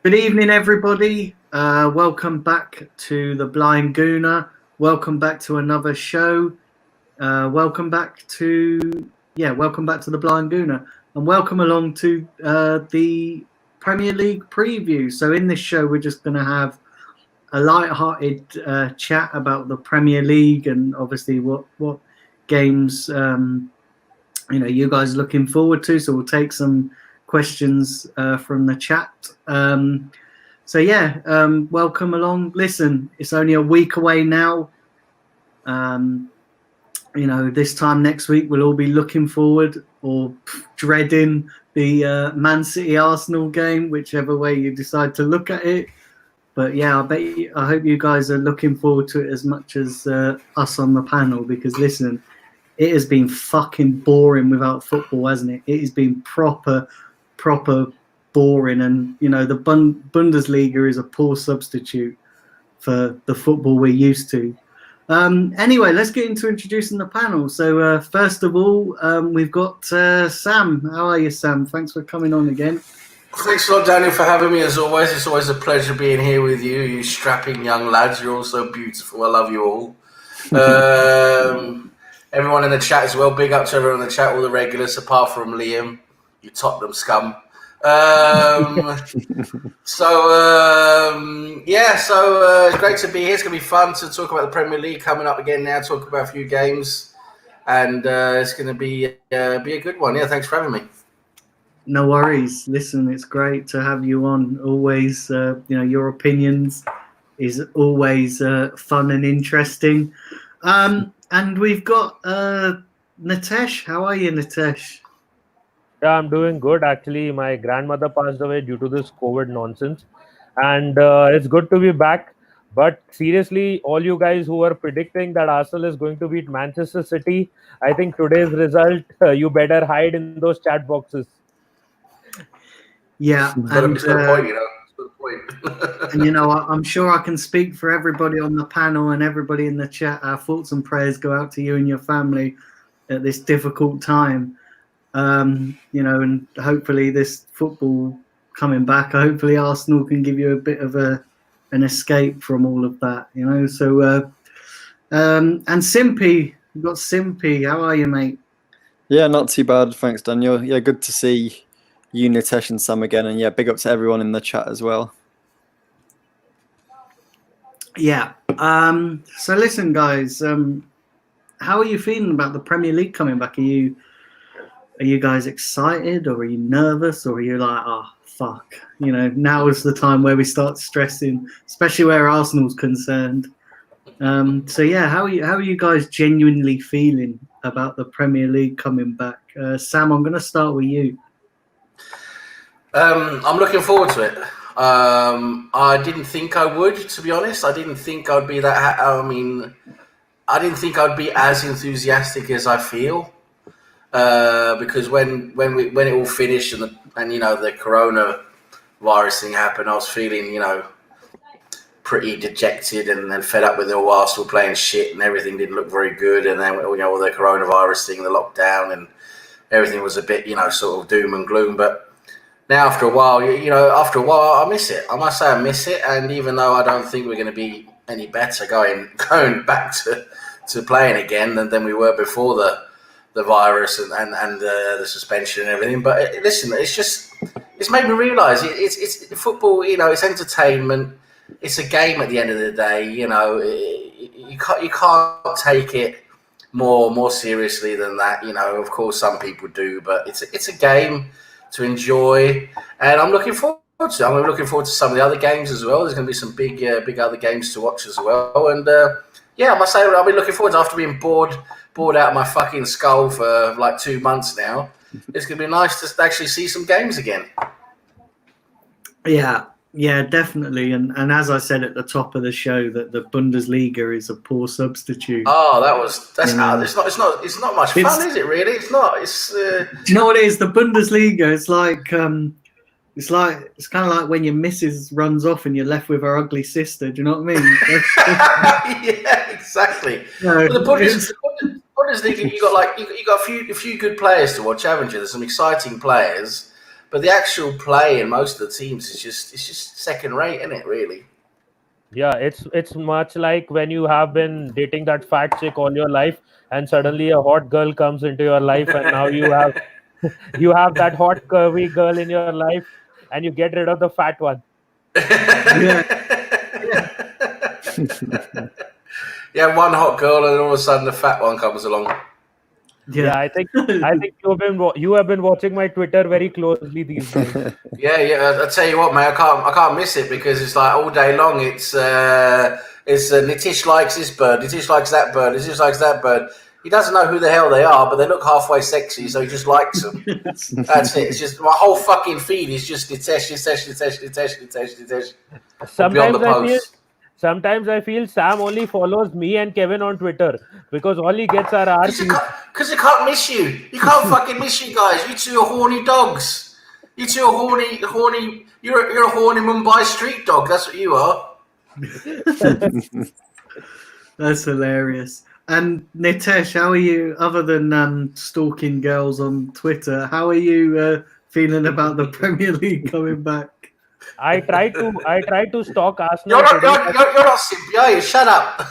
Good evening, everybody. Welcome back to the Blind Gooner. Welcome back to another show. Welcome back to the Blind Gooner, and welcome along to the Premier League preview. So in this show, we're just going to have a light-hearted chat about the Premier League and obviously what games you guys are looking forward to. So we'll take some questions from the chat. Welcome along. Listen, it's only a week away now. This time next week we'll all be looking forward or dreading the Man City Arsenal game, whichever way you decide to look at it. But yeah, I hope you guys are looking forward to it as much as us on the panel, because listen, it has been fucking boring without football, hasn't it? It has been proper boring, and the Bundesliga is a poor substitute for the football we're used to. Anyway, let's get into introducing the panel. So first of all, we've got Sam. How are you, Sam? Thanks for coming on again. Thanks a lot, Daniel, for having me. As always, it's always a pleasure being here with you. You strapping young lads, you're all so beautiful. I love you all. Everyone in the chat as well. Big up to everyone in the chat, all the regulars, apart from Liam, you Tottenham scum. It's great to be here. It's going to be fun to talk about the Premier League coming up again now, talk about a few games, and it's going to be a good one. Yeah, thanks for having me. No worries. Listen, it's great to have you on. Always, your opinions is always fun and interesting. And we've got Nitesh. How are you, Nitesh? Yeah, I'm doing good. Actually, my grandmother passed away due to this COVID nonsense. And it's good to be back. But seriously, all you guys who are predicting that Arsenal is going to beat Manchester City, I think today's result, you better hide in those chat boxes. Yeah. And I'm sure I can speak for everybody on the panel and everybody in the chat. Our thoughts and prayers go out to you and your family at this difficult time. And hopefully this football coming back, hopefully Arsenal can give you a bit of an escape from all of that, So, and Simpy, we've got Simpy. How are you, mate? Yeah, not too bad. Thanks, Daniel. Yeah, good to see you, Nitesh, and Sam again. And yeah, big up to everyone in the chat as well. Yeah. So listen, guys, how are you feeling about the Premier League coming back? Are you guys excited, or are you nervous, or are you like, oh, fuck, now is the time where we start stressing, especially where Arsenal's concerned. How are you guys genuinely feeling about the Premier League coming back? Sam, I'm going to start with you. I'm looking forward to it. I didn't think I would, to be honest. I didn't think I'd be that. I didn't think I'd be as enthusiastic as I feel. Because when it all finished and the coronavirus thing happened, I was feeling pretty dejected and fed up with all Arsenal playing shit, and everything didn't look very good. And then all the coronavirus thing, the lockdown, and everything was a bit sort of doom and gloom. But now after a while, I miss it. I must say I miss it. And even though I don't think we're going to be any better going back to playing again than we were before the virus and the suspension and everything, but listen, it's made me realise it's football. It's entertainment. It's a game at the end of the day. You can't take it more seriously than that. Of course, some people do, but it's a game to enjoy, and I'm looking forward to it. I'm looking forward to some of the other games as well. There's going to be some big other games to watch as well, and I must say I've been looking forward to, after being bored out of my fucking skull for like 2 months now. It's going to be nice to actually see some games again. Yeah, definitely. And as I said at the top of the show, that the Bundesliga is a poor substitute. Oh, it's not much fun, is it? Really, it's not. It's. Do you know what it is? The Bundesliga. It's kind of like when your missus runs off and you're left with her ugly sister. Do you know what I mean? Yeah, exactly. No, the Bundesliga, you got a few good players to watch, haven't you? There's some exciting players, But the actual play in most of the teams is just second rate, isn't it? Really. Yeah, it's much like when you have been dating that fat chick all your life, and suddenly a hot girl comes into your life, and now you have you have that hot curvy girl in your life, and you get rid of the fat one. Yeah, one hot girl, and all of a sudden the fat one comes along. Yeah, I think you have been watching my Twitter very closely these days. Yeah. I tell you what, mate, I can't miss it because it's like all day long. It's Nitish likes this bird, Nitish likes that bird, Nitish likes that bird. He doesn't know who the hell they are, but they look halfway sexy, so he just likes them. That's it. It's just my whole fucking feed is just Nitesh. Sometimes I feel Sam only follows me and Kevin on Twitter because all he gets are our feeds. Because he can't miss you. He can't fucking miss you guys. You two are horny dogs. You two are horny. You're a horny Mumbai street dog. That's what you are. That's hilarious. And Nitesh, how are you? Other than stalking girls on Twitter, how are you feeling about the Premier League coming back? I try to stalk Arsenal. You're not simply, are you? Shut up.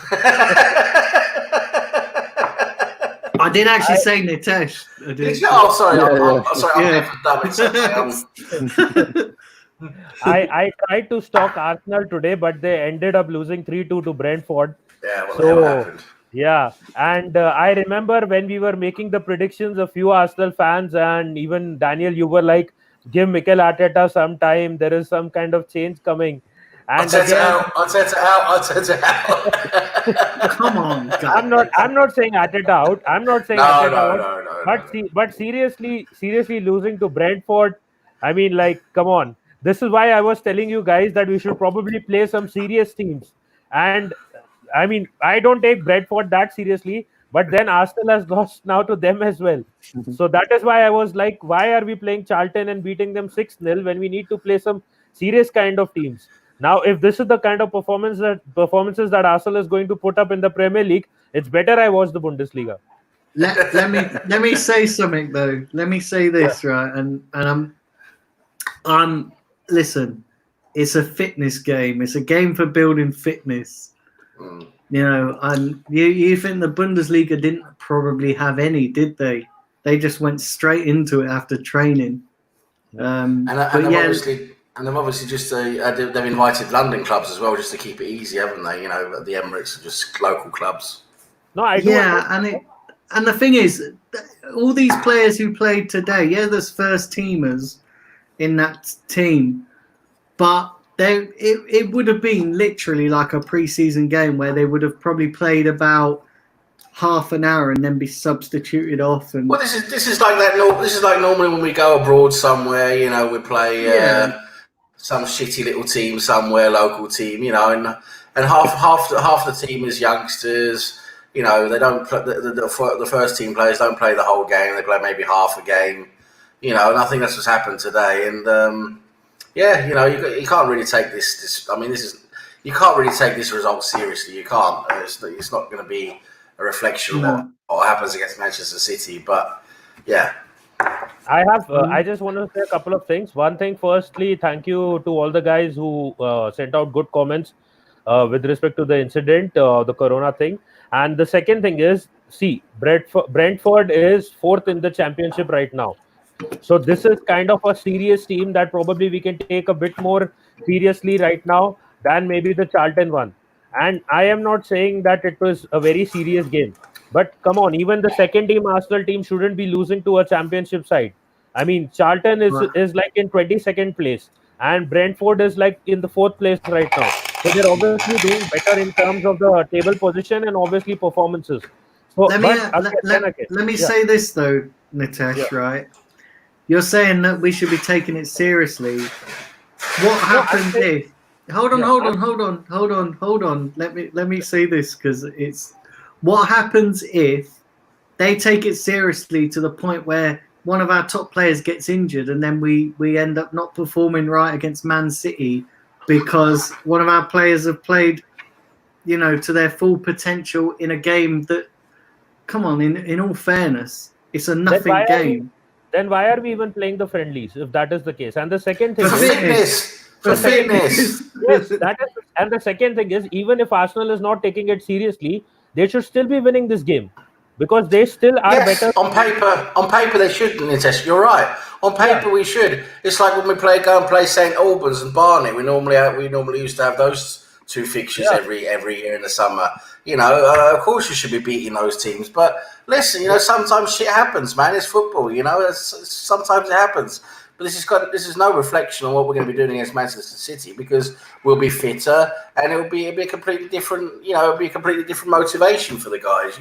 I did actually say Nitesh. I did. Oh, sorry. I'm sorry. I'm dumb. I tried to stalk Arsenal today, but they ended up losing 3-2 to Brentford. Yeah, well, that happened. Yeah, and I remember when we were making the predictions, a few Arsenal fans and even Daniel, you were like, give Mikel Arteta some time. There is some kind of change coming. And Arteta out. Come on, guys. I'm not saying Arteta out. I'm not saying Arteta out. No. But seriously losing to Brentford, I mean, like, come on. This is why I was telling you guys that we should probably play some serious teams. And I mean, I don't take Brentford that seriously, but then Arsenal has lost now to them as well. So that is why I was like, why are we playing Charlton and beating them 6-0 when we need to play some serious kind of teams? Now, if this is the kind of performances that Arsenal is going to put up in the Premier League, it's better I watch the Bundesliga. Let me say something though. Let me say this, right? And listen, it's a fitness game. It's a game for building fitness. You know, and you think the Bundesliga didn't probably have any, did they? They just went straight into it after training. And they've obviously just they've invited London clubs as well, just to keep it easy, haven't they? You know, the Emirates are just local clubs. No, and the thing is, all these players who played today, there's first teamers in that team, but it would have been literally like a pre-season game where they would have probably played about half an hour and then be substituted off. And well, this is like that. This is like normally when we go abroad somewhere. You know, we play some shitty little team somewhere, local team. You know, and half the team is youngsters. You know, they don't. The first team players don't play the whole game. They play maybe half a game. You know, and I think that's what's happened today. And you know, you can't really take this. I mean, you can't really take this result seriously. You can't. It's not going to be a reflection of what happens against Manchester City. But yeah, I just want to say a couple of things. One thing, firstly, thank you to all the guys who sent out good comments with respect to the incident, the Corona thing. And the second thing is, see, Brentford is 4th in the championship right now. So this is kind of a serious team that probably we can take a bit more seriously right now than maybe the Charlton one. And I am not saying that it was a very serious game. But come on, even the second team Arsenal team shouldn't be losing to a championship side. I mean, Charlton is like in 22nd place and Brentford is like in the 4th place right now. So they're obviously doing better in terms of the table position and obviously performances. So, let me say this though, Nitesh, right? You're saying that we should be taking it seriously. What happens if? Hold on. Let me say this because it's what happens if they take it seriously to the point where one of our top players gets injured and then we end up not performing right against Man City because one of our players have played, you know, to their full potential in a game that, come on, in all fairness, it's a nothing game. then why are we even playing the friendlies if that is the case? And the second thing For is, fitness. For fitness. yes, that is, and the second thing is, even if Arsenal is not taking it seriously, they should still be winning this game because they still are Yes, better. on paper they should, Nitesh. You're right. On paper we should. It's like when we go and play St Albans and Barnet. We normally used to have those two fixtures every year in the summer. Of course you should be beating those teams. But listen, sometimes shit happens, man. It's football. Sometimes it happens. But this is no reflection on what we're going to be doing against Manchester City because we'll be fitter and it'll be a completely different. It'll be a completely different motivation for the guys.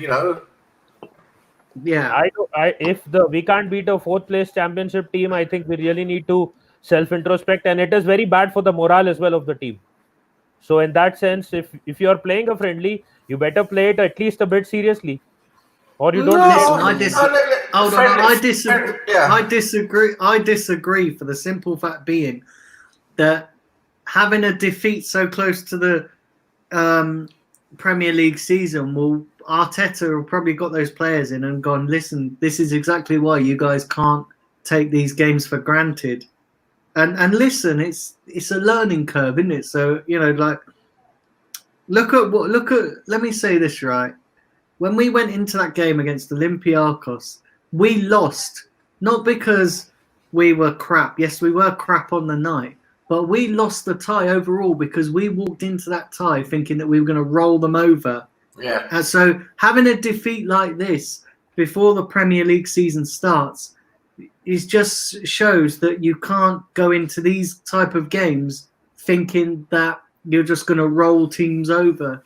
Yeah. If we can't beat a fourth place championship team, I think we really need to self-introspect, and it is very bad for the morale as well of the team. So in that sense, if you are playing a friendly, you better play it at least a bit seriously, or you don't. I disagree. I disagree for the simple fact being that having a defeat so close to the Premier League season Arteta will probably got those players in and gone, listen, this is exactly why you guys can't take these games for granted. And listen, it's a learning curve, isn't it? So, look at let me say this right. When we went into that game against Olympiacos, we lost, not because we were crap. Yes, we were crap on the night, but we lost the tie overall because we walked into that tie thinking that we were going to roll them over. Yeah. And so having a defeat like this before the Premier League season starts just shows that you can't go into these type of games thinking that you're just going to roll teams over.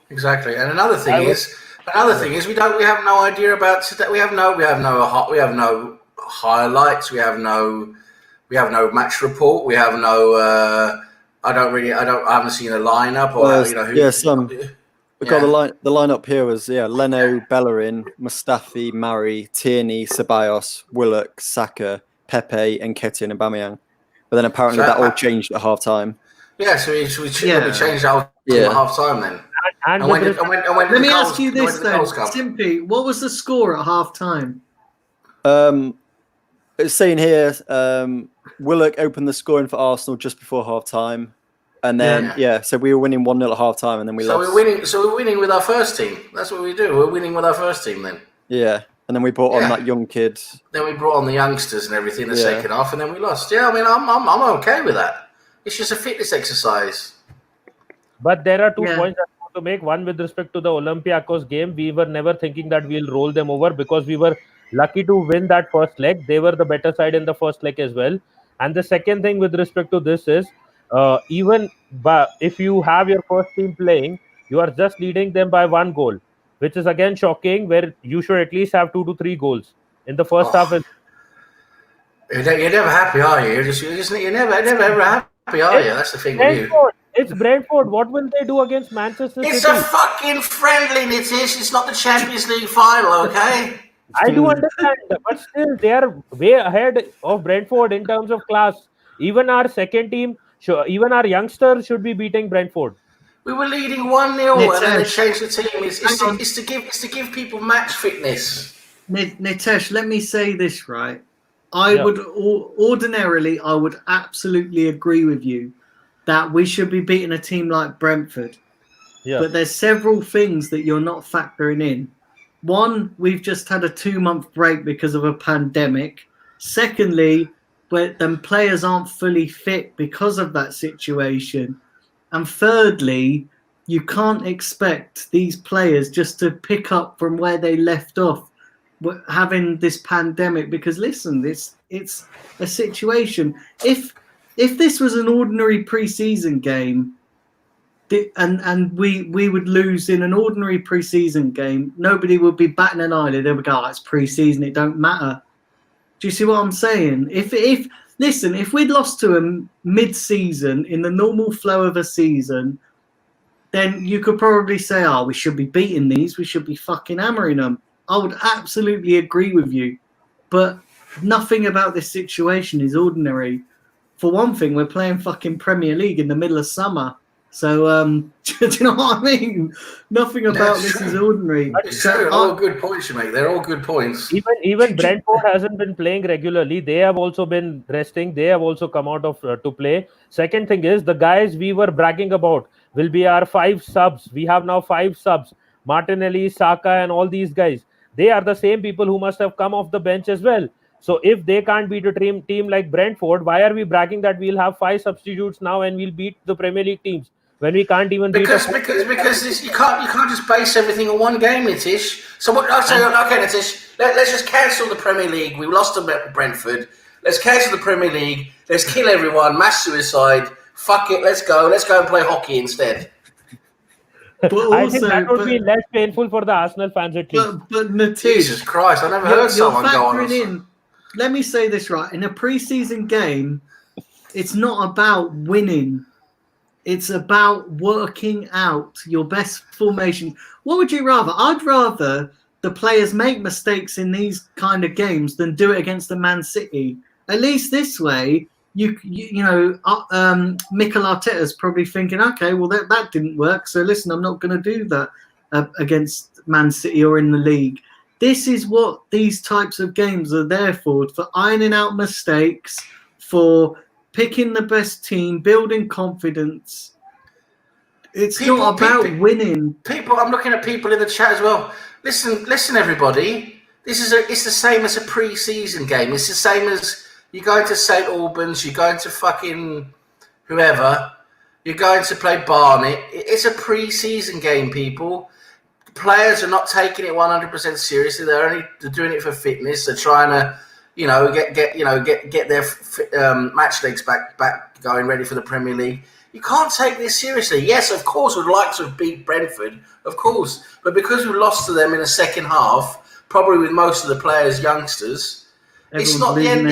Exactly. And another thing is we have no idea about today. We have no highlights. We have no match report. We have no. I haven't seen a lineup or We've got the lineup here was Leno, Bellerin, Mustafi, Mari, Tierney, Ceballos, Willock, Saka, Pepe, and Nketiah and Aubameyang. But then apparently that all changed at half time. Yeah, so we changed our team at half time then. Let me ask you this then, Simpy, what was the score at half time? It's saying here, Willock opened the scoring for Arsenal just before half time. And then, so we were winning 1-0 at half time and then we lost. We're winning with our first team. That's what we do. We're winning with our first team then. Yeah. And then we brought on that young kid. Then we brought on the youngsters and everything in the second half and then we lost. Yeah, I mean, I'm okay with that. It's just a fitness exercise. But there are 2 points I want to make. One, with respect to the Olympiacos game, we were never thinking that we'll roll them over because we were lucky to win that first leg. They were the better side in the first leg as well. And the second thing with respect to this is, if you have your first team playing, you are just leading them by 1 goal, which is again shocking, where you should at least have 2 to 3 goals in the first half. You're never happy, are you? You're never ever happy, are you? That's the thing with you. It's Brentford. What will they do against Manchester City? It's a fucking friendly, it's not the Champions League final, okay? I do understand, but still, they are way ahead of Brentford in terms of class. Even our second team, even our youngsters should be beating Brentford. We were leading 1-0 and then they changed the team. It's to give people match fitness. Nitesh, let me say this right. I would absolutely agree with you that we should be beating a team like Brentford. Yeah. But there's several things that you're not factoring in. One, we've just had a 2-month break because of a pandemic. Secondly, them players aren't fully fit because of that situation. And thirdly, you can't expect these players just to pick up from where they left off having this pandemic, because listen, it's a situation. If this was an ordinary pre-season game and we would lose in an ordinary pre-season game, nobody would be batting an eyelid. They would go, it's pre-season, it don't matter. Do you see what I'm saying? If we'd lost to them mid-season in the normal flow of a season, then you could probably say, we should be beating these, we should be fucking hammering them. I would absolutely agree with you. But nothing about this situation is ordinary. For one thing, we're playing fucking Premier League in the middle of summer. So, do you know what I mean? Nothing about this is ordinary. It's true. They're all good points you make. They're all good points. Even Brentford hasn't been playing regularly. They have also been resting. They have also come out of to play. Second thing is the guys we were bragging about will be our 5 subs. We have now 5 subs. Martinelli, Saka, and all these guys. They are the same people who must have come off the bench as well. So if they can't beat a team like Brentford, why are we bragging that we'll have 5 substitutes now and we'll beat the Premier League teams when we can't even beat? Because you can't just base everything on one game, Nitish. So what I say, okay, Nitish, let's just cancel the Premier League. We lost to Brentford. Let's cancel the Premier League. Let's kill everyone. Mass suicide. Fuck it. Let's go and play hockey instead. But also, I think that would be less painful for the Arsenal fans at least. But Natish, Jesus Christ, I never heard someone go on. In, let me say this right. In a preseason game, it's not about winning. It's about working out your best formation. What would you rather? I'd rather the players make mistakes in these kind of games than do it against the Man City. At least this way, Mikel Arteta's probably thinking, okay, well that didn't work. So listen, I'm not going to do that against Man City or in the league. This is what these types of games are there for ironing out mistakes, for picking the best team, building confidence. It's not about winning. People, I'm looking at people in the chat as well. Listen, everybody. It's the same as a pre-season game. It's the same as you go to St Albans, you go to fucking whoever, you're going to play Barnet. It's a pre-season game, people. Players are not taking it 100% seriously. They're doing it for fitness. They're trying to, get their match legs back going, ready for the Premier League. You can't take this seriously. Yes, of course, we'd like to have beat Brentford, of course, but because we lost to them in the second half, probably with most of the players youngsters, it's not the end.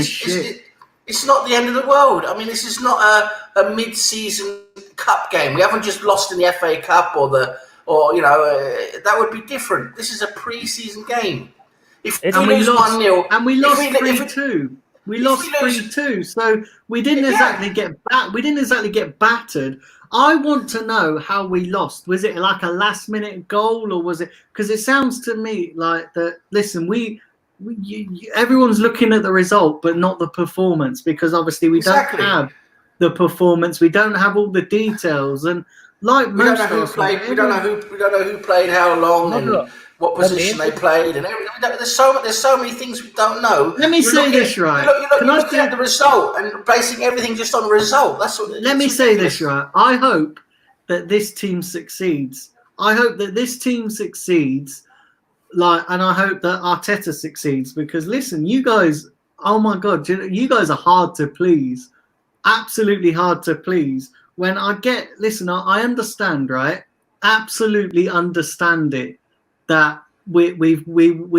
It's not the end of the world. I mean, this is not a mid-season cup game. We haven't just lost in the FA Cup that would be different. This is a pre-season game. If we lose 1-0, and we lost 3-2. We lost 3-2, so we didn't exactly get battered. I want to know how we lost. Was it like a last-minute goal, or was it? Because it sounds to me like that. Listen, everyone's looking at the result, but not the performance, because obviously we don't have the performance. We don't have all the details, and like we don't know who played. We don't know who played how long and what position they played, and everything. There's so many things we don't know. Let me say this right. You're looking at the result and basing everything just on the result. That's what. Let me say this right. I hope that this team succeeds. And I hope that Arteta succeeds, because listen, you guys, oh my God, you guys are hard to please. Absolutely hard to please. When I understand, right? Absolutely understand it, that we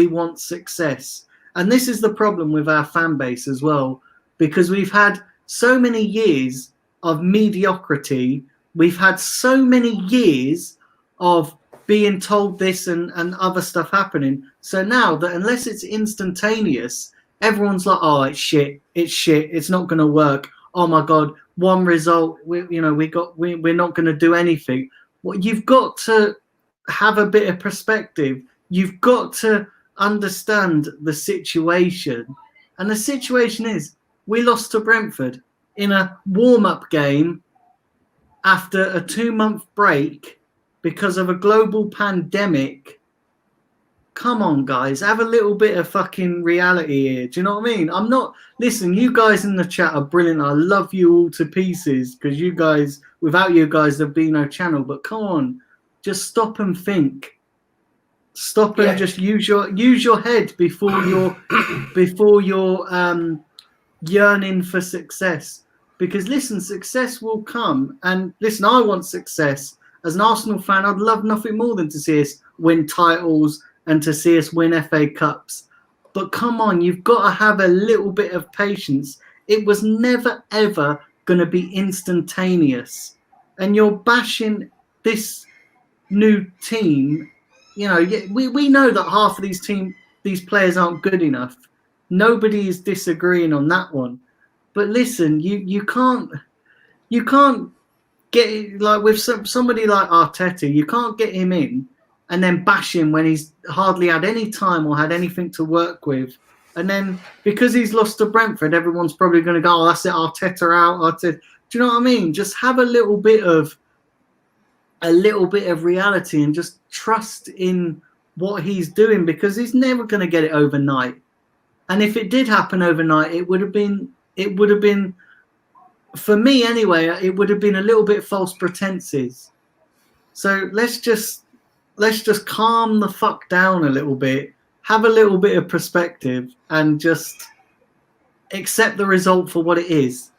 want success. And this is the problem with our fan base as well, because we've had so many years of mediocrity. We've had so many years of being told this and other stuff happening. So now that unless it's instantaneous, everyone's like, oh, it's shit, it's not going to work. Oh my God, one result, we're not going to do anything. Well, you've got to have a bit of perspective. You've got to understand the situation. And the situation is, we lost to Brentford in a warm-up game after a 2-month break because of a global pandemic. Come on, guys, have a little bit of fucking reality here. Do you know what I mean? Listen, you guys in the chat are brilliant. I love you all to pieces, because you guys, without you guys, there'd be no channel. But come on, just stop and think. Stop and just use your head before you're yearning for success. Because listen, success will come. And listen, I want success. As an Arsenal fan, I'd love nothing more than to see us win titles and to see us win FA Cups. But come on, you've got to have a little bit of patience. It was never, ever going to be instantaneous. And you're bashing this new team. You know, we know that half of these players aren't good enough. Nobody is disagreeing on that one. But listen, you can't get like with somebody like Arteta, you can't get him in and then bash him when he's hardly had any time or had anything to work with. And then because he's lost to Brentford, everyone's probably going to go, "Oh, that's it, Arteta out." Arteta. Do you know what I mean? Just have a little bit of reality and just trust in what he's doing, because he's never going to get it overnight. And if it did happen overnight, it would have been, for me anyway, it would have been a little bit false pretenses. So let's just calm the fuck down a little bit, have a little bit of perspective, and just accept the result for what it is.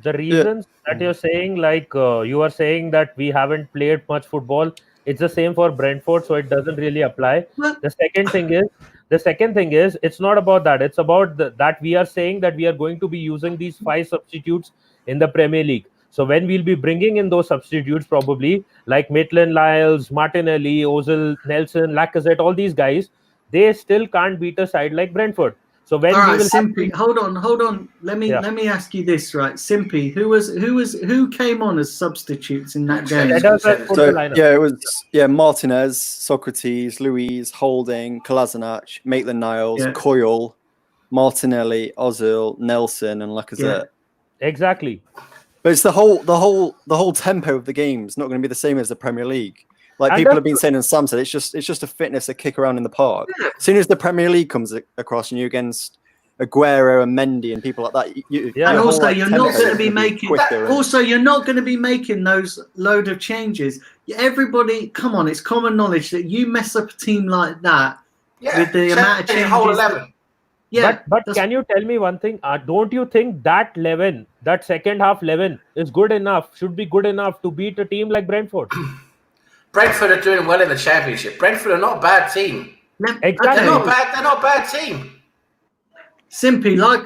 The reasons that you're saying, like you are saying that we haven't played much football, it's the same for Brentford, so it doesn't really apply. Well, The second thing is, it's not about that. It's about that we are saying that we are going to be using these 5 substitutes in the Premier League. So when we'll be bringing in those substitutes, probably like Maitland-Niles, Martinelli, Ozil, Nelson, Lacazette, all these guys, they still can't beat a side like Brentford. So when all we right, will Simpy, hold on. Let me ask you this, right? Simpy, who came on as substitutes in that game? Let us put the So lineup. yeah, it was Martinez, Socrates, Luiz, Holding, Kolasinac, Maitland-Niles, Coyle, Martinelli, Ozil, Nelson, and Lacazette. Exactly. But it's the whole tempo of the game is not going to be the same as the Premier League. Like And people that's have been saying, and Sam said, it's just a fitness, a kick around in the park. As soon as the Premier League comes across and you're against Aguero and Mendy and people like that, And also, you're not going to be making those load of changes. Everybody, come on, it's common knowledge that you mess up a team like that with the amount of changes. Whole 11. Yeah, But can you tell me one thing? Don't you think that 11, that second half 11, is good enough? Should be good enough to beat a team like Brentford? Brentford are doing well in the Championship. Brentford are not a bad team. Exactly. They're not bad. They're not a bad team. Simpy, not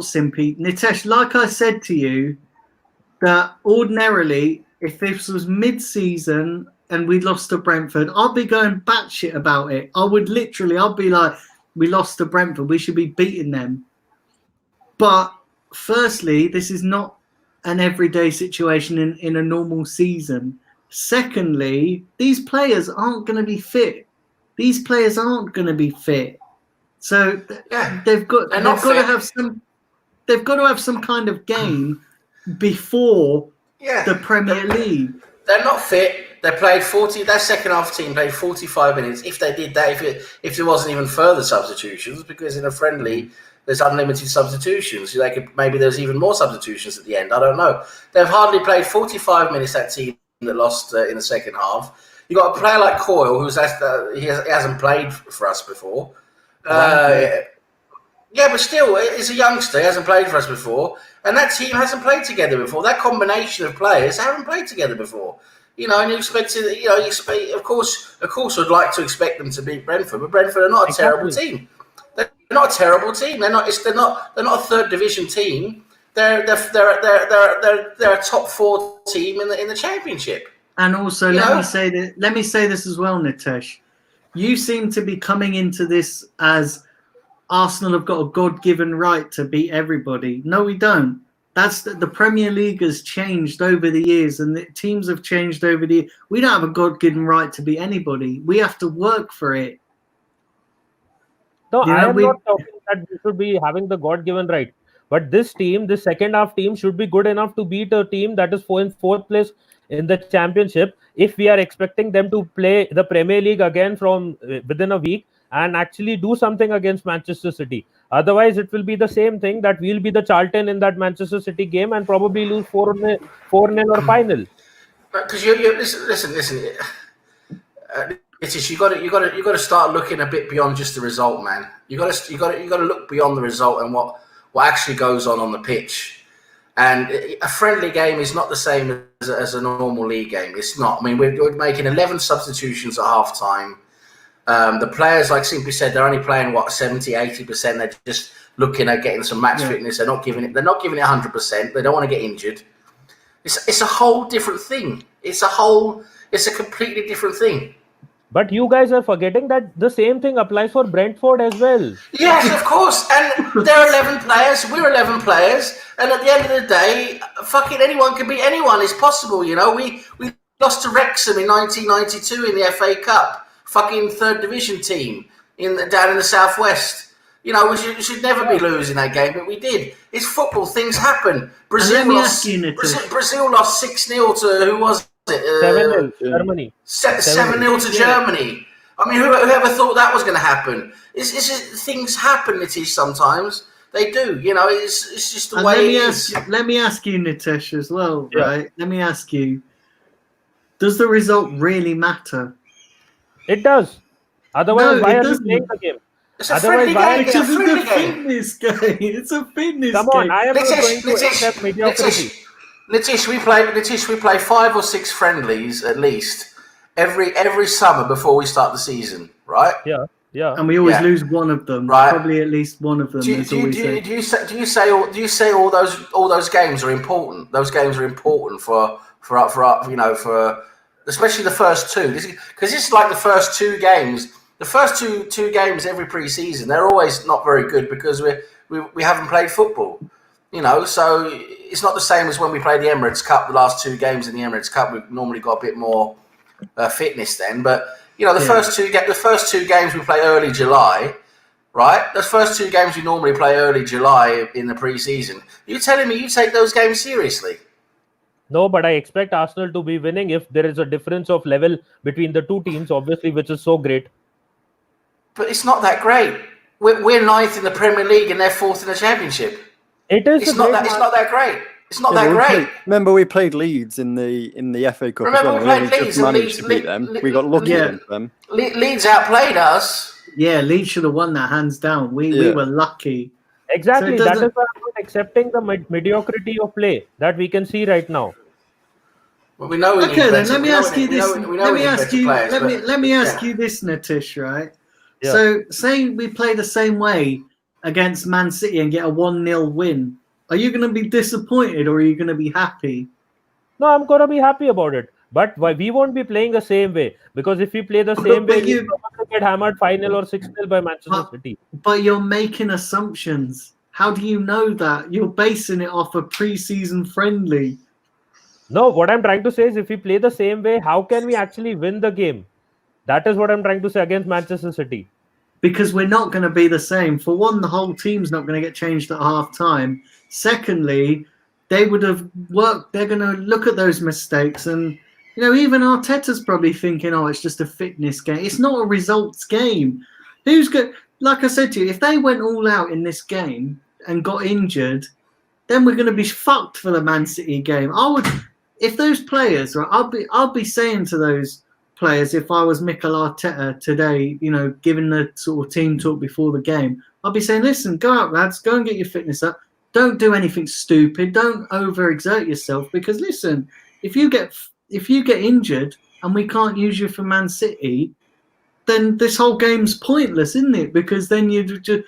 Simpy, Nitesh, like I said to you, that ordinarily, if this was mid-season and we lost to Brentford, I'd be going batshit about it. I'd be like, we lost to Brentford, we should be beating them. But firstly, this is not an everyday situation in a normal season. Secondly, these players aren't going to be fit. So they've got to have some kind of game before the Premier League. They're not fit. They played 40. That second half team played 45 minutes. If they did that, if there wasn't even further substitutions, because in a friendly there's unlimited substitutions. So maybe there's even more substitutions at the end. I don't know. They've hardly played 45 minutes. That team that lost in the second half. You got a player like Coyle, he hasn't played for us before. Yeah, but still, he's a youngster. He hasn't played for us before, and that team hasn't played together before. That combination of players haven't played together before. And you expect of course, I'd like to expect them to beat Brentford, but Brentford are not a terrible team. They're not a terrible team. They're not a third division team. They're a top 4 team in the Championship. And also, let me say this as well, Nitesh. You seem to be coming into this as Arsenal have got a God-given right to beat everybody. No, we don't. That's the Premier League has changed over the years, and the teams have changed over the years. We don't have a God-given right to beat anybody. We have to work for it. No, I am not talking that we should be having the God-given right. But this team, the second half team, should be good enough to beat a team that is in 4th place in the Championship if we are expecting them to play the Premier League again from within a week and actually do something against Manchester City. Otherwise, it will be the same thing that we'll be the Charlton in that Manchester City game and probably lose 4-0 or 5-0. Because you listen. It's you got to start looking a bit beyond just the result, man. You got to look beyond the result and what actually goes on the pitch. And a friendly game is not the same as a normal league game. It's not. I mean, we're making 11 substitutions at half time. The players, like Simply said, they're only playing 70-80%. They're just looking at getting some match fitness. They're not giving it 100%. They don't want to get injured. It's a whole different thing. It's a completely different thing. But you guys are forgetting that the same thing applies for Brentford as well. Yes, of course. And there are 11 players. We're 11 players. And at the end of the day, fucking anyone can beat anyone. It's possible, you know. We lost to Wrexham in 1992 in the FA Cup. Fucking third division team down in the southwest. You know, we should never be losing that game, but we did. It's football. Things happen. Brazil lost 6-0 to, who was it? 7-0, Germany. 7-0 to Germany. I mean, whoever thought that was going to happen? It's just, things happen, Nitish, sometimes. They do. You know, it's just the way it is. Let me ask you, Nitish, as well, Yeah. right? Let me ask you, does the result really matter? It does. Otherwise, No, why it are we doesn't. playing the game? It's a Otherwise, friendly why- game. It's a Because it's friendly a game. fitness game. It's a fitness Come game. on, I am not going to accept mediocrity. Nitish, we play 5 or 6 friendlies at least every summer before we start the season, right? Yeah, yeah. And we always Yeah. lose one of them. Right. Probably at least one of them. Do is always there. you say all those games are important? Those games are important for you know, for especially the first two, because it's like the first 2 games. The first two games every pre-season, they're always not very good because we haven't played football, you know. So it's not the same as when we play the Emirates Cup. The last 2 games in the Emirates Cup, we've normally got a bit more fitness then. But you know, the first two games we play early July, right? The first 2 games we normally play early July in the pre-season. You're telling me you take those games seriously? No, but I expect Arsenal to be winning if there is a difference of level between the 2 teams, obviously, which is so great. But it's not that great. We're 9th in the Premier League and they're 4th in the Championship. It is. It's not that great. It's not Yeah, that but great. remember, we played Leeds in the FA Cup Remember as well. we played and we Leeds just and managed to beat them. We got lucky Yeah. against them. Leeds outplayed us. Yeah, Leeds should have won that hands down. We were lucky. Exactly. So it That is doesn't- why I'm not accepting the mediocrity of play that we can see right now. Well, we know we need Okay, then better- let me we know ask we- you we this. know- we know Let we me need ask better you. players, Let me ask yeah. you this, Nitish. Right. Yeah. So, say we play the same way against Man City and get a 1-0 win. Are you going to be disappointed or are you going to be happy? No, I'm gonna be happy about it. But we won't be playing the same way, because if we play the same way, you- we'll probably get hammered 5-0 or 6-0 by Manchester But- City. But you're making assumptions. How do you know that? You're basing it off a pre-season friendly. No, what I'm trying to say is if we play the same way, how can we actually win the game? That is what I'm trying to say against Manchester City. Because we're not going to be the same. For one, the whole team's not going to get changed at half time. Secondly, they would have worked. They're going to look at those mistakes, and you know, even Arteta's probably thinking, "Oh, it's just a fitness game. It's not a results game." Who's good? Like I said to you, if they went all out in this game and got injured, then we're going to be fucked for the Man City game. I would, if those players, right? I'll be saying to those players, if I was Mikel Arteta today, you know, given the sort of team talk before the game, I'd be saying, listen, go out, lads, go and get your fitness up. Don't do anything stupid. Don't overexert yourself, because listen, if you get injured and we can't use you for Man City, then this whole game's pointless, isn't it? Because then you just,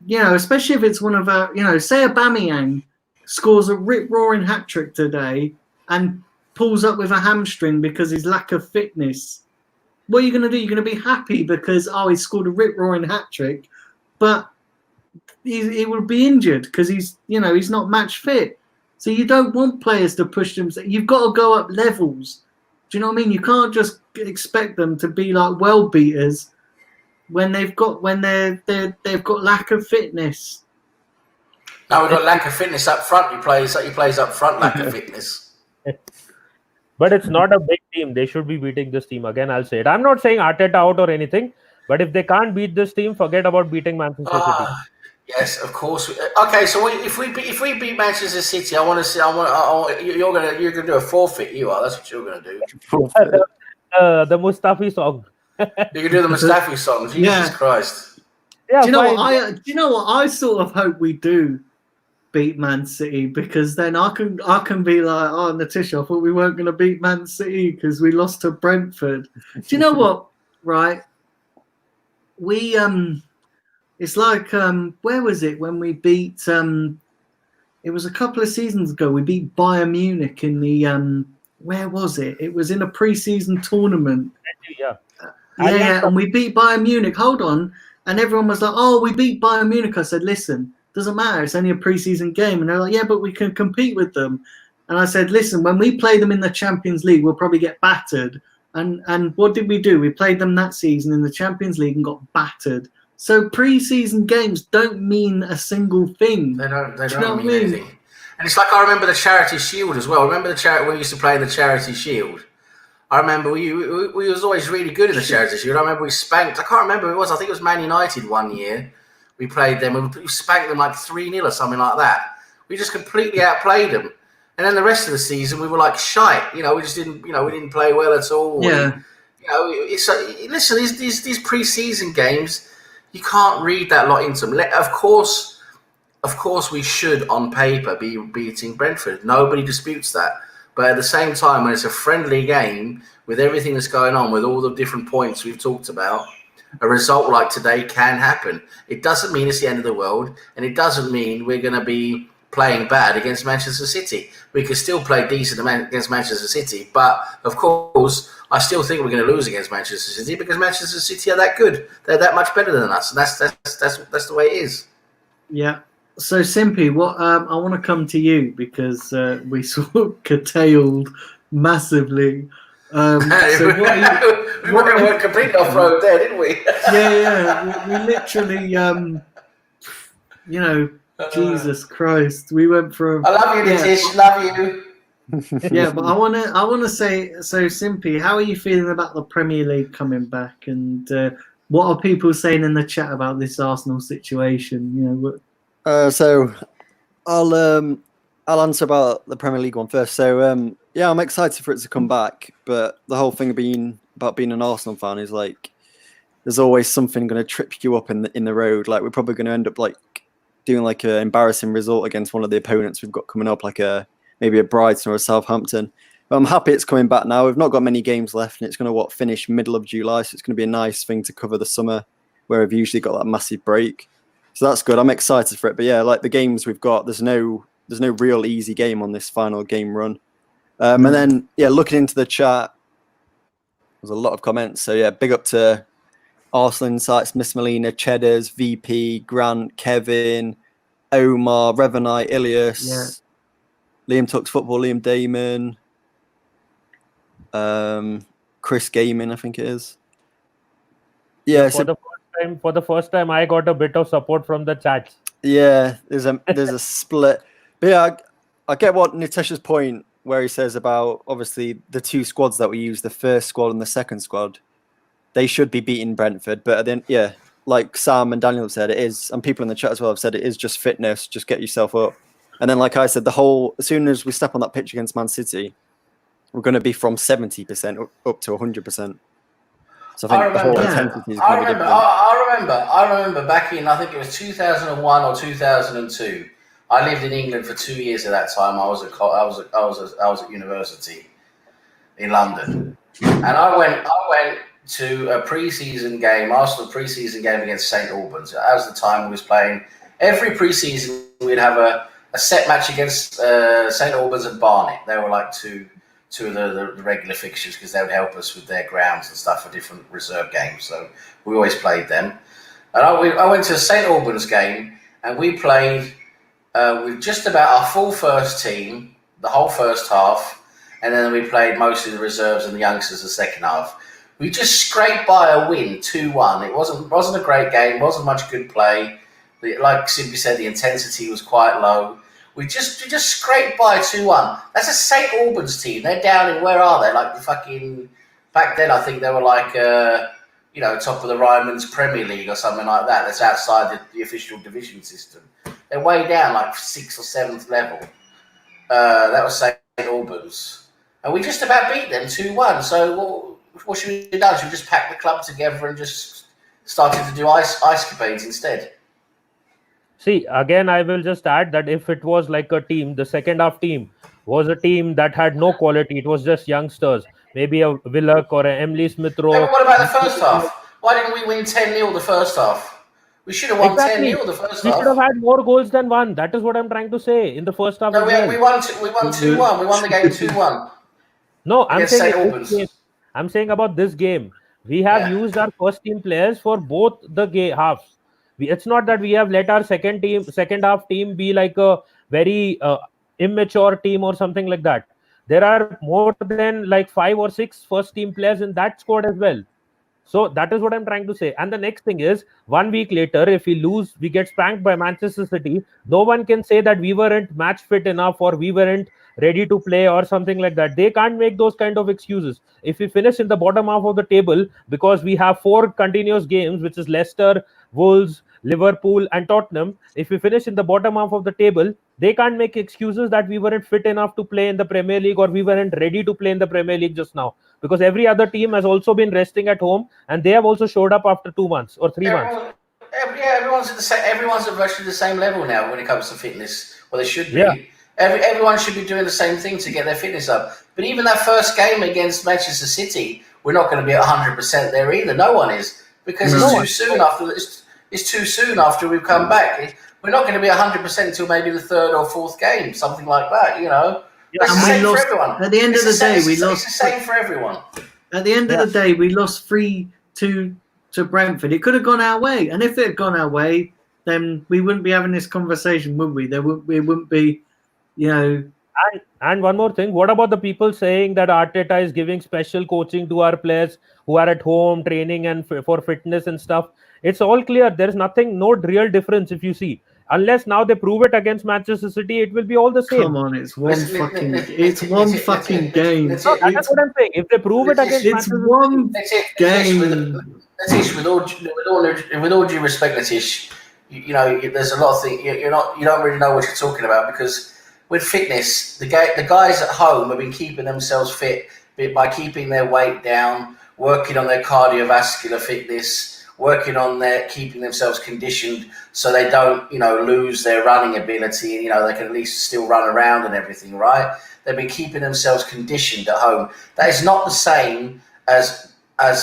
you know, especially if it's one of our, you know, say Aubameyang scores a rip-roaring hat-trick today and pulls up with a hamstring because his lack of fitness. What are you going to do? You're going to be happy because, he scored a rip-roaring hat-trick, but he will be injured because he's not match fit. So you don't want players to push themselves. You've got to go up levels. Do you know what I mean? You can't just expect them to be like well beaters when they've got lack of fitness. Now we've got lack of fitness up front. He plays up front, lack of fitness. But it's not a big team. They should be beating this team. Again, I'll say it. I'm not saying Arteta out or anything, but if they can't beat this team, forget about beating Manchester City. Yes, of course. Okay, so if we beat Manchester City, I want to see. You're gonna do a forfeit. You are. That's what you're gonna do. The Mustafi song. You can do the Mustafi song. Jesus Yeah. Christ. Yeah, Do you know fine. what? Do you know what? I sort of hope we do beat Man City, because then I can be like, oh, Natisha, I thought we weren't going to beat Man City because we lost to Brentford. Do you know what? Right? We it's like where was it when we beat it was a couple of seasons ago. We beat Bayern Munich in the where was it? It was in a pre-season tournament. Yeah. Yeah, and we beat Bayern Munich. Hold on. And everyone was like, oh, we beat Bayern Munich. I said, listen, doesn't matter. It's only a preseason game. And they're like, yeah, but we can compete with them. And I said, listen, when we play them in the Champions League, we'll probably get battered. And what did we do? We played them that season in the Champions League and got battered. So preseason games don't mean a single thing. They don't mean anything. And it's like, I remember the Charity Shield as well. Remember when we used to play in the Charity Shield? I remember we was always really good in the Charity Shield. I remember we spanked, I can't remember who it was. I think it was Man United one year. We played them and we spanked them like 3-0 or something like that. We just completely outplayed them. And then the rest of the season, we were like shite. We just didn't, we didn't play well at all. Yeah. Listen, these pre-season games, you can't read that lot into them. Of course, we should, on paper, be beating Brentford. Nobody disputes that. But at the same time, when it's a friendly game, with everything that's going on, with all the different points we've talked about, a result like today can happen. It doesn't mean it's the end of the world, and it doesn't mean we're going to be playing bad against Manchester City. We could still play decent against Manchester City, but of course, I still think we're going to lose against Manchester City because Manchester City are that good. They're that much better than us, and that's the way it is. Yeah. So Simpy, what I want to come to you because we sort of curtailed massively. So we went completely off road there, didn't we? Yeah. We literally, Jesus Christ, we went from. I love you, Nitish. Love you. Yeah, but I wanna say, so Simpy, how are you feeling about the Premier League coming back, and what are people saying in the chat about this Arsenal situation? So I'll answer about the Premier League one first. So I'm excited for it to come back, but the whole thing about being an Arsenal fan is like there's always something going to trip you up in the road. Like we're probably going to end up like doing like an embarrassing result against one of the opponents we've got coming up, like maybe a Brighton or a Southampton. But I'm happy it's coming back now. We've not got many games left, and it's going to finish middle of July, so it's going to be a nice thing to cover the summer, where we've usually got that massive break. So that's good. I'm excited for it. But yeah, like the games we've got, there's no real easy game on this final game run. And then looking into the chat, there's a lot of comments. So yeah, big up to Arsenal Insights, Miss Melina, Cheddars, VP, Grant, Kevin, Omar, Revanite, Ilias, Liam Tucks Football, Liam Damon, Chris Gaming, I think it is. Yeah. For the first time, I got a bit of support from the chats. Yeah, there's a split. But yeah, I get what Nitesh's point where he says about obviously the two squads that we use, the first squad and the second squad, they should be beating Brentford. But then, like Sam and Daniel have said, it is, and people in the chat as well have said, it is just fitness, just get yourself up. And then, like I said, as soon as we step on that pitch against Man City, we're going to be from 70% up to 100%. So I think the whole intensity is going to be different. I remember back in, I think it was 2001 or 2002. I lived in England for 2 years at that time. I was at university in London, and I went to a pre-season game, Arsenal pre-season game against St Albans. That was the time we was playing. Every pre-season we'd have a set match against St Albans and Barnet. They were like two of the regular fixtures because they would help us with their grounds and stuff for different reserve games. So we always played them. And I went to a St Albans game and we played with just about our full first team, the whole first half, and then we played mostly the reserves and the youngsters the second half. We just scraped by a win, 2-1. It wasn't a great game, wasn't much good play. Like Simpy said, the intensity was quite low. We just scraped by 2-1. That's a St Albans team. They're down in, where are they? Like the fucking, back then I think they were like top of the Ryman's Premier League or something like that. That's outside the official division system. They're way down, like 6th or 7th level. That was St Albans. And we just about beat them 2-1. So what should we do? Should we just pack the club together and just started to do ice capades instead? See, again, I will just add that if it was like a team, the second half team was a team that had no quality. It was just youngsters. Maybe a Willock or an Emily Smith-Rowe. Yeah, what about the first half? Why didn't we win 10-0 the first half? We should have won 10-0 the first half. We should have had more goals than one. That is what I'm trying to say. In the first half. No, we won 2-1. We won the game 2-1. No, I'm saying about this game. We have Yeah. used our first team players for both the halves. It's not that we have let our second half team be like a very immature team or something like that. There are more than like 5 or 6 first team players in that squad as well. So that is what I'm trying to say. And the next thing is, 1 week later, if we lose, we get spanked by Manchester City. No one can say that we weren't match fit enough or we weren't ready to play or something like that. They can't make those kind of excuses. If we finish in the bottom half of the table because we have 4 continuous games, which is Leicester, Wolves, Liverpool, and Tottenham, if we finish in the bottom half of the table, they can't make excuses that we weren't fit enough to play in the Premier League or we weren't ready to play in the Premier League just now, because every other team has also been resting at home and they have also showed up after 2 months or 3 months. Everyone's at the same. Everyone's at virtually the same level now when it comes to fitness. Well, they should be. Yeah. Everyone should be doing the same thing to get their fitness up. But even that first game against Manchester City, we're not going to be at 100% there either. No one is, because it's too soon after. It's too soon after we've come back. We're not going to be 100% until maybe the 3rd or 4th game, something like that. You know, that's the same for everyone. At the end of the day, we lost. It's the same for everyone. At the end of the day, we lost 3-2 to Brentford. It could have gone our way, and if it had gone our way, then we wouldn't be having this conversation, would we? We wouldn't be, you know. And one more thing, what about the people saying that Arteta is giving special coaching to our players who are at home training and for fitness and stuff? It's all clear. There is no real difference if you see. Unless now they prove it against Manchester City, it will be all the same. Come on, it's one fucking game. That's what I'm saying. If they prove it against Manchester City, it's one game. Latish, with all due respect, Latish, you know, there's a lot of things you don't really know what you're talking about, because with fitness, the guys at home have been keeping themselves fit by keeping their weight down, working on their cardiovascular fitness, working on keeping themselves conditioned so they don't, lose their running ability. They can at least still run around and everything, right? They've been keeping themselves conditioned at home. That is not the same as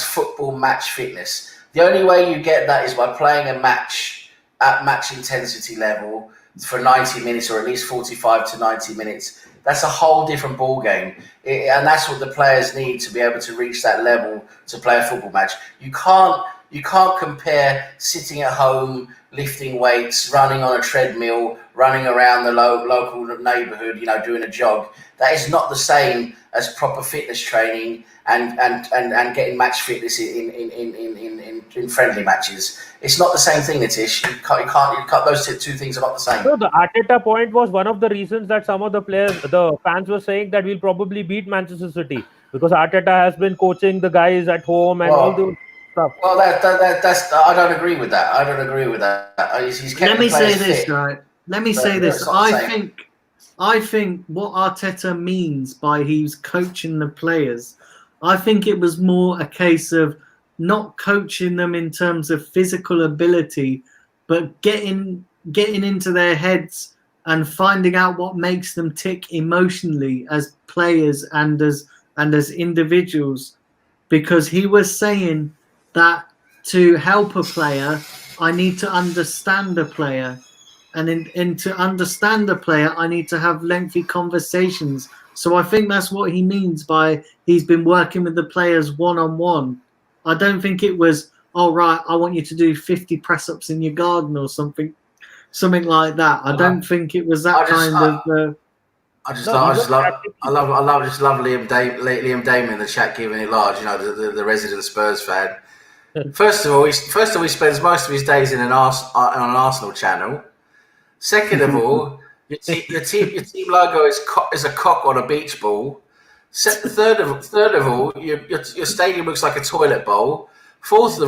football match fitness. The only way you get that is by playing a match at match intensity level for 90 minutes, or at least 45 to 90 minutes. That's a whole different ball game, and that's what the players need to be able to reach that level to play a football match. You can't compare sitting at home, lifting weights, running on a treadmill, running around the local neighbourhood, doing a jog. That is not the same as proper fitness training and getting match fitness in friendly matches. It's not the same thing, Nitish. You can't. Those two things are not the same. So the Arteta point was one of the reasons that some of the fans were saying that we'll probably beat Manchester City, because Arteta has been coaching the guys at home and all those stuff. Well, that's I don't agree with that. Let me say this, right? Let me say this. I think what Arteta means by he's coaching the players, I think it was more a case of not coaching them in terms of physical ability, but getting into their heads and finding out what makes them tick emotionally as players and as individuals. Because he was saying that to help a player, I need to understand the player. And to understand the player, I need to have lengthy conversations. So I think that's what he means by he's been working with the players one-on-one. I don't think it was, all right, I want you to do 50 press-ups in your garden or something like that. I don't think it was that I love Liam Damon in the chat giving it large. The resident Spurs fan. First of all, he spends most of his days on an Arsenal channel. Second of all, your team logo is a cock on a beach ball. Third of all, your stadium looks like a toilet bowl. Fourth,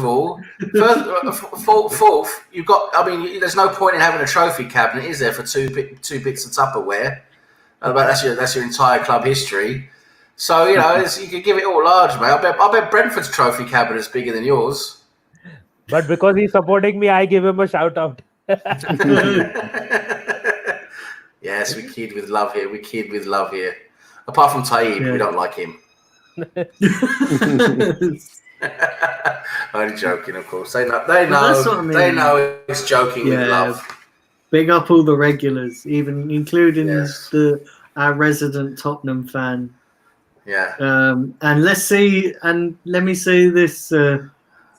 you've got. I mean, there's no point in having a trophy cabinet, is there, for two bits of Tupperware? But that's your entire club history. So you could give it all large, mate. I bet Brentford's trophy cabinet is bigger than yours. But because he's supporting me, I give him a shout out. Yes, we kid with love here. Apart from Taib, we don't like him. Only joking, of course. They know it's joking with love. Big up all the regulars, even including our resident Tottenham fan. Yeah. And let's see. And let me say this: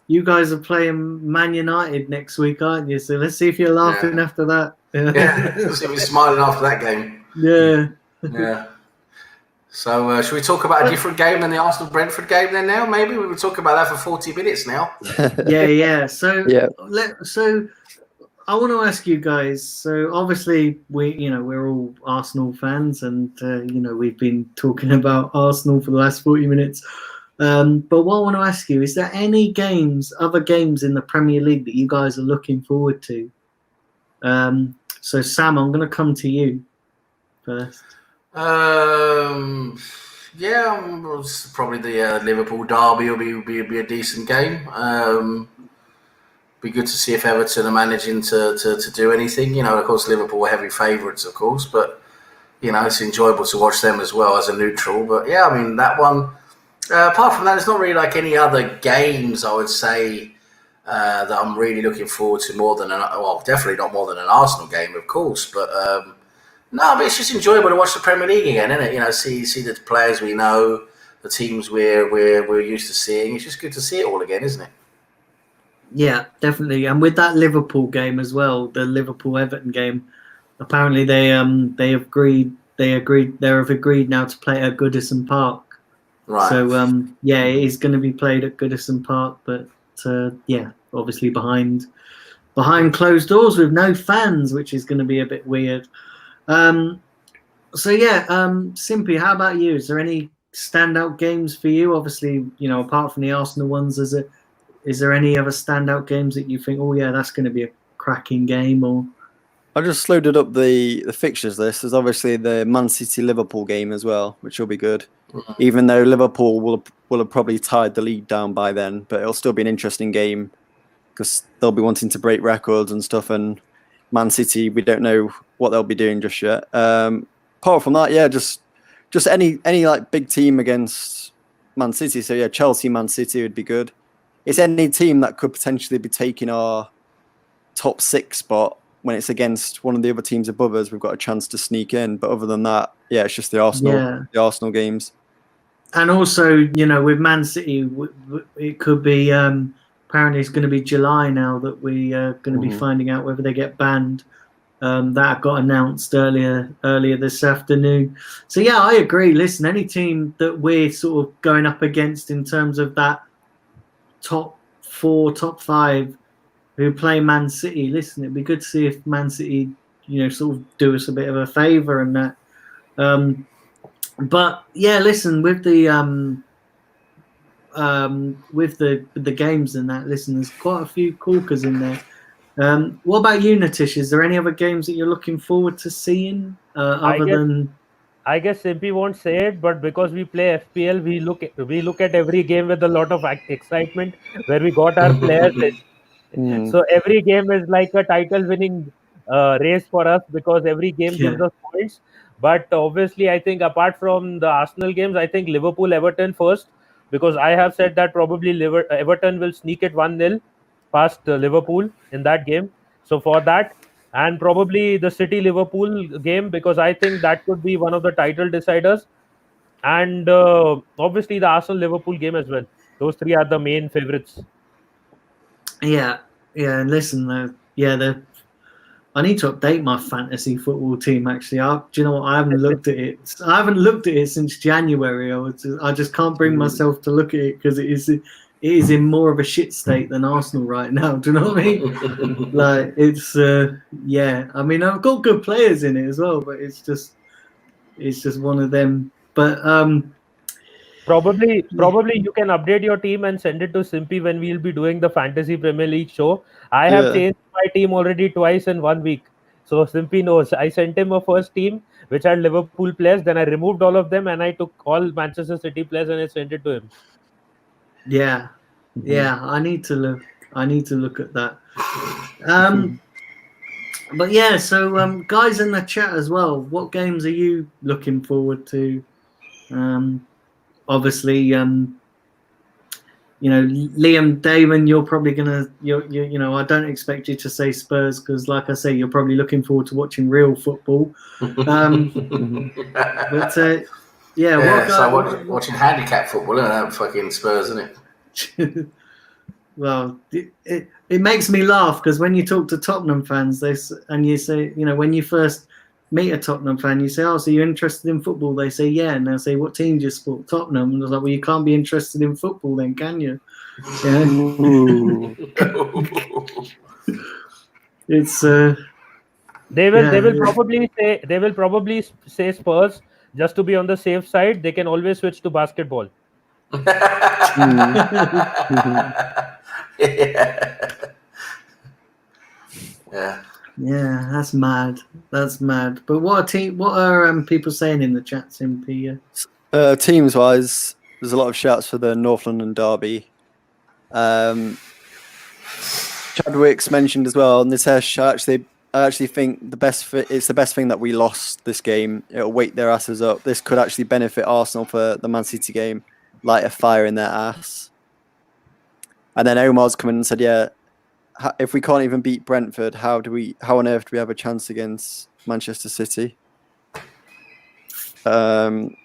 you guys are playing Man United next week, aren't you? So let's see if you're laughing after that. Yeah. See if he's smiling after that game. Yeah. Yeah. So should we talk about a different game than the Arsenal-Brentford game then now? Maybe we would talk about that for 40 minutes now. Yeah. So Yeah. So I want to ask you guys. So obviously we're all Arsenal fans, and we've been talking about Arsenal for the last 40 minutes. But what I want to ask you is there any other games in the Premier League that you guys are looking forward to? So Sam, I'm going to come to you first. Probably the Liverpool derby will be a decent game. Be good to see if Everton are managing to do anything. Of course, Liverpool are heavy favourites, of course, but it's enjoyable to watch them as well as a neutral. But yeah, I mean that one. Apart from that, there's not really like any other games I would say that I'm really looking forward to more than definitely not more than an Arsenal game, of course, but. No, but it's just enjoyable to watch the Premier League again, isn't it? See the players we know, the teams we're used to seeing. It's just good to see it all again, isn't it? Yeah, definitely. And with that Liverpool game as well, the Liverpool-Everton game, apparently they have agreed now to play at Goodison Park. Right. So it is going to be played at Goodison Park, but obviously behind closed doors with no fans, which is going to be a bit weird. Simpy, how about you? Is there any standout games for you? Obviously, apart from the Arsenal ones, is there any other standout games that you think, oh yeah, that's going to be a cracking game? Or I just loaded up the fixtures list. There's obviously the Man City Liverpool game as well, which will be good. Mm-hmm. Even though Liverpool will have probably tied the league down by then, but it'll still be an interesting game because they'll be wanting to break records and stuff. And Man City, we don't know what they'll be doing just yet. Apart from that, just any like big team against Man City. So yeah, Chelsea, Man City would be good. It's any team that could potentially be taking our top 6 spot when it's against one of the other teams above us. We've got a chance to sneak in. But other than that, yeah, it's just the Arsenal games. And also, with Man City, it could be. Apparently, it's going to be July now that we are going to be finding out whether they get banned. That got announced earlier this afternoon. So yeah, I agree. Listen, any team that we're sort of going up against in terms of that top 4, top 5 who play Man City, listen, it'd be good to see if Man City, sort of do us a bit of a favour and that. But yeah, listen, with the games and that, listen, there's quite a few corkers in there. What about you, Natish? Is there any other games that you're looking forward to seeing I guess Simpy won't say it, but because we play FPL, we look at every game with a lot of excitement where we got our players in. So every game is like a title-winning race for us because every game gives us points. But obviously, I think apart from the Arsenal games, I think Liverpool-Everton first, because I have said that probably Everton will sneak it 1-0 past Liverpool in that game. So for that, and probably the City-Liverpool game, because I think that could be one of the title deciders. And obviously the Arsenal-Liverpool game as well. Those 3 are the main favourites. Yeah. And listen, I need to update my fantasy football team. Actually, do you know what? I haven't looked at it. I haven't looked at it since January. I just can't bring myself to look at it because it is in more of a shit state than Arsenal right now. Do you know what I mean? Like it's I mean, I've got good players in it as well, but it's just one of them. But probably you can update your team and send it to Simpy when we'll be doing the Fantasy Premier League show. I have changed my team already twice in 1 week. So Simpy knows. I sent him a first team which had Liverpool players, then I removed all of them and I took all Manchester City players and I sent it to him. Yeah, I need to look at that. But yeah, so guys in the chat as well, what games are you looking forward to? Obviously, Liam Damon, you're probably gonna, I don't expect you to say Spurs because, like I say, you're probably looking forward to watching real football. But Yeah, Yeah, what so guy, watching handicap football, isn't that fucking Spurs, isn't it? well, it makes me laugh because when you talk to Tottenham fans, and you say, when you first meet a Tottenham fan, you say, "Oh, so you're interested in football?" They say, "Yeah," and they'll say, "What team do you support?" Tottenham, and I was like, "Well, you can't be interested in football, then, can you?" Yeah, Ooh. it's They will yeah. they will probably say Spurs just to be on the safe side. They can always switch to basketball. Mm. yeah. Yeah. Yeah, that's mad. That's mad. But what are people saying in the chat, Simpy? Teams wise, there's a lot of shouts for the North London derby. Chadwick's mentioned as well. Nitesh, I actually think it's the best thing that we lost this game. It'll wake their asses up. This could actually benefit Arsenal for the Man City game, light a fire in their ass. And then Omar's come in and said, "Yeah, if we can't even beat Brentford, how on earth do we have a chance against Manchester City?" Arsenal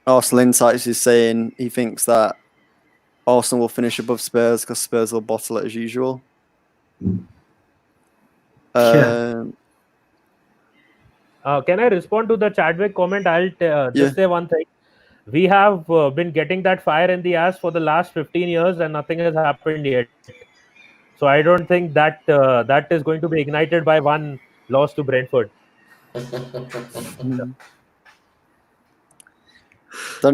Insights is saying he thinks that Arsenal will finish above Spurs because Spurs will bottle it as usual. Yeah. Can I respond to the Chadwick comment? I'll just say one thing. We have been getting that fire in the ass for the last 15 years and nothing has happened yet. So I don't think that that is going to be ignited by one loss to Brentford. Do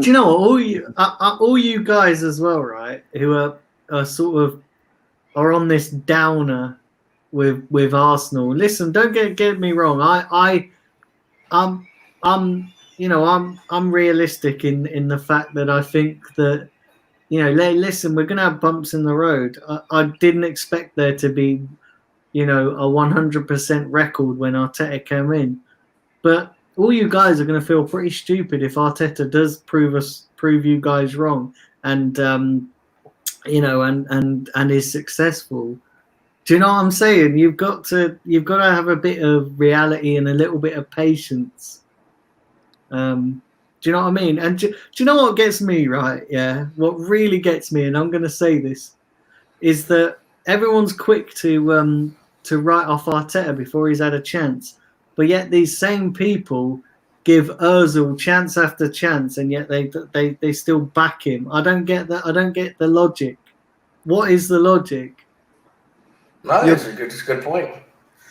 you know what? All you guys as well, right? Who are sort of are on this downer with Arsenal. Listen, don't get me wrong. I'm realistic in the fact that I think that listen, we're gonna have bumps in the road. I didn't expect there to be a 100% record when Arteta came in, but all you guys are going to feel pretty stupid if Arteta does prove you guys wrong, and and is successful. Do you know what I'm saying? You've got to have a bit of reality and a little bit of patience. Do you know what I mean? And do you know what gets me, right? Yeah, what really gets me, and I'm going to say this, is that everyone's quick to write off Arteta before he's had a chance, but yet these same people give Ozil chance after chance, and yet they still back him. I don't get that. I don't get the logic. What is the logic? No, it's a good point.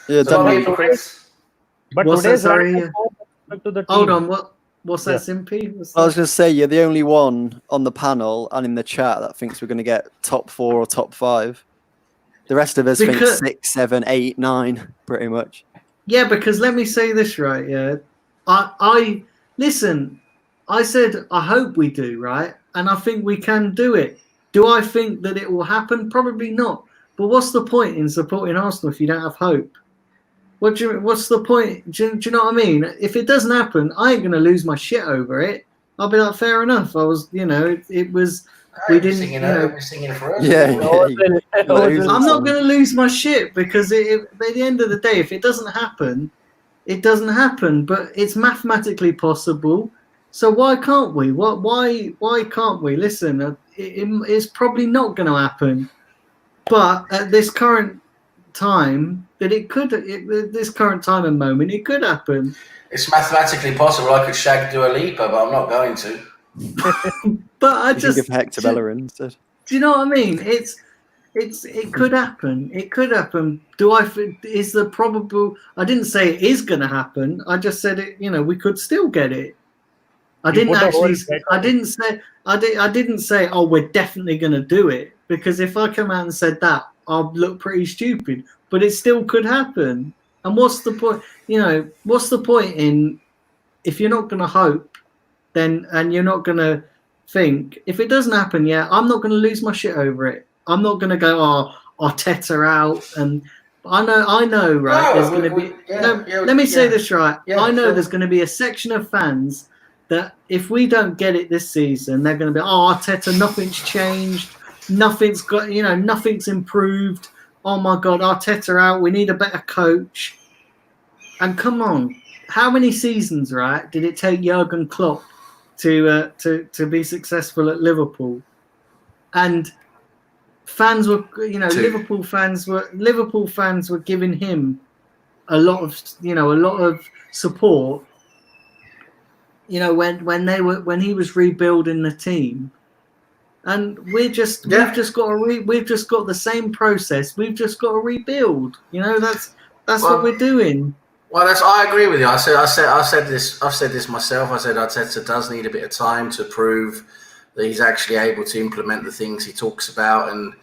Yeah, Chris. But what's today's that, sorry? to the team. Hold on, what's that, Simpy? I was going to say, you're the only one on the panel and in the chat that thinks we're going to get top 4 or top 5. The rest of us think 6, 7, 8, 9, pretty much. Yeah, because let me say this, right? Yeah, I listen. I said I hope we do, right? And I think we can do it. Do I think that it will happen? Probably not. But what's the point in supporting Arsenal if you don't have hope? What's the point? Do you know what I mean? If it doesn't happen, I ain't gonna lose my shit over it. I'll be like, fair enough. I was, it was. We didn't. Singing for us. Yeah. I'm not gonna lose my shit because by the end of the day, if it doesn't happen, it doesn't happen. But it's mathematically possible. So why can't we? Why can't we? Listen, it's probably not going to happen. But at this current time, this current time and moment, it could happen. It's mathematically possible. I could shag Dua Lipa, but I'm not going to. But I you just give Hector Bellerin instead. Do you know what I mean? It could happen. It could happen. Is the probable? I didn't say it is going to happen. I just said it. We could still get it. I didn't say. Oh, we're definitely going to do it, because if I come out and said that, I'll look pretty stupid. But it still could happen. And what's the point? What's the point in if you're not going to hope, then, and you're not going to think, if it doesn't happen, I'm not going to lose my shit over it. I'm not going to go, Arteta out, and I know, right? There's going to be. Let me say this right. I know there's going to be a section of fans that if we don't get it this season, they're going to be, Arteta, nothing's changed, nothing's got, nothing's improved. Oh my God, Arteta out. We need a better coach. And come on, how many seasons, right, did it take Jurgen Klopp to be successful at Liverpool, and fans were, Liverpool fans were giving him a lot of support. When he was rebuilding the team, and we've just got the same process. We've just got to rebuild. That's what we're doing. Well, I agree with you. I've said this myself. I said Arteta does need a bit of time to prove that he's actually able to implement the things he talks about, and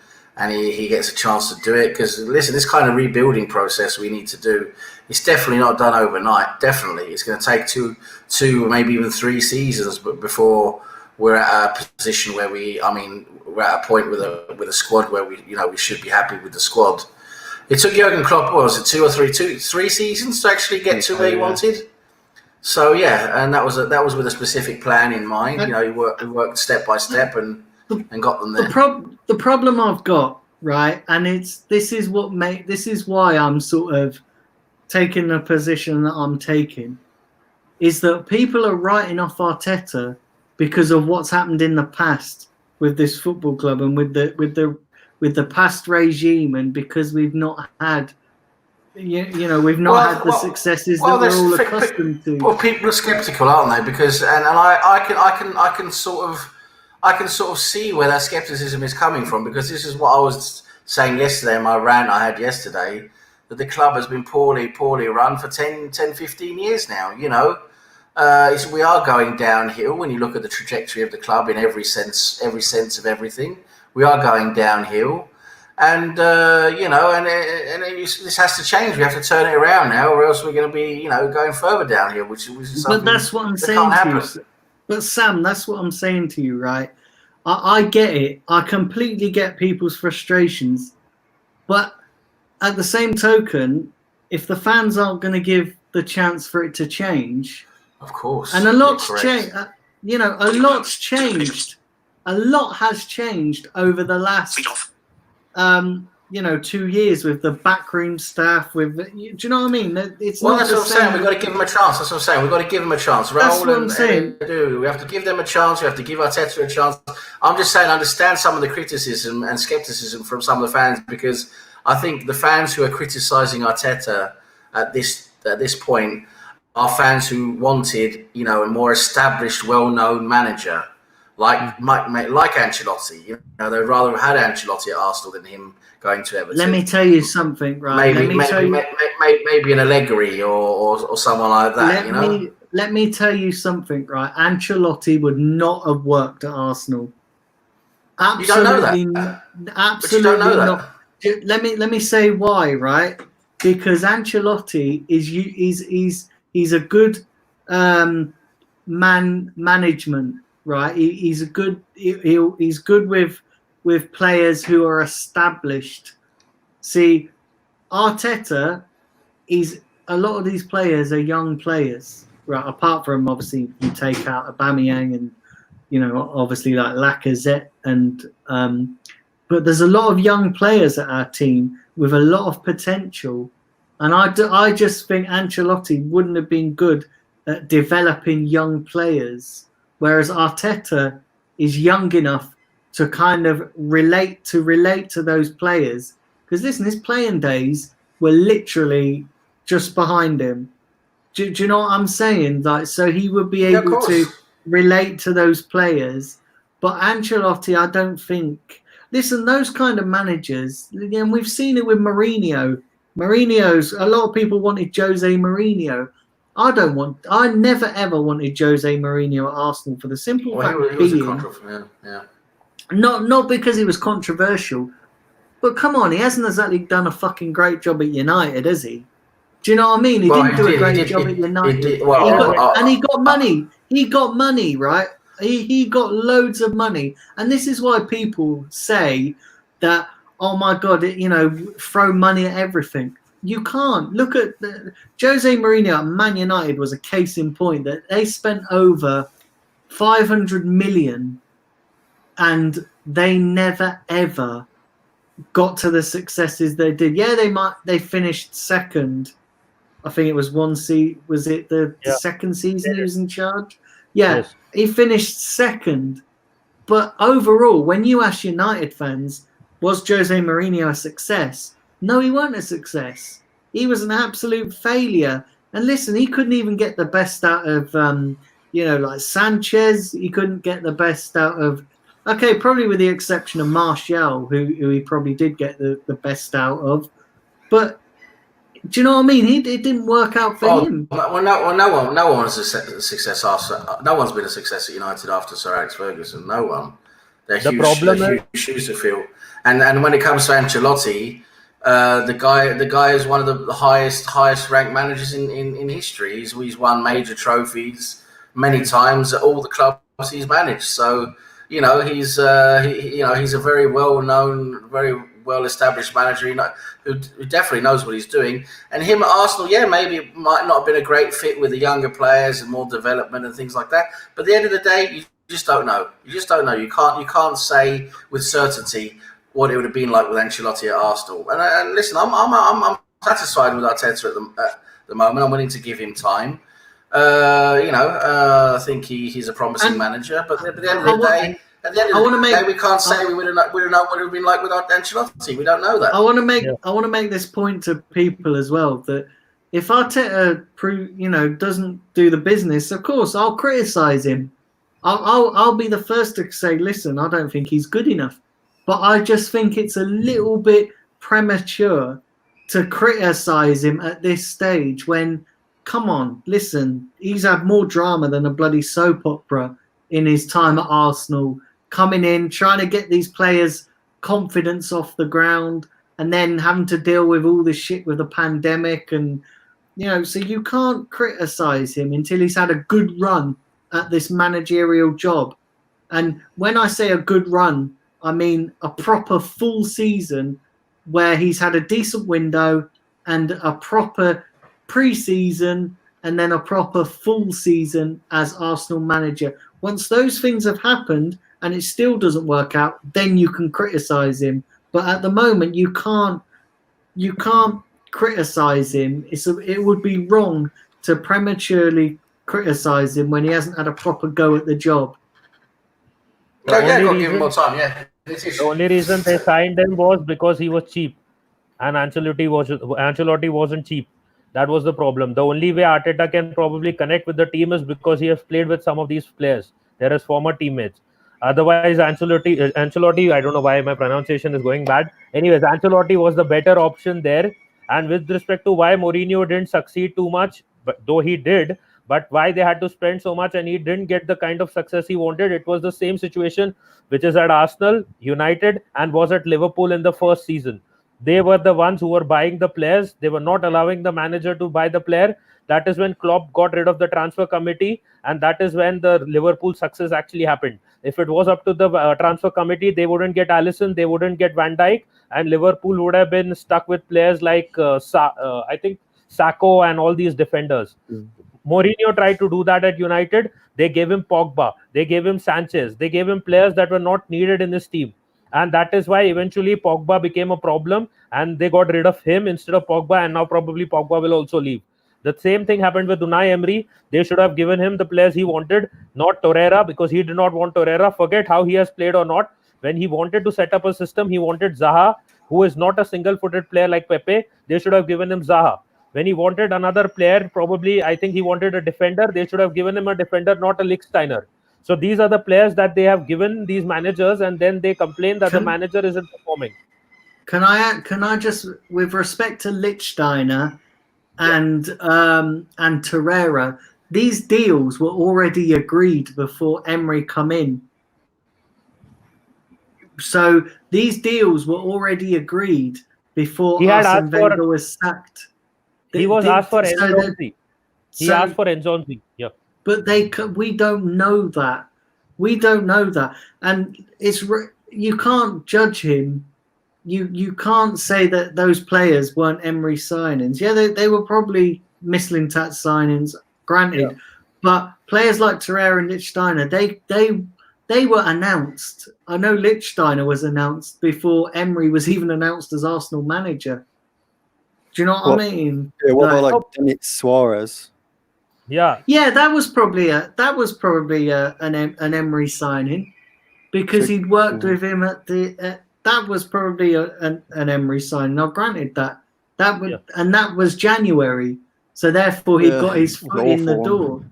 he gets a chance to do it. Because listen, this kind of rebuilding process we need to do, it's definitely not done overnight. Definitely, it's going to take two, maybe even 3 seasons, but before we're at a position where we're at a point with a squad where we should be happy with the squad. It took Jurgen Klopp, what was it, 3 seasons to actually get to where he wanted. So yeah, and that was with a specific plan in mind. He worked step by step and got them there. The problem I've got, right, and this is why I'm sort of taking the position that I'm taking, is that people are writing off Arteta because of what's happened in the past with this football club and with the past regime, and because we've not had the successes that we're all accustomed to. Well, people are sceptical, aren't they? Because I can sort of see where that skepticism is coming from, because this is what I was saying yesterday in my rant I had yesterday, that the club has been poorly run for 10, 15 years now. We are going downhill when you look at the trajectory of the club in every sense of everything. We are going downhill, and this has to change. We have to turn it around now, or else we're going to be, going further downhill. Which is something. But that's what I'm saying to you. But Sam, that's what I'm saying to you, right? I get it. I completely get people's frustrations, but at the same token, if the fans aren't going to give the chance for it to change, of course, and a lot's changed. A lot's changed. A lot has changed over the last, 2 years with the backroom staff. Do you know what I mean? That's what I'm saying. We've got to give them a chance. That's what I'm saying. We've got to give them a chance. That's what I'm saying. We have to give them a chance. We have to give Arteta a chance. I'm just saying, I understand some of the criticism and skepticism from some of the fans, because I think the fans who are criticising Arteta at this point are fans who wanted, a more established, well-known manager. Like Ancelotti, they'd rather have had Ancelotti at Arsenal than him going to Everton. Let me tell you something, right? Maybe an Allegri or someone like that. Let me tell you something, right? Ancelotti would not have worked at Arsenal. Absolutely, you don't know that. Absolutely you don't know not. That. Let me say why, right? Because Ancelotti he's a good management. Right, he's good with players who are established. See, Arteta, a lot of these players are young players, right? Apart from, obviously, you take out Aubameyang and obviously like Lacazette, but there's a lot of young players at our team with a lot of potential, and I just think Ancelotti wouldn't have been good at developing young players. Whereas Arteta is young enough to kind of relate to those players. Because listen, his playing days were literally just behind him. Do you know what I'm saying? Like, so he would be able to relate to those players. But Ancelotti, I don't think. Listen, those kind of managers, and we've seen it with Mourinho. A lot of people wanted Jose Mourinho. I never ever wanted Jose Mourinho at Arsenal for the simple fact being, not because he was controversial, but come on, he hasn't exactly done a fucking great job at United, has he? Do you know what I mean? He didn't do a great job at United. And he got money. He got money, right? He got loads of money, and this is why people say that, oh my God, throw money at everything. You can't. Look at Jose Mourinho at Man United was a case in point that they spent over 500 million and they never ever got to the successes they did. Yeah, they finished second. I think it was the second season he was in charge. Yeah, Yes. he finished second. But overall, when you ask United fans, was Jose Mourinho a success? No, he wasn't a success. He was an absolute failure. And listen, he couldn't even get the best out of, like Sanchez. He couldn't get the best out of, okay, probably with the exception of Martial, who he probably did get the best out of. But do you know what I mean? It didn't work out for him. Well, no one was a success after. No one's been a success at United after Sir Alex Ferguson. No one. They're huge shoes to fill. And when it comes to Ancelotti, the guy is one of the highest ranked managers in history. He's won major trophies many times at all the clubs he's managed. So he's a very well known, very well established manager, who definitely knows what he's doing. And him at Arsenal, maybe it might not have been a great fit with the younger players and more development and things like that. But at the end of the day, you just don't know. You can't say with certainty what it would have been like with Ancelotti at Arsenal. And listen, I'm satisfied with Arteta at the moment. I'm willing to give him time. I think he's a promising manager. But at the end of the day. At the end of the day, we can't say we would have known what it would have been like without Ancelotti. We don't know that. I want to make this point to people as well, that if Arteta doesn't do the business, of course I'll criticize him. I'll be the first to say, listen, I don't think he's good enough. But I just think it's a little bit premature to criticize him at this stage when, come on, listen, he's had more drama than a bloody soap opera in his time at Arsenal. Coming in, trying to get these players' confidence off the ground, and then having to deal with all this shit with the pandemic. And, so you can't criticize him until he's had a good run at this managerial job. And when I say a good run, I mean a proper full season where he's had a decent window and a proper pre-season and then a proper full season as Arsenal manager. Once those things have happened, and it still doesn't work out, then you can criticize him. But at the moment, you can't criticize him. It would be wrong to prematurely criticize him when he hasn't had a proper go at the job. Got to give him more time. Yeah. The only reason they signed him was because he was cheap, and Ancelotti wasn't cheap. That was the problem. The only way Arteta can probably connect with the team is because he has played with some of these players. They're his former teammates. Otherwise, Ancelotti, I don't know why my pronunciation is going bad. Anyways, Ancelotti was the better option there. And with respect to why Mourinho didn't succeed too much, though he did, but why they had to spend so much and he didn't get the kind of success he wanted, it was the same situation which is at Arsenal, United, and was at Liverpool in the first season. They were the ones who were buying the players. They were not allowing the manager to buy the player. That is when Klopp got rid of the transfer committee, and that is when the Liverpool success actually happened. If it was up to the transfer committee, they wouldn't get Alisson, they wouldn't get Van Dijk, and Liverpool would have been stuck with players like I think Sakho and all these defenders. Mourinho tried to do that at United. They gave him Pogba, they gave him Sanchez, they gave him players that were not needed in this team. And that is why eventually Pogba became a problem and they got rid of him instead of Pogba, and now probably Pogba will also leave. The same thing happened with Unai Emery. They should have given him the players he wanted, not Torreira, because he did not want Torreira. Forget how he has played or not. When he wanted to set up a system, he wanted Zaha, who is not a single-footed player like Pepe. They should have given him Zaha. When he wanted another player, probably I think he wanted a defender. They should have given him a defender, not a Lichtsteiner. So these are the players that they have given these managers, and then they complain that the manager isn't performing. Can I just, with respect to Lichtsteiner and Torreira, these deals were already agreed before Emery come in. So these deals were already agreed before Arsene Wenger was sacked. He was asked for Nzonzi. He asked for Nzonzi. Yeah. But we don't know that. We don't know that, and you can't judge him. You can't say that those players weren't Emery signings. Yeah, they were probably Mislintat signings, granted, but players like Torreira and Lichtsteiner, they were announced. I know Lichtsteiner was announced before Emery was even announced as Arsenal manager. Do you know what I mean? Yeah, what about like Denis Suarez? Yeah, that was probably an Emery signing, because So- he'd worked with him at the. That was probably an Emery signing. Now, granted that was January, so therefore he got his it was foot in the awful one. door.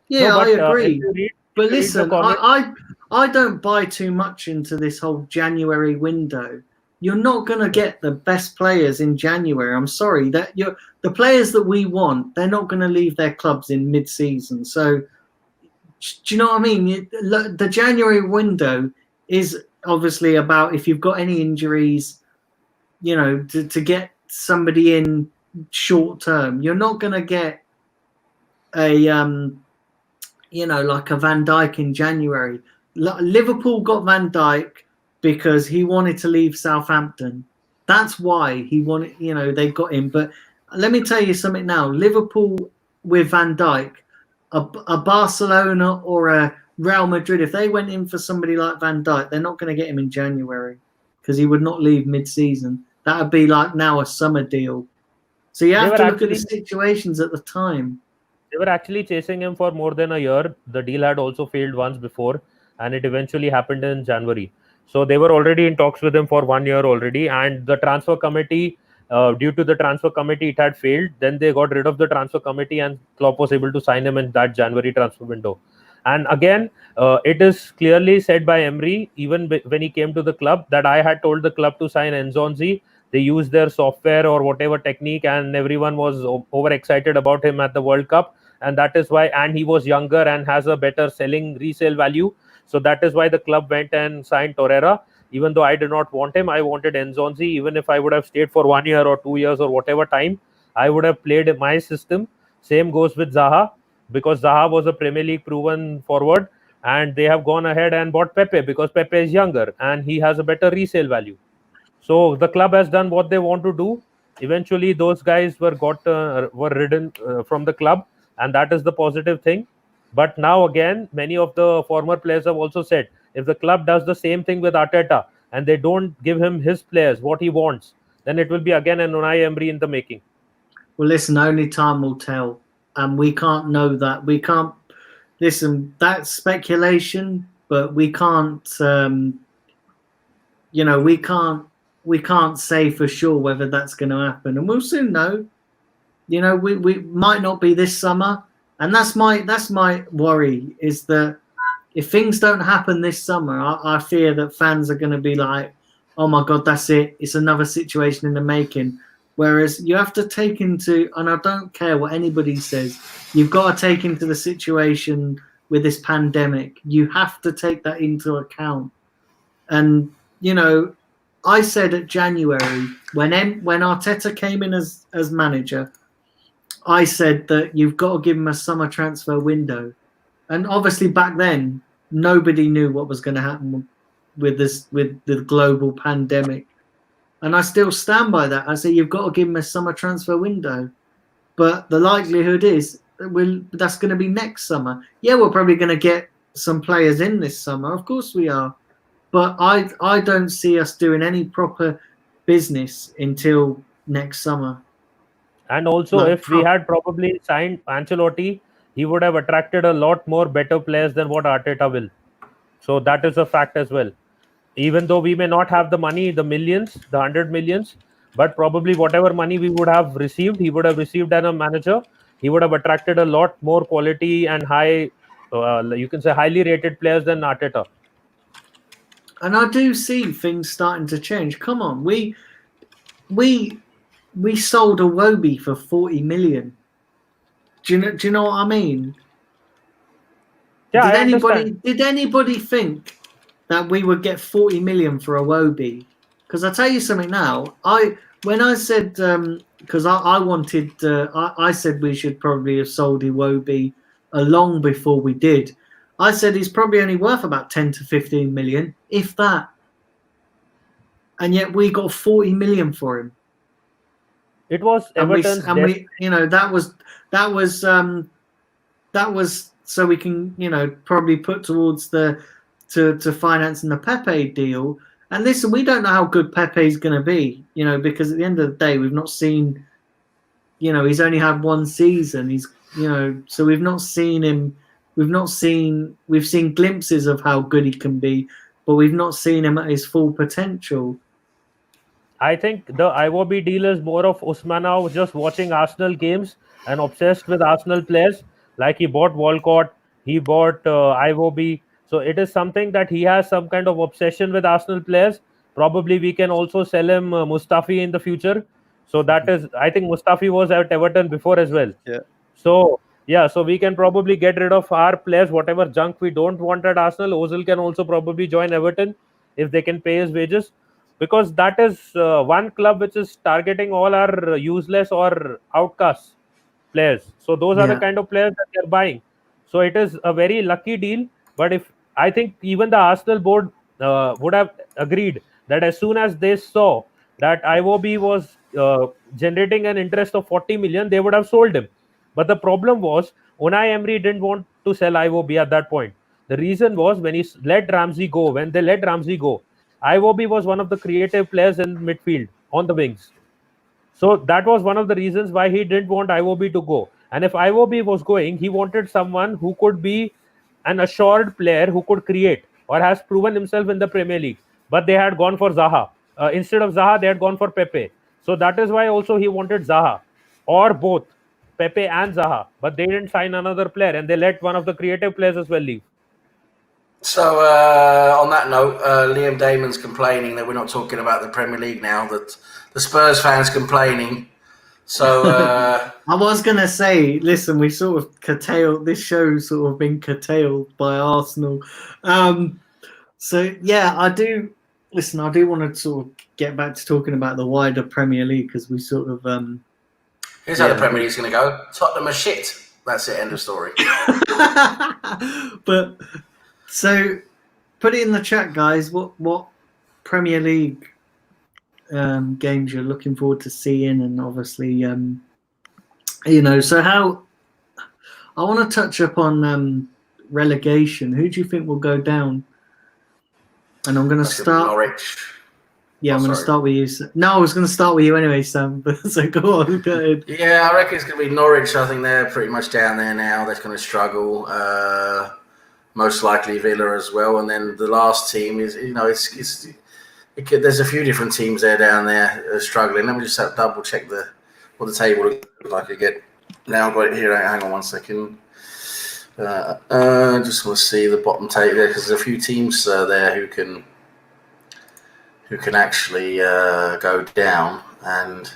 Yeah, No, but I agree. if But you read the listen, comment, I don't buy too much into this whole January window. You're not going to get the best players in January. I'm sorry that the players that we want. They're not going to leave their clubs in mid-season. So, do you know what I mean? The January window is obviously about if you've got any injuries, to get somebody in short term. You're not going to get a like a Van Dijk in January. Liverpool got Van Dijk because he wanted to leave Southampton. That's why he wanted, they got him. But let me tell you something now. Liverpool with Van Dijk, a Barcelona or a Real Madrid, if they went in for somebody like Van Dijk, they're not going to get him in January because he would not leave mid-season. That would be like now a summer deal. So you have to look at the situations at the time. They were actually chasing him for more than a year. The deal had also failed once before, and it eventually happened in January. So they were already in talks with him for 1 year already, and the transfer committee, due to the transfer committee, it had failed. Then they got rid of the transfer committee, and Klopp was able to sign him in that January transfer window. And again, it is clearly said by Emery, even when he came to the club, that I had told the club to sign Nzonzi. They used their software or whatever technique, and everyone was overexcited about him at the World Cup. And that is why, and he was younger and has a better resale value. So that is why the club went and signed Torreira. Even though I did not want him, I wanted Nzonzi. Even if I would have stayed for 1 year or 2 years or whatever time, I would have played my system. Same goes with Zaha, because Zaha was a Premier League proven forward, and they have gone ahead and bought Pepe because Pepe is younger and he has a better resale value. So the club has done what they want to do. Eventually, those guys were ridden from the club, and that is the positive thing. But now again, many of the former players have also said, if the club does the same thing with Arteta and they don't give him his players what he wants, then it will be again an Unai Emery in the making. Well, listen, only time will tell, and we can't know that. We can't listen. That's speculation, but we can't. We can't say for sure whether that's going to happen, and we'll soon know. We might not be this summer, and that's my worry, is that if things don't happen this summer, I fear that fans are going to be like, oh my God, that's it. It's another situation in the making. Whereas you have to take into, and I don't care what anybody says, you've got to take into the situation with this pandemic. You have to take that into account. And, I said at January, when Arteta came in as manager, I said that you've got to give him a summer transfer window. And obviously back then, nobody knew what was going to happen with the global pandemic. And I still stand by that. I say you've got to give him a summer transfer window. But the likelihood is that's going to be next summer. Yeah, we're probably going to get some players in this summer. Of course we are. But I don't see us doing any proper business until next summer. And also, if we had probably signed Ancelotti, he would have attracted a lot more better players than what Arteta will. So that is a fact as well. Even though we may not have the money, the millions, the 100 millions, but probably whatever money we would have received, he would have received as a manager. He would have attracted a lot more quality and you can say highly rated players than Arteta. And I do see things starting to change. Come on, we sold Iwobi for 40 million. Do you know what I mean? Yeah, did anybody think that we would get 40 million for Iwobi? Because I tell you something now. When I said because I wanted, I said we should probably have sold Iwobi long before we did. I said he's probably only worth about 10 to 15 million, if that. And yet we got 40 million for him. It was Everton's that was so we can probably put towards to financing the Pepe deal. And listen, we don't know how good Pepe is going to be, because at the end of the day, we've not seen, he's only had one season. So we've not seen him. We've seen glimpses of how good he can be, but we've not seen him at his full potential. I think the Iwobi deal is more of Usmanov just watching Arsenal games and obsessed with Arsenal players. Like he bought Walcott, he bought Iwobi. So it is something that he has some kind of obsession with Arsenal players. Probably we can also sell him Mustafi in the future. So that is, I think Mustafi was at Everton before as well. Yeah. So yeah, so we can probably get rid of our players, whatever junk we don't want at Arsenal. Ozil can also probably join Everton if they can pay his wages, because that is one club which is targeting all our useless or outcasts players. So those are the Yeah. kind of players that they're buying. So it is a very lucky deal. But if I think even the Arsenal board would have agreed that as soon as they saw that Iwobi was generating an interest of 40 million, they would have sold him. But the problem was Unai Emery didn't want to sell Iwobi at that point. The reason was when they let Ramsey go, Iwobi was one of the creative players in midfield on the wings. So that was one of the reasons why he didn't want Iwobi to go. And if Iwobi was going, he wanted someone who could be an assured player who could create or has proven himself in the Premier League. But they had gone for Zaha. Instead of Zaha, they had gone for Pepe. So that is why also he wanted Zaha or both, Pepe and Zaha. But they didn't sign another player and they let one of the creative players as well leave. So on that note, Liam Damon's complaining that we're not talking about the Premier League now, that the Spurs fans complaining. So I was going to say, listen, we sort of curtailed, this show's sort of been curtailed by Arsenal. So, yeah, I do want to sort of get back to talking about the wider Premier League, because we sort of... here's how the Premier League's going to go. Tottenham are shit. That's it, end of story. But, so, put it in the chat, guys, what Premier League games you're looking forward to seeing, and obviously so how I want to touch upon relegation. Who do you think will go down? And I'm going to start Norwich. I'm going to start with you. No, I was going to start with you anyway, Sam, so go on, go ahead. Yeah, I reckon it's going to be Norwich. I think they're pretty much down there now. They're going to struggle. Most likely Villa as well, and then the last team is there's a few different teams there down there struggling. Let me just double check what the table looks like again. Now I've got it here. Hang on one second. Just want to see the bottom table there, because there's a few teams there who can actually go down. And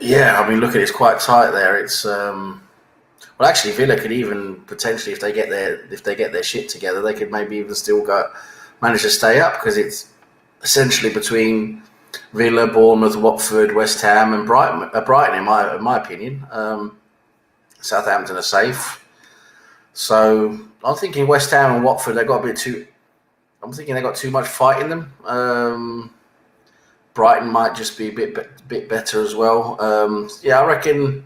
yeah, I mean, look at it, it's quite tight there. It's well, actually, Villa could even potentially, if they get their shit together, they could maybe even still manage to stay up, because it's essentially between Villa, Bournemouth, Watford, West Ham, and Brighton. In my opinion, Southampton are safe. So I'm thinking West Ham and Watford, they've got I'm thinking they got too much fight in them. Brighton might just be a bit better as well. I reckon.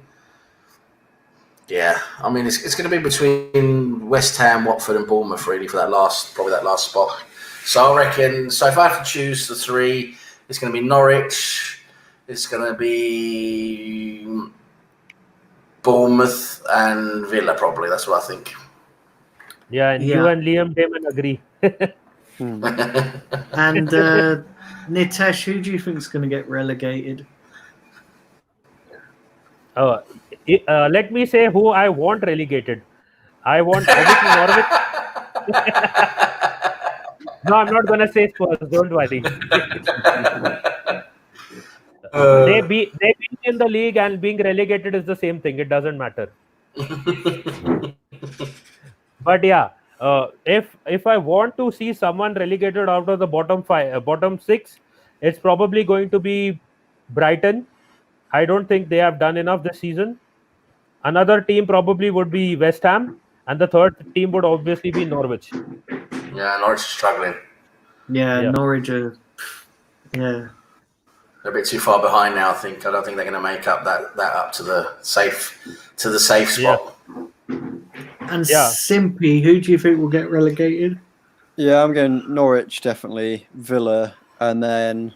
Yeah, I mean it's going to be between West Ham, Watford, and Bournemouth really for that last spot. So I reckon. So if I have to choose the three, it's going to be Norwich, it's going to be Bournemouth, and Villa probably. That's what I think. Yeah, and you and Liam Damon agree. And Nitesh, who do you think is going to get relegated? Let me say who I want relegated. I want Norwich. No, I'm not going to say Spurs. Don't worry. They being in the league and being relegated is the same thing. It doesn't matter. But yeah, if I want to see someone relegated out of the bottom six, it's probably going to be Brighton. I don't think they have done enough this season. Another team probably would be West Ham, and the third team would obviously be Norwich. Yeah, Norwich is struggling. Yeah, Norwich are. Yeah, they're a bit too far behind now. I don't think they're going to make up that up to the safe spot. Yeah. And Simpy, who do you think will get relegated? Yeah, I'm going Norwich definitely, Villa, and then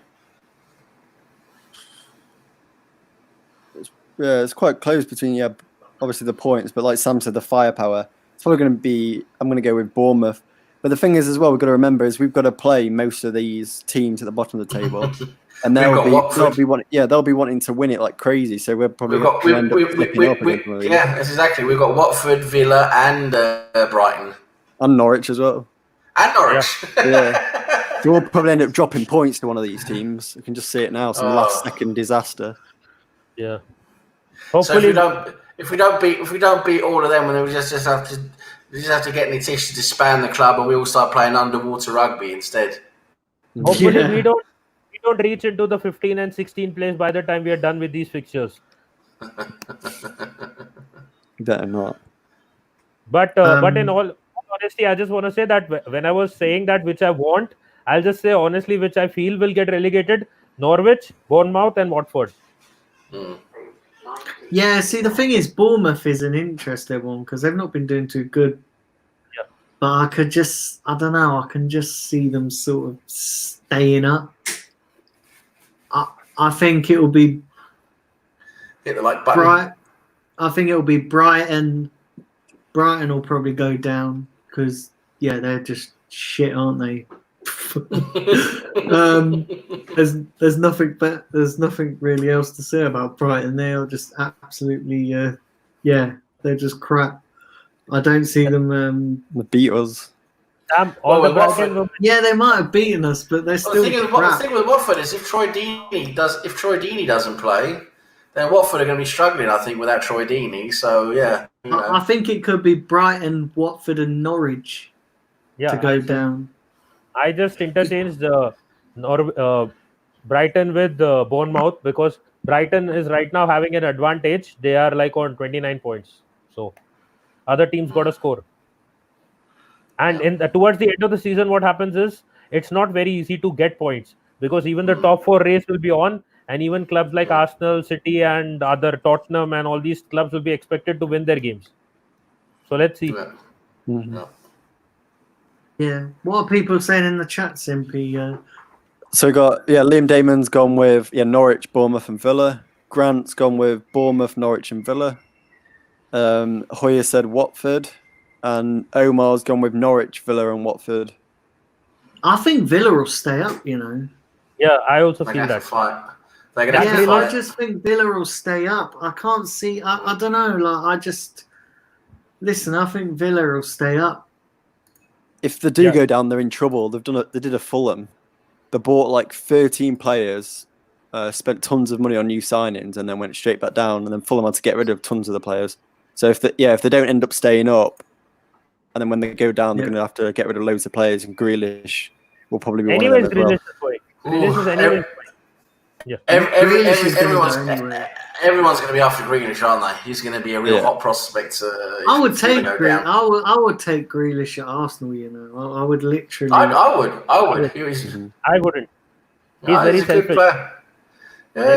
it's quite close between obviously the points, but like Sam said, the firepower. It's probably going to be. I'm going to go with Bournemouth. But the thing is, as well, we've got to remember is we've got to play most of these teams at the bottom of the table, and they'll be wanting to win it like crazy. So we're probably going to end up flipping up against them. Yeah, that's exactly. We've got Watford, Villa, and Brighton, and Norwich as well. And Norwich. Yeah. So we'll probably end up dropping points to one of these teams. You can just see it now. Some last-second disaster. Yeah. Hopefully, so if we don't beat all of them, then we just have to get Nitish to disband the club, and we all start playing underwater rugby instead. Hopefully, we don't reach into the 15 and 16 place by the time we are done with these fixtures. Better not. But in all honesty, I just want to say that when I was saying that which I want, I'll just say honestly which I feel will get relegated: Norwich, Bournemouth, and Watford. Yeah, see, the thing is, Bournemouth is an interesting one because they've not been doing too good. Yeah. But I can just see them sort of staying up. I think it will be hit the like button. I think it will be Brighton. Brighton will probably go down because they're just shit, aren't they? There's nothing really else to say about Brighton. They are just absolutely they're just crap. I don't see them beat us. They might have beaten us, but they're still crap. The thing with Watford is if Troy Deeney doesn't play, then Watford are going to be struggling, I think, without Troy Deeney. So I think it could be Brighton, Watford, and Norwich to go down. I just interchanged Brighton with Bournemouth because Brighton is right now having an advantage. They are like on 29 points. So other teams got a score. And towards the end of the season, what happens is it's not very easy to get points because even the top 4 race will be on, and even clubs like Arsenal, City, and other Tottenham and all these clubs will be expected to win their games. So let's see. Yeah. Mm-hmm. Yeah. What are people saying in the chat, Simpy? So we got Liam Damon's gone with Norwich, Bournemouth, and Villa. Grant's gone with Bournemouth, Norwich, and Villa. Hoyer said Watford, and Omar's gone with Norwich, Villa, and Watford. I think Villa will stay up. Yeah, I also feel that. I just think Villa will stay up. I can't see. I don't know. I think Villa will stay up. If they do go down, they're in trouble. They did a Fulham. They bought like 13 players, spent tons of money on new signings, and then went straight back down. And then Fulham had to get rid of tons of the players. So if they don't end up staying up, and then when they go down, they're going to have to get rid of loads of players. And Grealish will probably be one of them as well. Grealish is anyways. Yeah. Everyone's going to be after Grealish, aren't they? He's going to be a real hot prospect. I would take Grealish at Arsenal. I would literally. I would. I wouldn't. He's very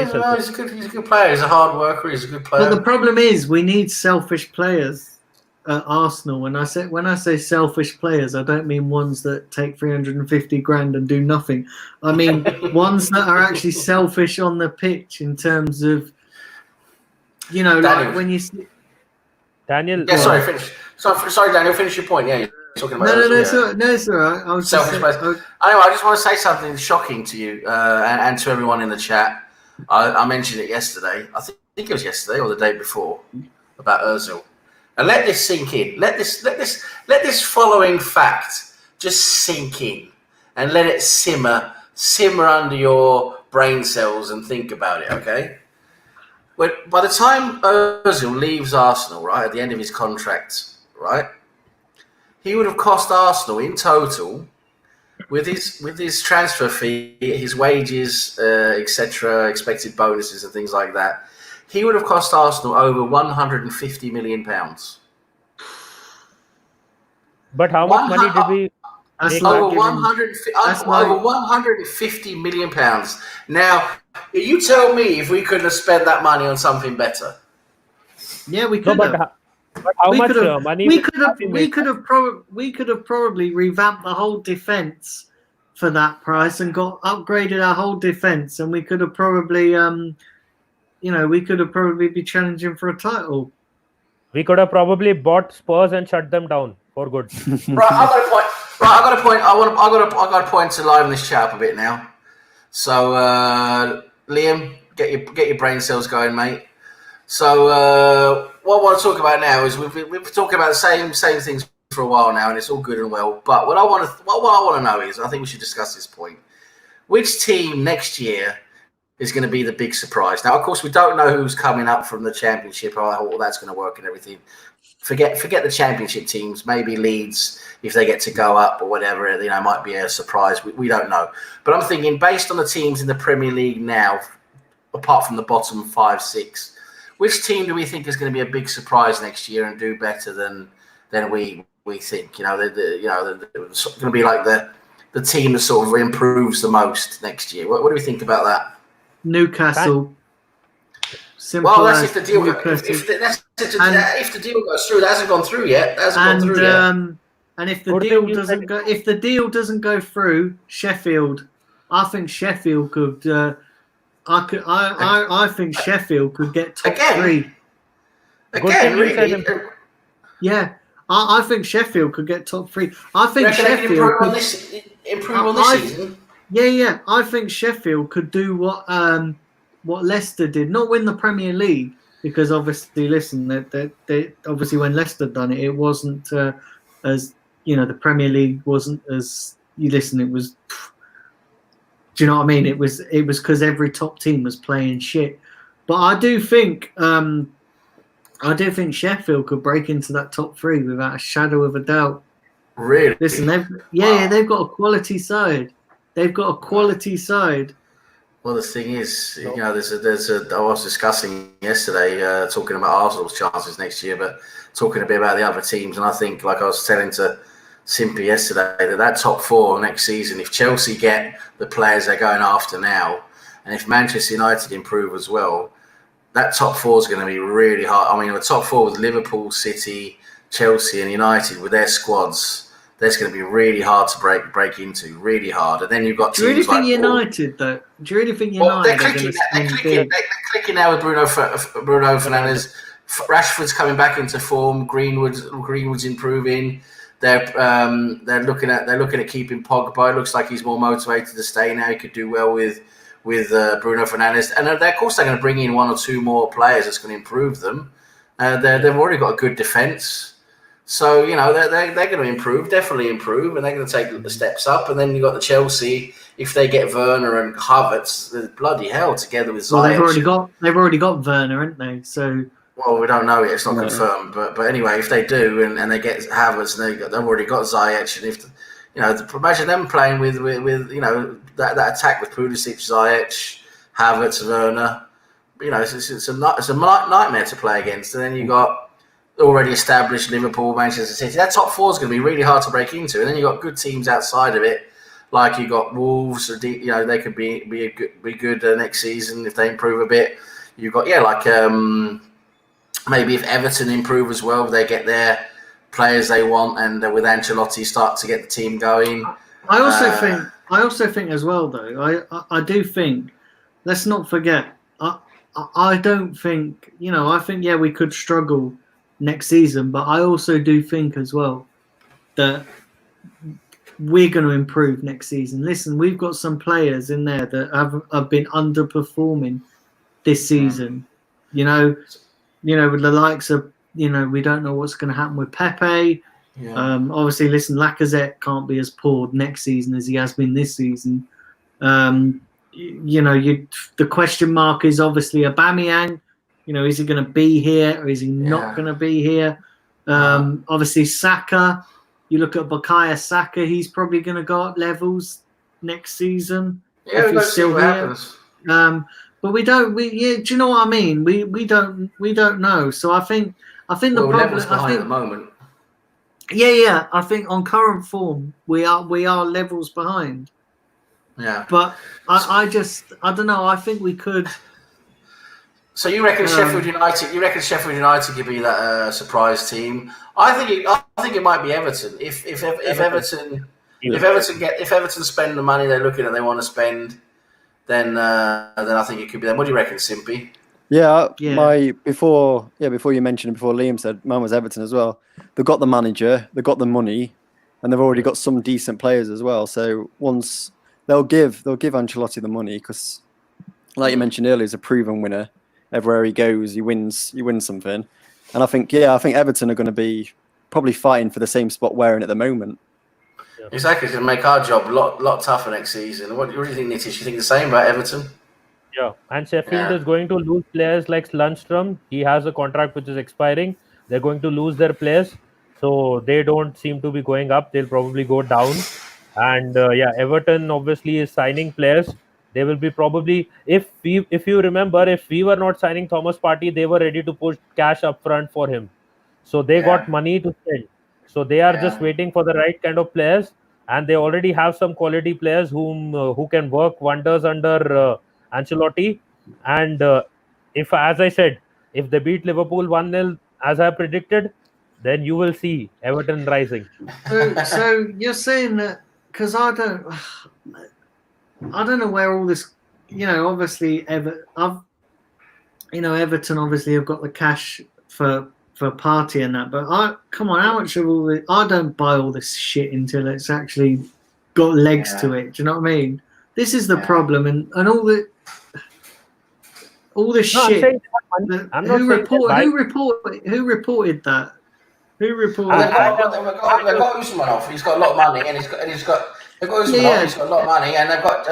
selfish. He's a good player. He's a hard worker. He's a good player. But the problem is, we need selfish players at Arsenal. When I say selfish players, I don't mean ones that take 350 grand and do nothing. I mean ones that are actually selfish on the pitch in terms of, like when you see Daniel. Yeah, sorry, finish. Sorry, Daniel, finish your point. Yeah, you're talking about. No, it's all right. I was selfish players. Anyway, I just want to say something shocking to you and to everyone in the chat. I mentioned it yesterday. I think it was yesterday or the day before about Ozil. And let this sink in. Let this following fact just sink in, and let it simmer under your brain cells and think about it. Okay. By the time Ozil leaves Arsenal, right at the end of his contract, right, he would have cost Arsenal in total, with his transfer fee, his wages, etc., expected bonuses and things like that. He would have cost Arsenal over £150 million. But how much money did we? Over 150 million pounds. Now, you tell me if we couldn't have spent that money on something better. Yeah, we could have. But how much money? We could have probably revamped the whole defense for that price and upgraded our whole defense, and we could have probably, be challenging for a title. We could have probably bought Spurs and shut them down for good. Right, I got a point. Right, I got a point. I got a point to liven this chat up a bit now. So, Liam, get your brain cells going, mate. So, what I want to talk about now is we've been talking about the same things for a while now, and it's all good and well. But what I want to know is, I think we should discuss this point. Which team next year is going to be the big surprise? Now, of course, we don't know who's coming up from the Championship or how all that's going to work and everything. Forget the Championship teams. Maybe Leeds, if they get to go up or whatever, might be a surprise. We don't know. But I'm thinking, based on the teams in the Premier League now, apart from the bottom 5, 6, which team do we think is going to be a big surprise next year and do better than we think? They're going to be like the team that sort of improves the most next year. What do we think about that? Newcastle. Simple. Well, that's if the deal goes through. That hasn't gone through yet. And if the deal doesn't go through, Sheffield. I think Sheffield could. I think Sheffield could get top 3. Again, really? Yeah, I think Sheffield could get top 3. I think Sheffield could improve on this season. Yeah. I think Sheffield could do what Leicester did, not win the Premier League, because obviously, listen, they obviously when Leicester done it, it wasn't as the Premier League wasn't as it was. Do you know what I mean? It was because every top team was playing shit. But I do think Sheffield could break into that top 3 without a shadow of a doubt. Really? Listen, they've got a quality side. Well, the thing is, I was discussing yesterday, talking about Arsenal's chances next year, but talking a bit about the other teams, and I think, like I was telling to Simpy yesterday, that top 4 next season, if Chelsea get the players they're going after now, and if Manchester United improve as well, that top 4 is going to be really hard. I mean, the top 4 with Liverpool, City, Chelsea, and United with their squads, that's going to be really hard to break into, really hard. And then you've got teams like... Do you really think United, though? Do you really think United are going to spend big? They're clicking now with Bruno Fernandes. Rashford's coming back into form. Greenwood's improving. They're looking at keeping Pogba. It looks like he's more motivated to stay now. He could do well with Bruno Fernandes. And of course, they're going to bring in 1 or 2 more players that's going to improve them. They've already got a good defence. So, they're going to improve, definitely improve, and they're going to take the steps up. And then you've got the Chelsea, if they get Werner and Havertz, bloody hell, together with Ziyech. Well, they've already got Werner, haven't they? So, well, we don't know yet, it's not confirmed. But anyway, if they do and they get Havertz, and they've already got Ziyech, and if imagine them playing with that attack with Pulisic, Ziyech, Havertz, Werner, it's a nightmare to play against. And then you've got already established Liverpool, Manchester City. That top 4 is going to be really hard to break into, and then you've got good teams outside of it, like you've got Wolves. They could be good next season if they improve a bit. You've got maybe if Everton improve as well, they get their players they want, and with Ancelotti start to get the team going. I also think as well, though. I do think. Let's not forget. I don't think. I think we could struggle next season, but I also do think as well that we're going to improve next season. Listen, we've got some players in there that have been underperforming this season. With the likes of we don't know what's going to happen with Pepe. Obviously, listen, Lacazette can't be as poor next season as he has been this season. The question mark is obviously Aubameyang. Is he going to be here or is he not going to be here? Obviously, Saka. You look at Bukayo Saka. He's probably going to go up levels next season. Yeah, if he's still here. But we don't. Do you know what I mean? We don't know. So I think the problem. Levels behind at the moment. Yeah. I think on current form we are levels behind. Yeah. But I don't know. I think we could. So you reckon Sheffield United? You reckon Sheffield United could be that surprise team? I think it might be Everton. If Everton spend the money they're looking at, they want to spend, then I think it could be them. What do you reckon, Simpy? Yeah, Yeah. before you mentioned, before Liam said, mine was Everton as well. They've got the manager, they've got the money, and they've already got some decent players as well. So once they'll give Ancelotti the money because, like you mentioned earlier, he's a proven winner. Everywhere he goes, he wins something. And I think Everton are going to be probably fighting for the same spot we're in at the moment. Exactly, it's going to make our job a lot tougher next season. What do you think, Nitish? You think the same about Everton? Yeah, and Sheffield is going to lose players like Lundstrom. He has a contract which is expiring. They're going to lose their players, so they don't seem to be going up. They'll probably go down. And Everton obviously is signing players. They will be probably, if you remember, if we were not signing Thomas Partey, they were ready to push cash up front for him. So they got money to spend. So they are just waiting for the right kind of players, and they already have some quality players who can work wonders under Ancelotti. And if, as I said, if they beat Liverpool 1-0 as I predicted, then you will see Everton rising. So you're saying that because I don't know where all this, obviously Everton obviously have got the cash for Partey and that, but come on, how much of all this? I don't buy all this shit until it's actually got legs to it. Do you know what I mean? This is the problem, and all this shit. Who reported that? Who reported that? They've got Usman off. He's got a lot of money, and they've got Usman off. He's got a lot of money, and they brought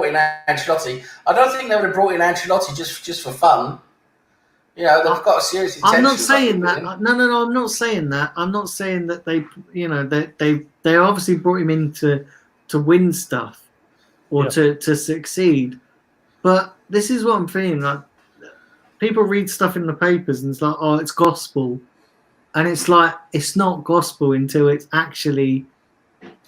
in Ancelotti. I don't think they would have brought in Ancelotti just for fun. They've got a serious intention. I'm not saying that. No, I'm not saying that. I'm not saying that they obviously brought him in to win stuff or to succeed. But this is what I'm feeling like. People read stuff in the papers and it's like, oh, it's gospel. And it's like, it's not gospel until it's actually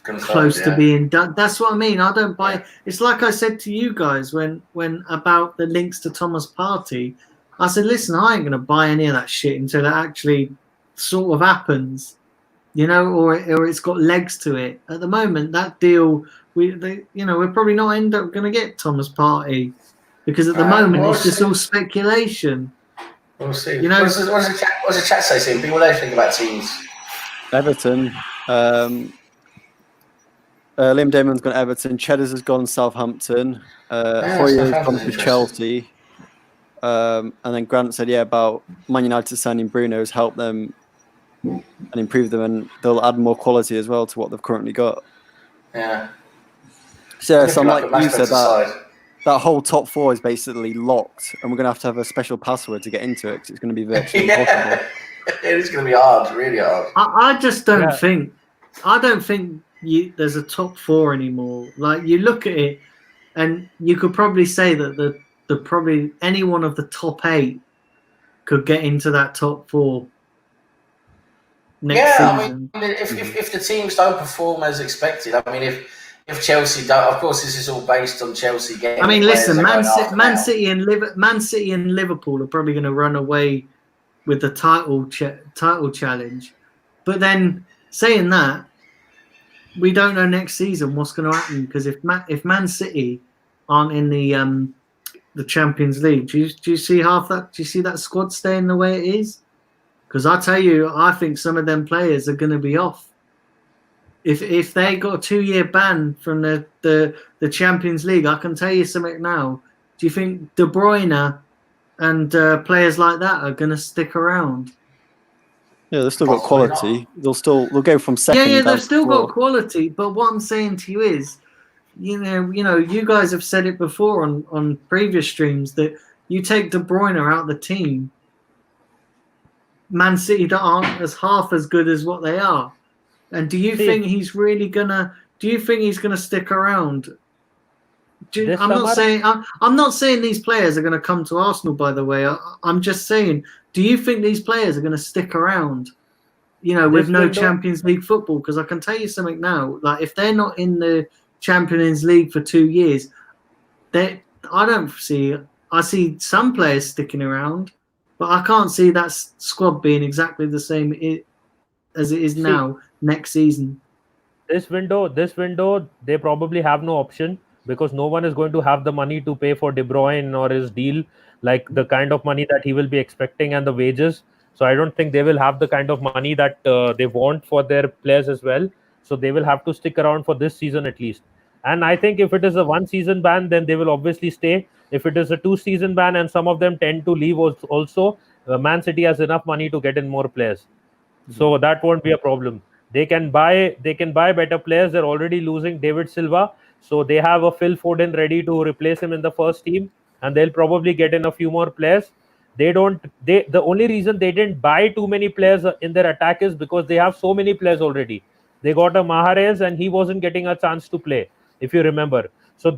close to being done. That's what I mean. I don't buy. It's like I said to you guys when about the links to Thomas Partey. I said, listen, I ain't going to buy any of that shit until it actually sort of happens, or it's got legs to it. At the moment, that deal, we're probably not end up going to get Thomas Partey because at the moment it's just all speculation. We'll see. What's the chat say, Simpy? What do they think about teams? Everton. Liam Damon's gone Everton. Cheddars has gone Southampton. Hoyer has gone to Chelsea. And then Grant said, about Man United signing Bruno has helped them and improved them, and they'll add more quality as well to what they've currently got. Yeah. So like you said, that whole top four is basically locked, and we're going to have a special password to get into it because it's going to be virtually impossible. It is going to be hard, really hard. I just don't think. I don't think there's a top four anymore. Like you look at it, and you could probably say that the probably any one of the top 8 could get into that top 4 next season. I mean, if the teams don't perform as expected, I mean, if Chelsea don't, of course, this is all based on Chelsea getting. I mean, listen, Man City and Liverpool are probably going to run away with the title challenge. But then saying that, we don't know next season what's going to happen because if Man City aren't in the Champions League, do you see half that? Do you see that squad staying the way it is? Because I tell you, I think some of them players are going to be off. If they got a 2-year ban from the Champions League, I can tell you something now. Do you think De Bruyne and players like that are going to stick around? Yeah, they've still got quality. They'll go from second. Yeah, they've still got quality. But what I'm saying to you is, you guys have said it before on previous streams that you take De Bruyne out of the team, Man City that aren't half as good as what they are. And do you think he's really gonna? Do you think he's gonna stick around? I'm not saying these players are gonna come to Arsenal. By the way, I'm just saying, do you think these players are gonna stick around? With no Champions League football, because I can tell you something now. Like if they're not in the Champions League for 2 years, I see some players sticking around, but I can't see that squad being exactly the same as it is now next season. This window, they probably have no option because no one is going to have the money to pay for De Bruyne or his deal, like the kind of money that he will be expecting and the wages. So I don't think they will have the kind of money that they want for their players as well. So they will have to stick around for this season at least. And I think if it is a 1 season ban, then they will obviously stay. If it is a 2 season ban and some of them tend to leave also, Man City has enough money to get in more players. So that won't be a problem. They can buy better players. They're already losing David Silva, so they have a Phil Foden ready to replace him in the first team, and they'll probably get in a few more players. The only reason they didn't buy too many players in their attack is because they have so many players already. They got a Mahrez and he wasn't getting a chance to play, if you remember. So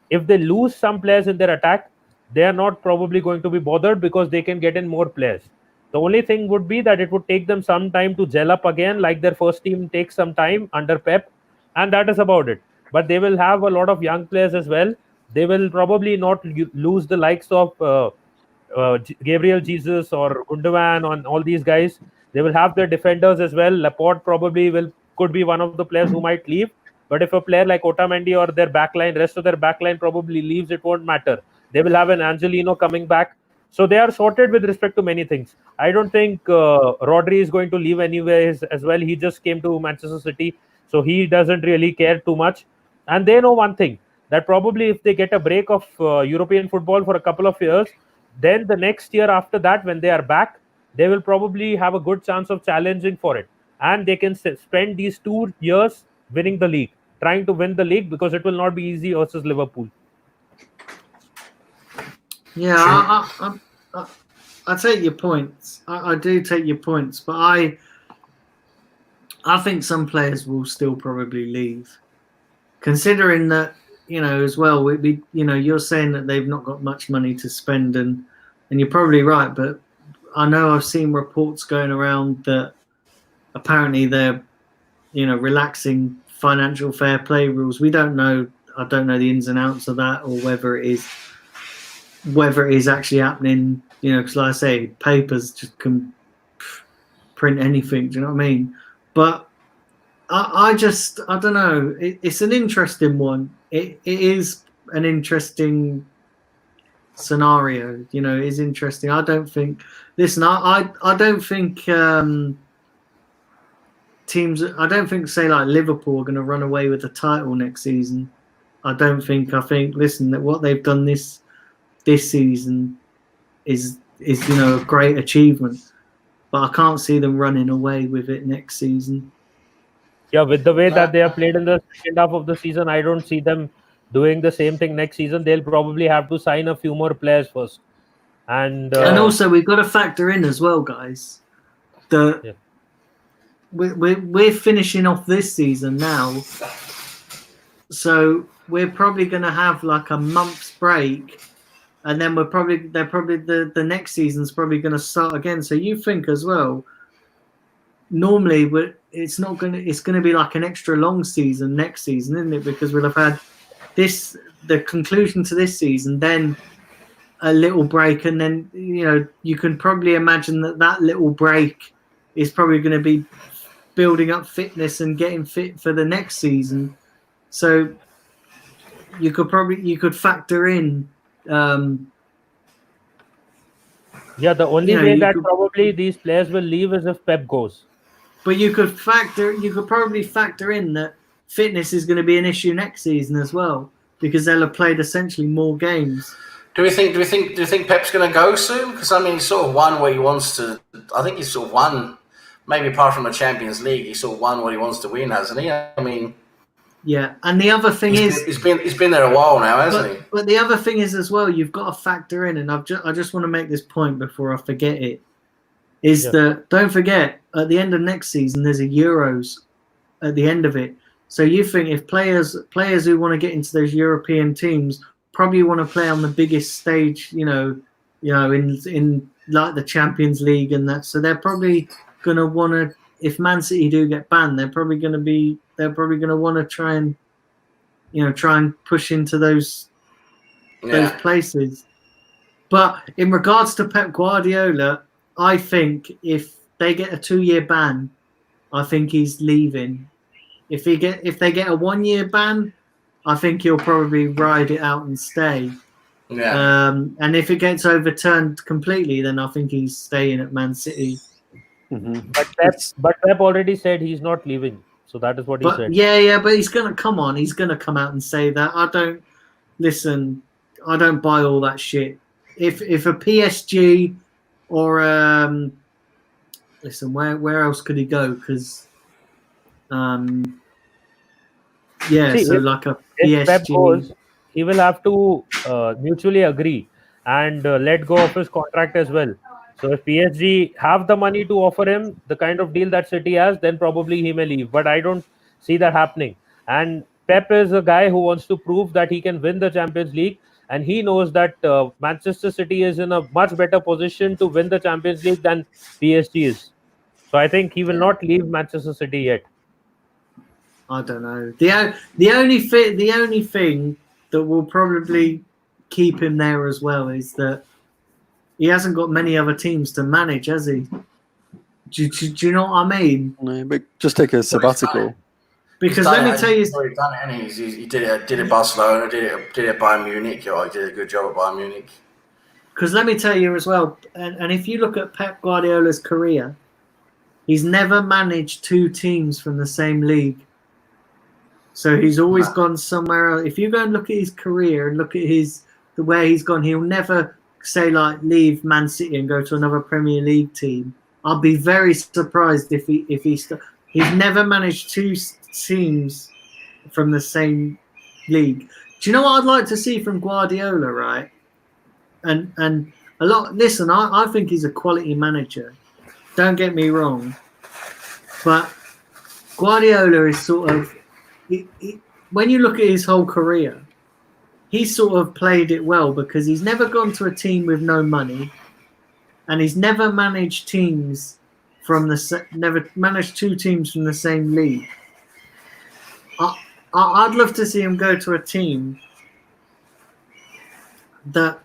if they lose some players in their attack, they are not probably going to be bothered because they can get in more players. The only thing would be that it would take them some time to gel up again, like their first team takes some time under Pep, and that is about it. But they will have a lot of young players as well. They will probably not lose the likes of Gabriel Jesus or Gundogan and all these guys. They will have their defenders as well. Laporte probably could be one of the players who might leave. But if a player like Otamendi or their backline, rest of their backline probably leaves, it won't matter. They will have an Angelino coming back. So they are sorted with respect to many things. I don't think Rodri is going to leave anyways as well. He just came to Manchester City, so he doesn't really care too much. And they know one thing, that probably if they get a break of European football for a couple of years, then the next year after that, when they are back, they will probably have a good chance of challenging for it. And they can spend these 2 years winning the league, trying to win the league, because it will not be easy versus Liverpool. Yeah, I take your points. I do take your points, but I think some players will still probably leave, considering that, as well. You're saying that they've not got much money to spend, and you're probably right. But I know I've seen reports going around that apparently they're, relaxing financial fair play rules. We don't know. I don't know the ins and outs of that, or whether it is actually happening, because like I say, papers just can print anything. Do you know what I mean? But I don't know. It's an interesting one. It is an interesting scenario. It is interesting. I don't think. Listen, I don't think teams. I don't think, say, like Liverpool are going to run away with the title next season. I don't think. I think. Listen, that what they've done this season is a great achievement, but I can't see them running away with it next season. Yeah, with the way that they have played in the second half of the season, I don't see them doing the same thing next season. They'll probably have to sign a few more players first, and also we've got to factor in as well, guys. We're finishing off this season now, so we're probably going to have like a month's break. And then the next season's probably going to start again. So you think as well, normally it's going to be like an extra long season next season, isn't it? Because we'll have had the conclusion to this season, then a little break, and then you can probably imagine that little break is probably going to be building up fitness and getting fit for the next season. So you could factor in. The only way that probably these players will leave is if Pep goes. But you could probably factor in that fitness is going to be an issue next season as well, because they'll have played essentially more games. Do you think Pep's going to go soon? Because he's sort of won what he wants to. I think he's sort of won, maybe apart from the Champions League, he's sort of won what he wants to win, hasn't he? Yeah, and the other thing he's been there a while now, hasn't he? But the other thing is as well, you've got to factor in, and I just want to make this point before I forget it, that don't forget, at the end of next season there's a Euros at the end of it. So you think if players who want to get into those European teams probably want to play on the biggest stage, in like the Champions League and that, so they're probably going to want to. If Man City do get banned, they're probably going to want to try and push into those places. But in regards to Pep Guardiola, I think if they get a 2-year ban, I think he's leaving. If they get a 1-year ban, I think he'll probably ride it out and stay. Yeah. And if it gets overturned completely, then I think he's staying at Man City. Mhm. But Pep already said he's not leaving. So that is what he But said. but he's gonna come on. He's gonna come out and say that. I don't buy all that shit. If a PSG or listen, where else could he go? Because See, so like a if Pep PSG. goes, he will have to mutually agree and let go of his contract as well. So if PSG have the money to offer him the kind of deal that City has, then probably he may leave. But I don't see that happening. And Pep is a guy who wants to prove that he can win the Champions League, and he knows that Manchester City is in a much better position to win the Champions League than PSG is. So I think he will not leave Manchester City yet. I don't know. The only thing that will probably keep him there as well is that he hasn't got many other teams to manage, has he? Do you know what I mean? No, but just take a sabbatical. Because let me tell you, He's already done it, hasn't he? He did it at Barcelona, did it at Bayern Munich. He did a good job at Bayern Munich. because let me tell you as well, and if you look at Pep Guardiola's career, he's never managed two teams from the same league. So he's always gone somewhere else. If you go and look at his career and look at the way he's gone, he'll never say like leave Man City and go to another Premier League team. I'll be very surprised if he's never managed two teams from the same league. Do you know what I'd like to see from Guardiola, right? And a lot. Listen, I think he's a quality manager. Don't get me wrong, but Guardiola is sort of. When you look at his whole career, he's sort of played it well because he's never gone to a team with no money, and he's never managed never managed two teams from the same league. I'd love to see him go to a team that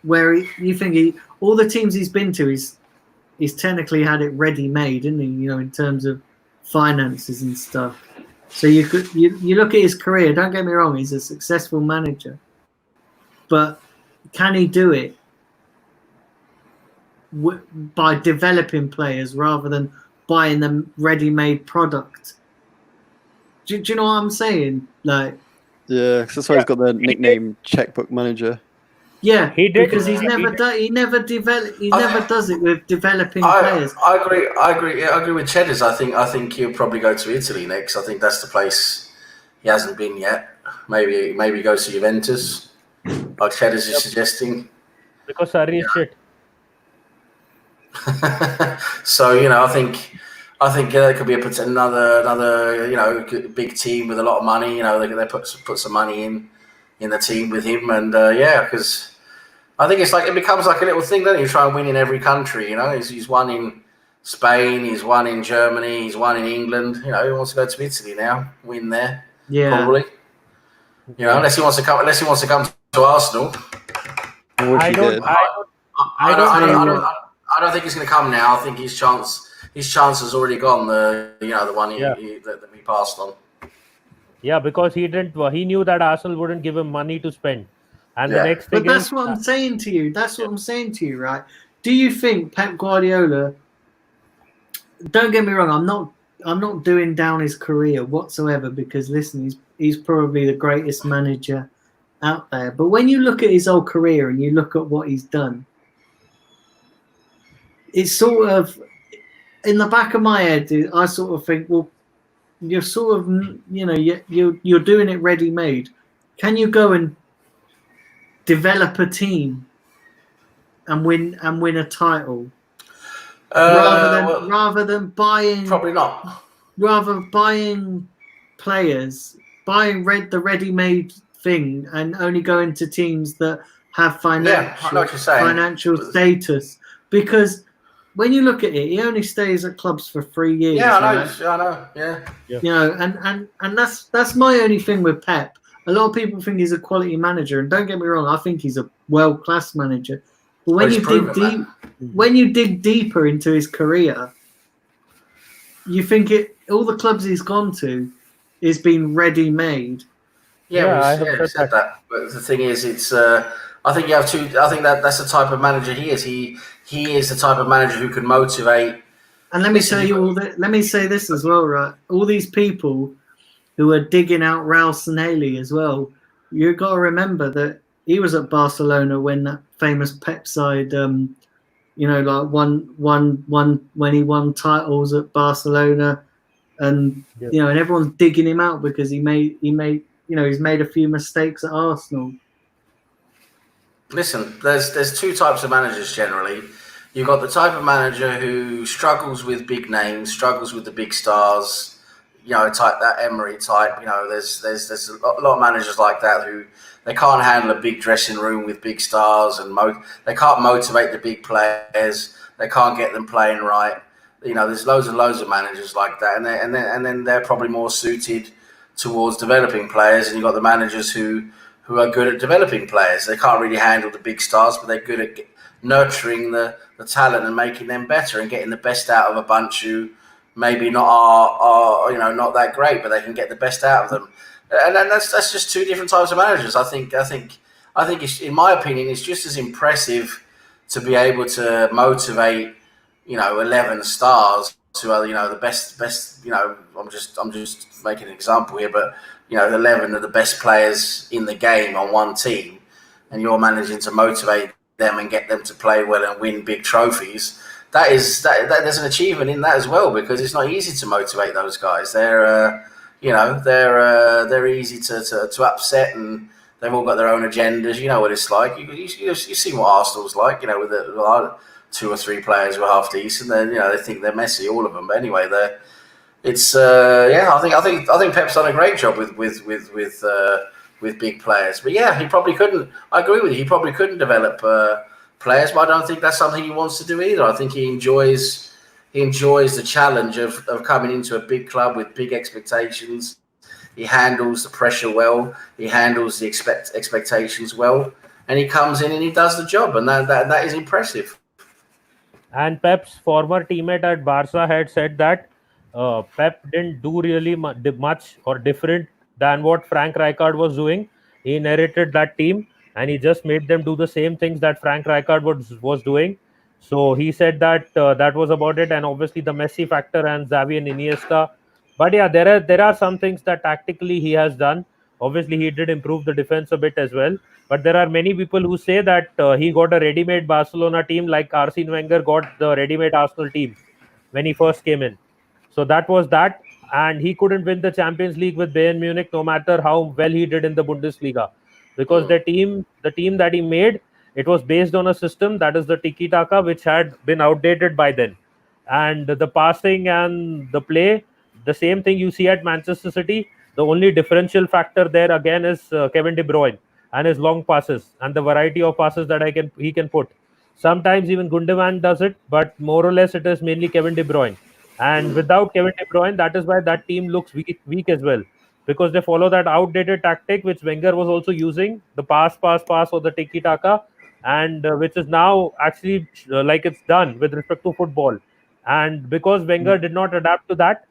where you think all the teams he's been to he's technically had it ready made, isn't he? In terms of finances and stuff. So you look at his career. Don't get me wrong; he's a successful manager, but can he do it by developing players rather than buying them ready-made product? Do you know what I'm saying? Like, Yeah, 'cause that's why he's got the nickname Checkbook Manager. yeah, He did because he never does it with developing players. I agree. Yeah, I agree with Cheddars. I think he'll probably go to Italy next. I think that's the place he hasn't been yet. Maybe go to Juventus, like Cheddars is suggesting. Because Sarri is shit. So I think there could be another big team with a lot of money. They put some money in the team with him, and because I think it becomes like a little thing, doesn't he? You try and win in every country. He's won in Spain, he's won in Germany, he's won in England. He wants to go to Italy now, win there. Yeah, probably. Unless he wants to come to Arsenal. I don't think he's going to come now. I think his chance has already gone. The one that we passed on. Yeah, because he didn't. He knew that Arsenal wouldn't give him money to spend, and the next thing. But that's what I'm saying to you. That's what I'm saying to you, right? Do you think Pep Guardiola? Don't get me wrong. I'm not doing down his career whatsoever because listen, he's probably the greatest manager out there. But when you look at his whole career and you look at what he's done, it's sort of in the back of my head. I sort of think, well, you're sort of you're doing it ready made. Can you go and develop a team and win a title rather than buying? Probably not. Rather buying players, buying the ready-made thing, and only going to teams that have financial status. Because when you look at it, he only stays at clubs for 3 years. Yeah, I know. Right? Yeah. And that's my only thing with Pep. A lot of people think he's a quality manager, and don't get me wrong, I think he's a world-class manager. But when you dig deeper into his career, you think all the clubs he's gone to is been ready-made. Yeah, I we have said said that. that. But the thing is, it's. I think you have two. I think that's the type of manager he is. He is the type of manager who can motivate. And let me Listen, tell you all that. Let me say this as well, right? All these people who are digging out Raul Sanelli as well. You've got to remember that he was at Barcelona when that famous Pep side, like won when he won titles at Barcelona, and Yeah. and everyone's digging him out because he's made he's made a few mistakes at Arsenal. Listen, there's two types of managers generally. You've got the type of manager who struggles with big names, struggles with the big stars, type that Emery type. There's a lot of managers like that who they can't handle a big dressing room with big stars and they can't motivate the big players. They can't get them playing right. There's loads and loads of managers like that, and then they're probably more suited towards developing players. And you've got the managers who are good at developing players. They can't really handle the big stars, but they're good at nurturing the talent and making them better and getting the best out of a bunch who maybe not are not that great, but they can get the best out of them. And then that's just two different types of managers. I think it's, in my opinion, it's just as impressive to be able to motivate 11 stars who are the best. I'm just making an example here, but 11 of the best players in the game on one team, and you're managing to motivate them and get them to play well and win big trophies. There's an achievement in that as well, because it's not easy to motivate those guys. They're they're easy to upset, and they've all got their own agendas. You know what it's like. You see what Arsenal's like. With two or three players who are half decent, then they think they're messy, all of them. But anyway, I think Pep's done a great job with big players. But yeah, he probably couldn't. I agree with you. He probably couldn't develop players, but I don't think that's something he wants to do either. I think he enjoys the challenge of coming into a big club with big expectations. He handles the pressure well. He handles the expectations well, and he comes in and he does the job, and that is impressive. And Pep's former teammate at Barca had said that Pep didn't do really much or different than what Frank Rijkaard was doing. He inherited that team and he just made them do the same things that Frank Rijkaard was doing. So he said that that was about it, and obviously the Messi factor and Xavi and Iniesta. But yeah, there are some things that tactically he has done. Obviously, he did improve the defense a bit as well. But there are many people who say that he got a ready-made Barcelona team like Arsene Wenger got the ready-made Arsenal team when he first came in. So that was that. And he couldn't win the Champions League with Bayern Munich no matter how well he did in the Bundesliga. Because the team that he made, it was based on a system that is the tiki-taka, which had been outdated by then. And the passing and the play, the same thing you see at Manchester City. The only differential factor there again is Kevin De Bruyne and his long passes and the variety of passes that he can put. Sometimes even Gundogan does it, but more or less it is mainly Kevin De Bruyne. And without Kevin De Bruyne, that is why that team looks weak as well, because they follow that outdated tactic which Wenger was also using, the pass or the tiki-taka, and which is now actually like it's done with respect to football. And because Wenger did not adapt to that,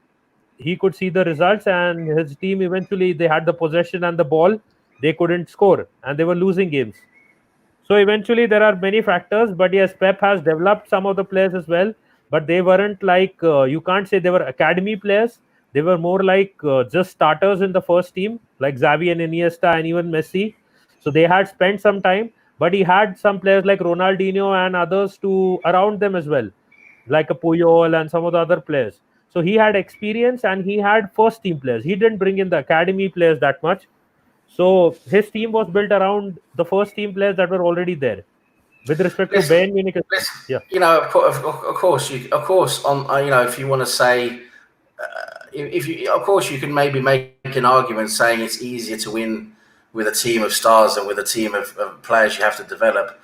he could see the results, and his team eventually, they had the possession and the ball, they couldn't score and they were losing games. So eventually there are many factors, but yes, Pep has developed some of the players as well, but they weren't like you can't say they were academy players. They were more like just starters in the first team, like Xavi and Iniesta and even Messi. So they had spent some time, but he had some players like Ronaldinho and others around them as well, like a Puyol and some of the other players. So he had experience and he had first team players. He didn't bring in the academy players that much. So his team was built around the first team players that were already there. With respect to Bayern Munich, of course, if you want to say, of course, you can maybe make an argument saying it's easier to win with a team of stars than with a team of players you have to develop.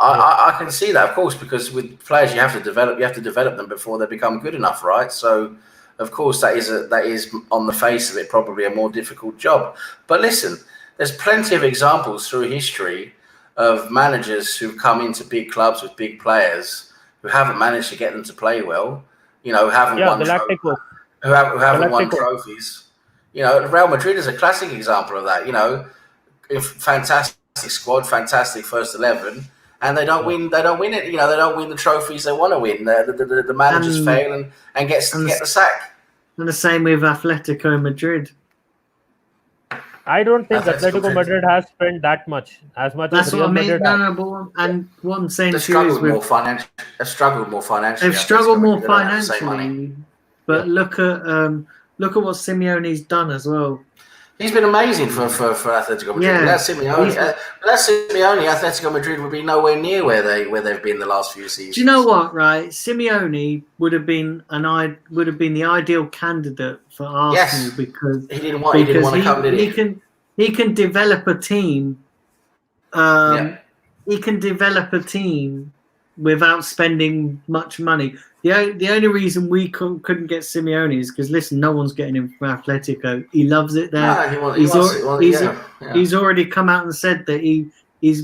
I can see that, of course, because with players you have to develop them before they become good enough, right? So, of course, that is on the face of it probably a more difficult job. But listen, there's plenty of examples through history of managers who've come into big clubs with big players who haven't managed to get them to play well. Who haven't won trophies. You know, Real Madrid is a classic example of that. You know, fantastic squad, fantastic first 11, and they don't win. They don't win it. You know, they don't win the trophies they want to win. The managers fail and get the sack. And the same with Atletico Madrid. I don't think Atletico Madrid has spent that much as That's as what Real I mean. Madrid. No, and what I'm saying They've to you is struggled more financially. They've struggled more financially. They've struggled more They don't have the same money. financially, but look at what Simeone's done as well. He's been amazing for Atletico Madrid. Yeah. Without Simeone, Atletico Madrid would be nowhere near where they've been the last few seasons. Do you know what? Right, Simeone would have been the ideal candidate for Arsenal because he didn't want to come, did he? He can develop a team. He can develop a team without spending much money. The only reason we couldn't get Simeone is because, listen, no one's getting him from Atletico. He loves it there. He's already come out and said that he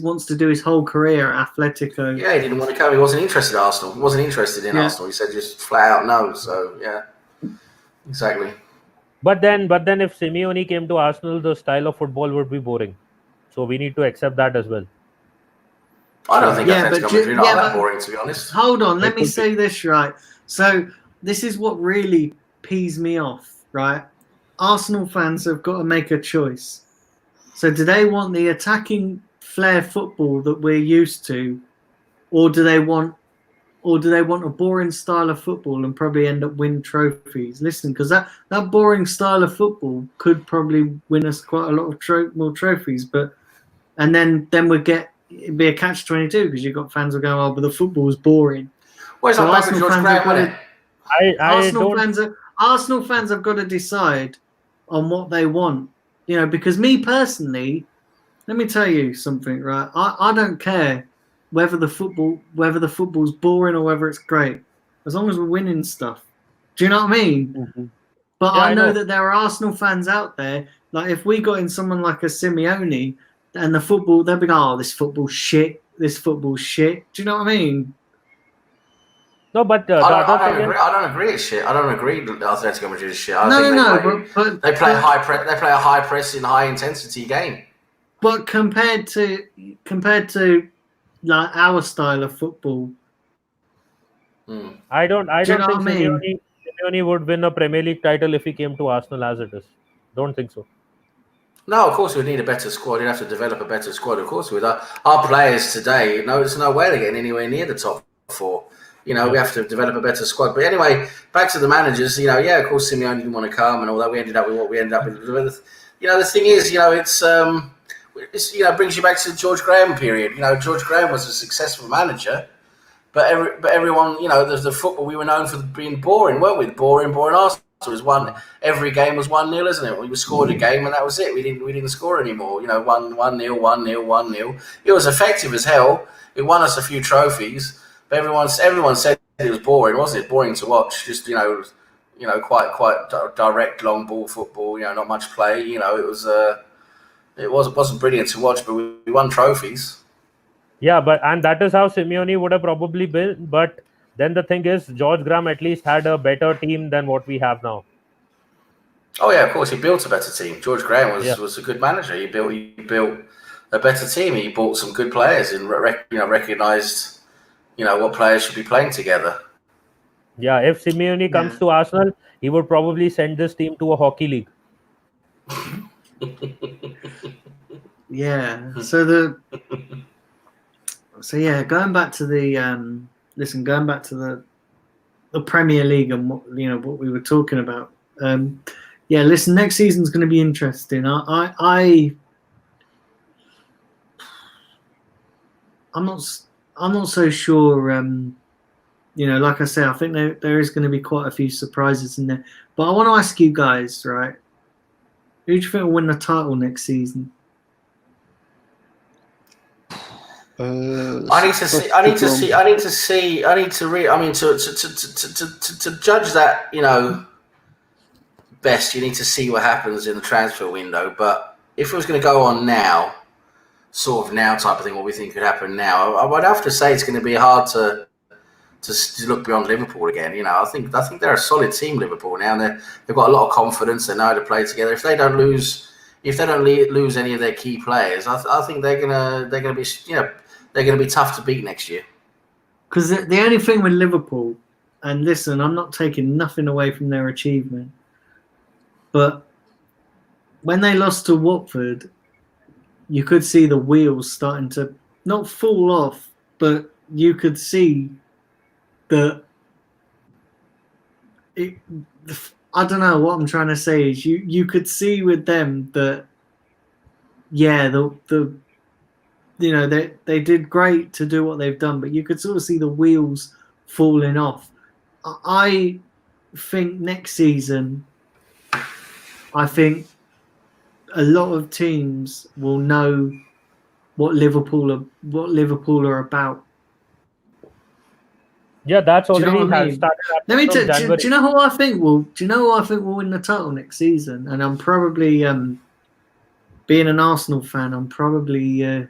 wants to do his whole career at Atletico. Yeah, he didn't want to come. He wasn't interested in Arsenal. He wasn't interested in Arsenal. He said just flat out no. So, yeah, exactly. But then if Simeone came to Arsenal, the style of football would be boring. So we need to accept that as well. I don't think Atletico Madrid are that boring, to be honest. Hold on, let me say this, right? So this is what really pees me off, right? Arsenal fans have got to make a choice. So do they want the attacking flair football that we're used to, or do they want a boring style of football and probably end up win trophies? Listen, because that boring style of football could probably win us quite a lot of more trophies, and then it'd be a catch-22 because you've got fans who go, oh, but the football's boring. Where's so Arsenal fans have got to decide on what they want. You know, because me personally, let me tell you something, right? I don't care whether the football's boring or whether it's great, as long as we're winning stuff. Do you know what I mean? Mm-hmm. But I know that there are Arsenal fans out there. Like if we got in someone like a Simeone and the football, they'll be like, oh, this football's shit. This football's shit. Do you know what I mean? No, but I don't agree. It's shit. I don't agree that Atletico Madrid is shit. They play a high pressing, high intensity game. But compared to like our style of football, I don't think Simeone would win a Premier League title if he came to Arsenal as it is. Don't think so. No, of course we'd need a better squad. You'd have to develop a better squad. Of course, with our players today, there's no way they're getting anywhere near the top four. You know, we have to develop a better squad. But anyway, back to the managers. You know, of course Simeone didn't want to come, and although we ended up with what we ended up with. You know, the thing is, it's brings you back to the George Graham period. You know, George Graham was a successful manager, but everyone, the football we were known for being boring, weren't we? Boring Arsenal. So every game was 1-0, isn't it? We scored a game and that was it. We didn't score anymore. 1-0, 1-0. It was effective as hell. It won us a few trophies, but everyone said it was boring, wasn't it? Boring to watch. Just quite direct long ball football. Not much play. It wasn't brilliant to watch, but we won trophies. Yeah, and that is how Simeone would have probably been, but. Then the thing is, George Graham at least had a better team than what we have now. Oh yeah, of course he built a better team. George Graham was a good manager. He built a better team. He bought some good players and recognized what players should be playing together. Yeah, if Simeone comes to Arsenal, he would probably send this team to a hockey league. Yeah. Going back to the. Going back to the Premier League and what we were talking about. Next season's going to be interesting. I'm not so sure. Like I say, I think there is going to be quite a few surprises in there. But I want to ask you guys, right? Who do you think will win the title next season? I need to judge that, best, you need to see what happens in the transfer window. But if it was going to go on now, sort of now type of thing, what we think could happen now, I would have to say it's going to be hard to look beyond Liverpool again. You know, I think they're a solid team, Liverpool now, and they've got a lot of confidence. They know how to play together. If they don't lose any of their key players, I think they're gonna be they're gonna be tough to beat next year. Because the only thing with Liverpool, and listen, I'm not taking nothing away from their achievement, but when they lost to Watford, you could see the wheels starting to not fall off, but you could see that I don't know what I'm trying to say is you could see with them that they did great to do what they've done, but you could sort of see the wheels falling off. I think next season, I think a lot of teams will know what Liverpool are about. Yeah, that's Do you know already what I has mean? started. Let me from do January. you know who I think will? Do you know who I think will win the title next season? And I'm probably being an Arsenal fan, I'm probably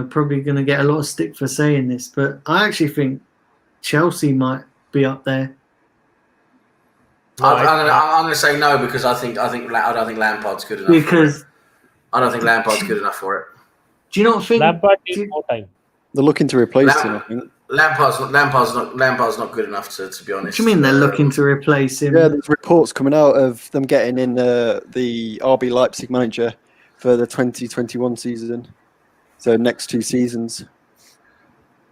probably going to get a lot of stick for saying this, but I actually think Chelsea might be up there. I'm going to say no because I don't think Lampard's good enough. Because I don't think Lampard's good enough for it. do you not think Lampard needs more time. They're looking to replace him, I think. Lampard's not good enough to be honest. What do you mean they're looking to replace him? Yeah, there's reports coming out of them getting in the RB Leipzig manager for the 2021 season. So next 2 seasons.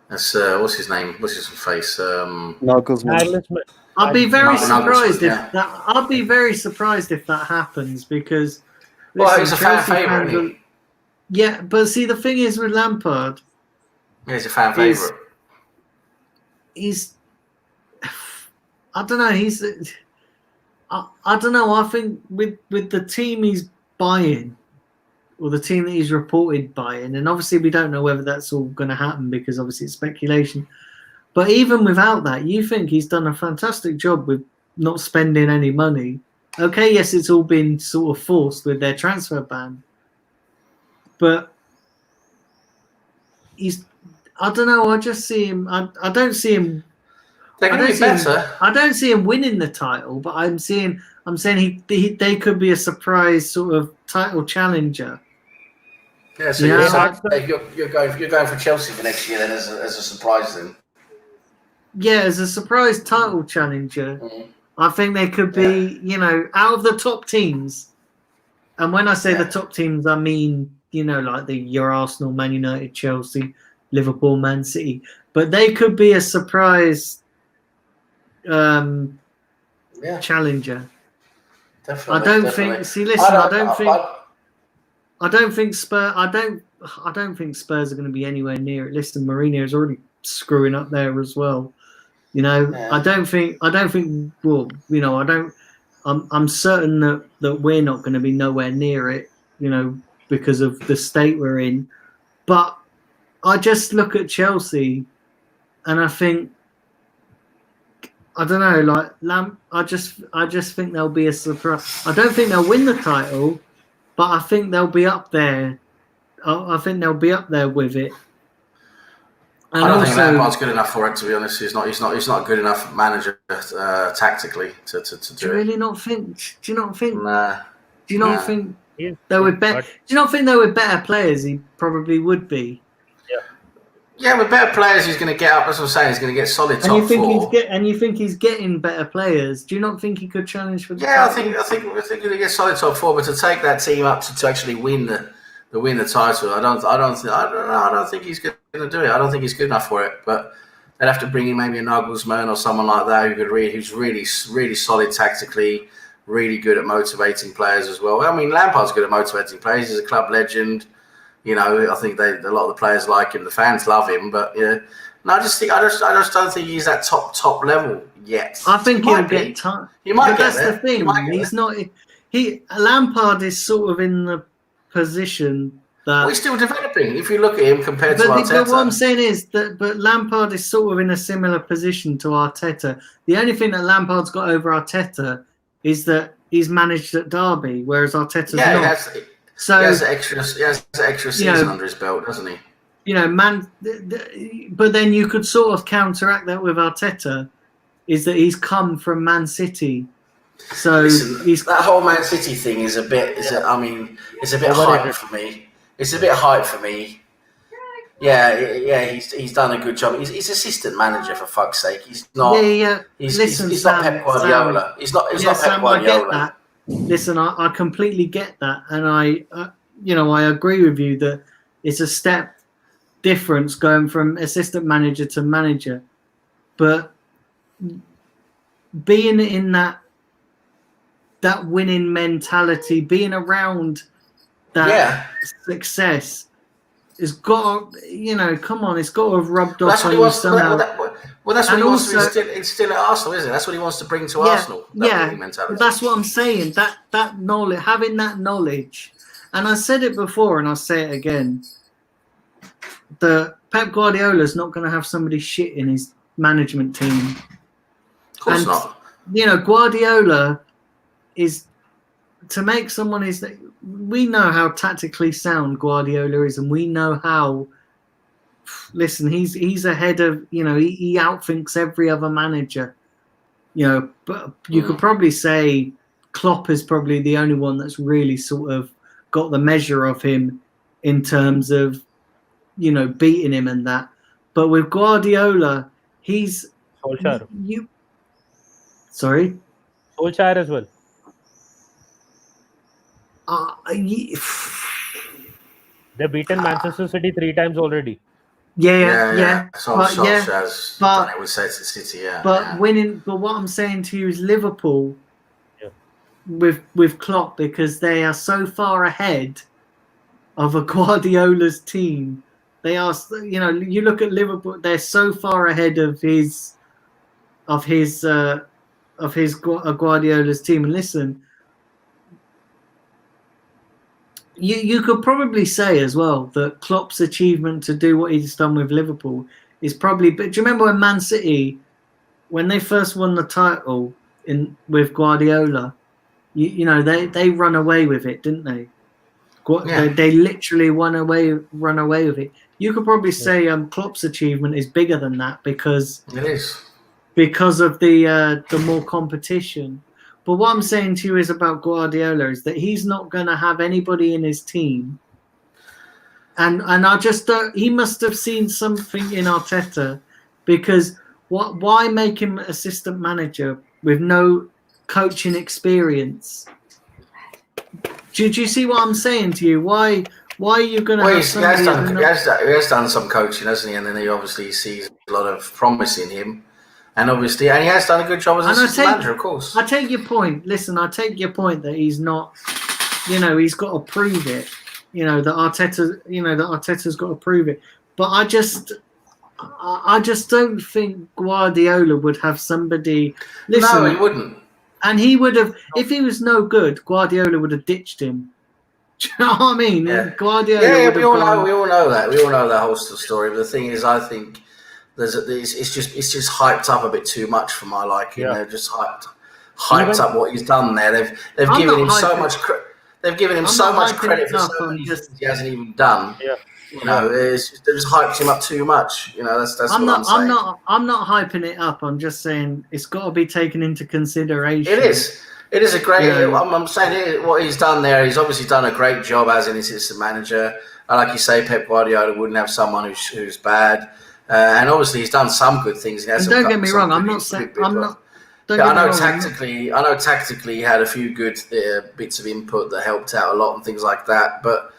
That's what's his name? What's his face? Nagelsmann. I'd be very surprised yeah. if that. I'd be very surprised if that happens because. Well, listen, he's a fan Chelsea favourite, fans isn't he? Yeah, but see, the thing is with Lampard, Yeah, he's a fan favourite. he's. I don't know. I don't know. I think with the team he's buying, or the team that he's reported buying, and obviously we don't know whether that's all going to happen because obviously it's speculation. But even without that, you think he's done a fantastic job with not spending any money. Okay, yes, it's all been sort of forced with their transfer ban. But I don't know, I just see him, I don't see him. They're going to be better. I don't see him winning the title, but I'm saying they could be a surprise sort of title challenger. Yeah, so you're going for Chelsea for next year then as a surprise then. Yeah, as a surprise title challenger, I think they could be, out of the top teams. And when I say the top teams, I mean, like your Arsenal, Man United, Chelsea, Liverpool, Man City. But they could be a surprise challenger. Definitely. I don't think. See, listen, I don't think Spurs. I don't think Spurs are going to be anywhere near it. Listen, Mourinho is already screwing up there as well. I don't think. Well, I'm certain that we're not going to be nowhere near it. Because of the state we're in. But I just look at Chelsea, and I think. I don't know, like I just think they'll be a surprise. I don't think they'll win the title, but I think they'll be up there. I think they'll be up there with it. And I don't think Lampard's good enough for it. To be honest, he's not a good enough manager tactically to do it. Do you really not think? Do you not think? Nah. Do you not think they were better? Do you not think they were better players? He probably would be. Yeah, with better players, he's going to get up. As I'm saying, he's going to get solid top four. And you think he's getting better players? Do you not think he could challenge for the title? I think he's going to get solid top four. But to take that team up to actually win the title, I don't think he's going to do it. I don't think he's good enough for it. But they'd have to bring in maybe a Nagelsmann or someone like that who's really really solid tactically, really good at motivating players as well. I mean, Lampard's good at motivating players. He's a club legend. I think a lot of the players like him. The fans love him, but I just don't think he's at top level yet. I think he'll get time. He might get there. That's the thing. He's not. Lampard is sort of in the position that he's still developing. If you look at him compared to Arteta, but what I'm saying is that, but Lampard is sort of in a similar position to Arteta. The only thing that Lampard's got over Arteta is that he's managed at Derby, whereas Arteta's not. So he has an extra season under his belt, doesn't he? but then you could sort of counteract that with Arteta, is that he's come from Man City, so that whole Man City thing is a bit. It's a bit hype for me. It's a bit hype for me. Yeah. He's done a good job. He's assistant manager, for fuck's sake. He's not. Yeah. He's not Pep Guardiola. He's not Pep Guardiola. I get that. Listen, I completely get that, and I agree with you that it's a step difference going from assistant manager to manager, but being in that winning mentality, being around that success, has got to, come on, it's got to have rubbed off on you somehow. Well, that's what he wants to instill at Arsenal, isn't it? That's what he wants to bring to Arsenal. Mentality. That's what I'm saying. That knowledge, having that knowledge, and I said it before, and I'll say it again. The Pep Guardiola's not going to have somebody shit in his management team. Of course not. Guardiola is to make someone is. We know how tactically sound Guardiola is, and we know how. Listen, he's ahead of he outthinks every other manager. But you could probably say Klopp is probably the only one that's really sort of got the measure of him in terms of beating him and that. But with Guardiola, he's Solskjaer. Sorry, Solskjaer as well. They've beaten Manchester City 3 times already. Yeah. Solskjaer's done it with City. Winning. But what I'm saying to you is Liverpool with Klopp, because they are so far ahead of a Guardiola's team. They are, you look at Liverpool, they're so far ahead of his Guardiola's team. And listen, you could probably say as well that Klopp's achievement to do what he's done with Liverpool is probably. But do you remember when Man City, when they first won the title with Guardiola, they run away with it, didn't they? They literally run away with it. You could probably say Klopp's achievement is bigger than that because it is because of the more competition. But what I'm saying to you is about Guardiola is that he's not going to have anybody in his team, and I just don't. He must have seen something in Arteta, because why make him assistant manager with no coaching experience? Do you see what I'm saying to you? Why are you going to have somebody? He has done some coaching, hasn't he? And then he obviously sees a lot of promise in him. And he has done a good job as assistant manager, of course. I take your point. Listen, I take your point that he's not, he's got to prove it. That Arteta's got to prove it. But I just don't think Guardiola would have somebody. Listen, no, he wouldn't. And he would have, if he was no good, Guardiola would have ditched him. Do you know what I mean? Yeah. Guardiola. Yeah, we all know that. We all know that whole story. But the thing is, I think it's just hyped up a bit too much for my liking. Yeah. They're just hyped up what he's done there. They've given him so much. They've given him so much credit for so many things he hasn't even done. Yeah. They just hyped him up too much. That's what I'm saying. I'm not hyping it up. I'm just saying it's got to be taken into consideration. It is. It is a great. I'm saying what he's done there. He's obviously done a great job as an assistant manager. Like you say, Pep Guardiola wouldn't have someone who's bad. And obviously, he's done some good things. Don't get me wrong. I'm not saying. I know tactically, he had a few good bits of input that helped out a lot and things like that. But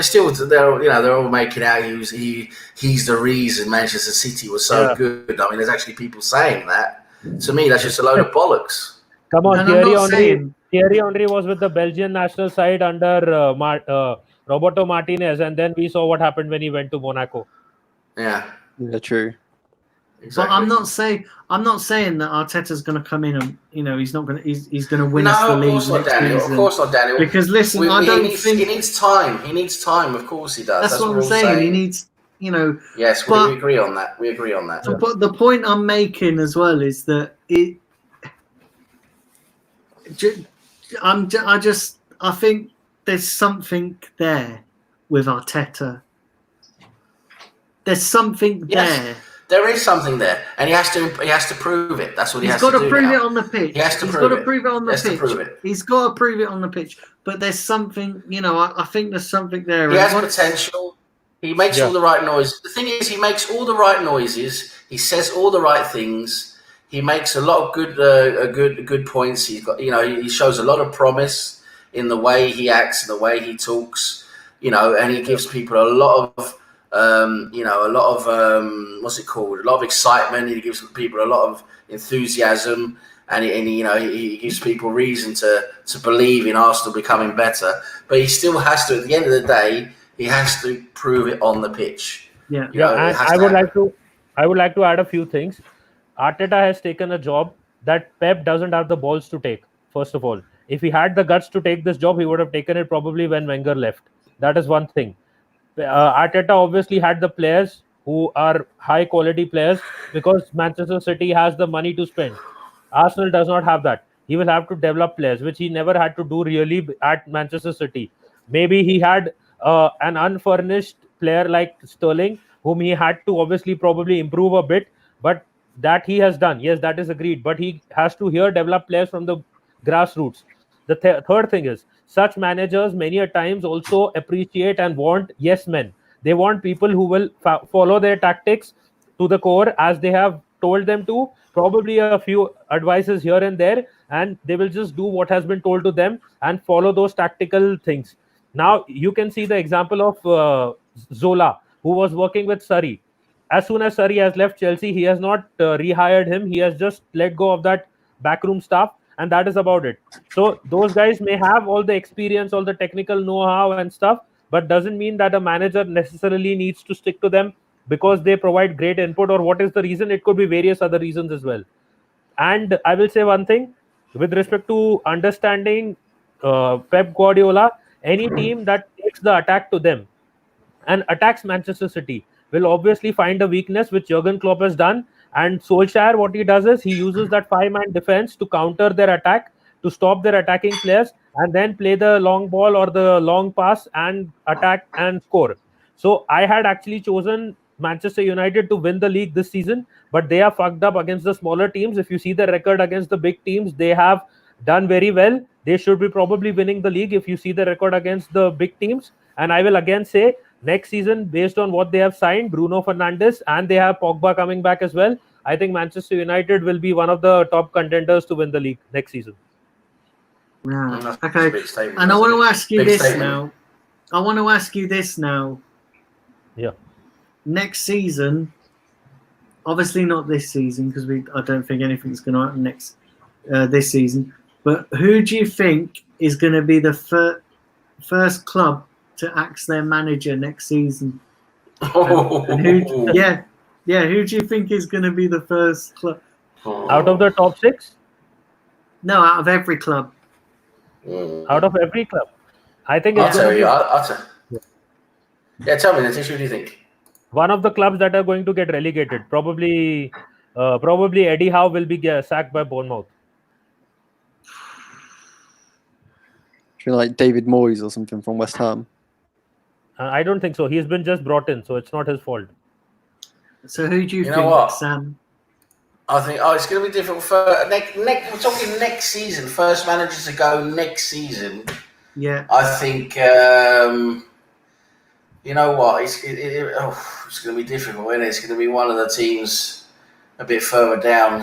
still, they're all making out he's the reason Manchester City was so good. I mean, there's actually people saying that. To me, that's just a load of bollocks. Come on, Thierry Henry was with the Belgian national side under Roberto Martinez, and then we saw what happened when he went to Monaco. Yeah, true. Exactly. But I'm not saying that Arteta's going to come in and he's not going to he's going to win us the league. Of course not, Daniel. Because listen, I don't think he needs time. He needs time. Of course he does. That's what I'm saying. He needs, Yes, we agree on that. But the point I'm making as well is that I think there's something there with Arteta. there's something Yes. there. There is something there, and he has to prove it. That's what he He's has got to to do prove now. it on the pitch. He has to He's prove got to it. prove it on He the has to pitch. prove it. He's got to prove it on the pitch. But there's something, I think there's something there. He And has potential. He makes all the right noises. The thing is, he makes all the right noises. He says all the right things. He makes a lot of good points. He's got, he shows a lot of promise in the way he acts, and the way he talks, and he gives people a lot of, what's it called? A lot of excitement. He gives people a lot of enthusiasm, and he gives people reason to believe in Arsenal becoming better. But he still has to, at the end of the day, he has to prove it on the pitch. Yeah. And I would like to add a few things. Arteta has taken a job that Pep doesn't have the balls to take. First of all, if he had the guts to take this job, he would have taken it probably when Wenger left. That is one thing. Arteta obviously had the players who are high quality players because Manchester City has the money to spend. Arsenal does not have that. He will have to develop players, which he never had to do really at Manchester City. Maybe he had an unfurnished player like Sterling, whom he had to obviously probably improve a bit, but that he has done. Yes, that is agreed. But he has to here develop players from the grassroots. The third thing is, such managers many a times also appreciate and want yes men. They want people who will follow their tactics to the core as they have told them to, probably a few advices here and there, and they will just do what has been told to them and follow those tactical things. Now you can see the example of Zola, who was working with Surrey. As soon as Surrey has left Chelsea, he has not rehired him. He has just let go of that backroom staff, and that is about it. So those guys may have all the experience, all the technical know-how and stuff, but doesn't mean that a manager necessarily needs to stick to them because they provide great input, or what is the reason. It could be various other reasons as well. And I will say one thing with respect to understanding Pep Guardiola. Any team that takes the attack to them and attacks Manchester City will obviously find a weakness, which Jurgen Klopp has done. And Solskjaer, what he does is he uses that 5-man defense to counter their attack, to stop their attacking players, and then play the long ball or the long pass and attack and score. So I had actually chosen Manchester United to win the league this season, but they are fucked up against the smaller teams. If you see the record against the big teams, they have done very well. They should be probably winning the league if you see the record against the big teams. And I will again say, next season, based on what they have signed, Bruno Fernandes, and they have Pogba coming back as well, I think Manchester United will be one of the top contenders to win the league next season. Yeah. Okay. And I want to ask you this now. Yeah. Next season, obviously not this season, because I don't think anything's going to happen this season. But who do you think is going to be the first club to axe their manager next season? And who do you think is going to be the first club? Out of the top 6? No, out of every club. Out of every club. I think I'll tell you. Yeah, tell me, Nitish, what do you think? One of the clubs that are going to get relegated. Probably Eddie Howe will be sacked by Bournemouth. Like David Moyes or something from West Ham. I don't think so. He's been just brought in, so it's not his fault. So who do you think, Sam? I think it's going to be difficult for we're talking next season. First managers to go next season. Yeah. I think you know what? It's going to be difficult, isn't it? It's going to be one of the teams a bit further down,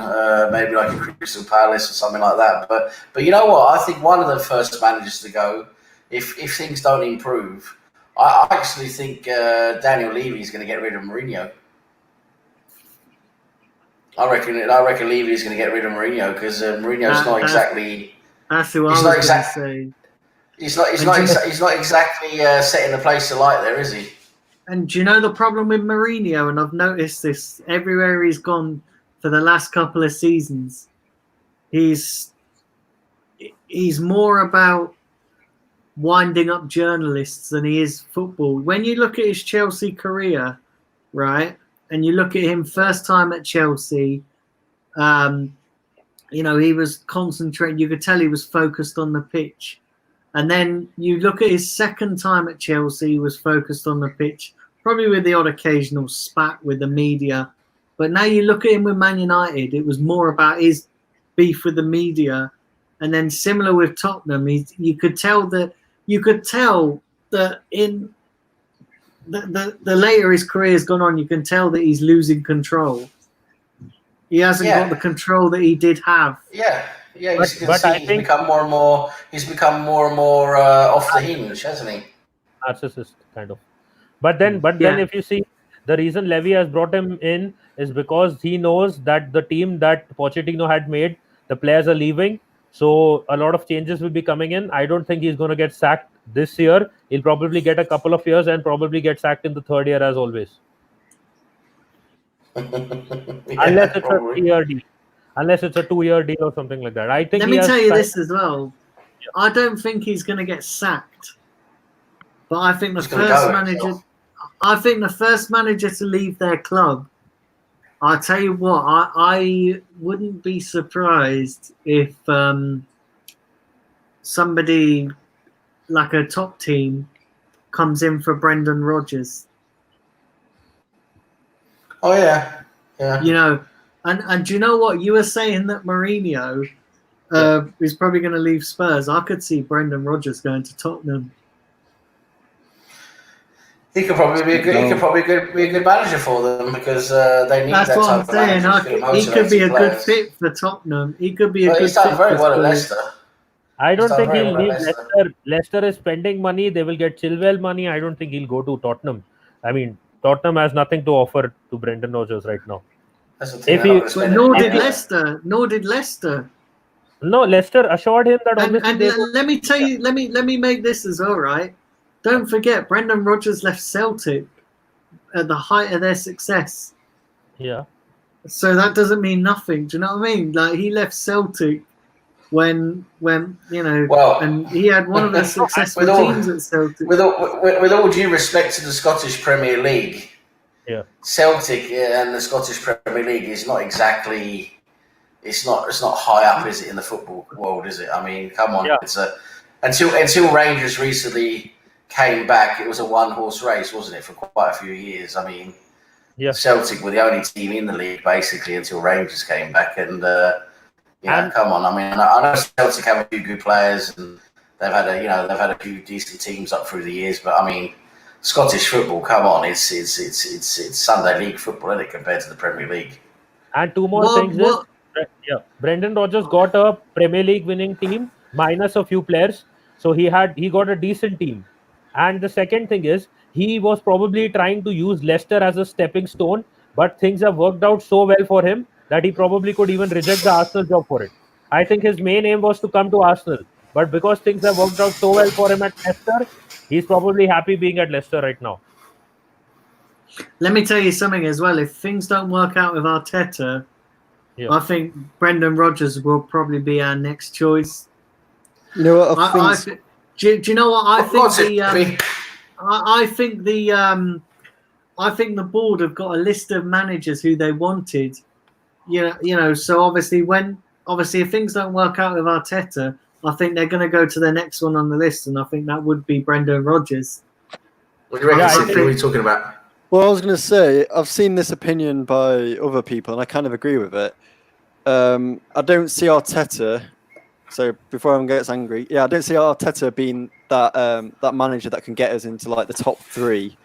maybe like a Crystal Palace or something like that. But you know what? I think one of the first managers to go, if things don't improve, I actually think Daniel Levy is going to get rid of Mourinho. I reckon Levy is going to get rid of Mourinho because Mourinho's not exactly. That's who I was going to say. He's not exactly setting the place to light there, is he? And do you know the problem with Mourinho? And I've noticed this everywhere he's gone for the last couple of seasons. He's more about winding up journalists than he is football. When you look at his Chelsea career, right, and you look at him first time at Chelsea, he was concentrating. You could tell he was focused on the pitch. And then you look at his second time at Chelsea, he was focused on the pitch. probably with the odd occasional spat with the media. But now you look at him with Man United, it was more about his beef with the media, and then similar with Tottenham, you could tell that in the later his career has gone on, you can tell that he's losing control. He hasn't got the control that he did have. Yeah. But I think he's become more and more off the hinge, hasn't he? Narcissist kind of. But then if you see, the reason Levy has brought him in is because he knows that the team that Pochettino had made, the players are leaving, so a lot of changes will be coming in. I don't think he's going to get sacked this year. He'll probably get a couple of years and probably get sacked in the third year as always. Unless it's a 3-year deal. Unless it's a 2-year deal or something like that. I think. Let me tell you this as well. I don't think he's going to get sacked, but I think the first manager to leave their club. I'll tell you what. I wouldn't be surprised if somebody like a top team comes in for Brendan Rodgers. Oh yeah. You know, and do you know what? You were saying that Mourinho is probably going to leave Spurs. I could see Brendan Rodgers going to Tottenham. He could probably be a good manager for them because they need That's that what type I'm of saying. manager. He could be a good fit for Tottenham. He could be a good He's done fit very for well at Spurs. Leicester. I don't think he'll leave Leicester. Leicester. Leicester is spending money. They will get Chilwell money. I don't think he'll go to Tottenham. I mean, Tottenham has nothing to offer to Brendan Rodgers right now. That's the thing. If he- But nor did Leicester. No, Leicester assured him that And obviously they let me tell you, let me make this as well, right? Don't forget, Brendan Rodgers left Celtic at the height of their success. yeah. So that doesn't mean nothing. Do you know what I mean? Like, he left Celtic when you know, Well, and he had one of the successful with all- teams at Celtic. With all due respect to the Scottish Premier League, Yeah. Celtic and the Scottish Premier League is not exactly. It's not high up, is it, in the football world? Is it? I mean, come on. Yeah. It's until Rangers recently came back, it was a one-horse race, wasn't it, for quite a few years? I mean, Yeah. Celtic were the only team in the league basically until Rangers came back, and And- come on. I mean, I know Celtic have a few good players, and they've had a few decent teams up through the years, but I mean, Scottish football, come on, it's Sunday league football, isn't it, compared to the Premier League? And two more things is, Brendan Rodgers got a Premier League winning team minus a few players, so he got a decent team. And the second thing is, he was probably trying to use Leicester as a stepping stone, but things have worked out so well for him that he probably could even reject the Arsenal job for it. I think his main aim was to come to Arsenal, but because things have worked out so well for him at Leicester, he's probably happy being at Leicester right now. Let me tell you something as well. If things don't work out with Arteta, Yeah. I think Brendan Rodgers will probably be our next choice. You know what? Do you know what I think? What's it? I think the board have got a list of managers who they wanted. You know. So obviously, if things don't work out with Arteta, I think they're going to go to the next one on the list, and I think that would be Brendan Rodgers. What do you reckon, Yeah, I Sidney? What are you talking about? Well, I was going to say, I've seen this opinion by other people, and I kind of agree with it. I don't see Arteta. So before everyone gets angry, I don't see Arteta being that manager that can get us into like the top 3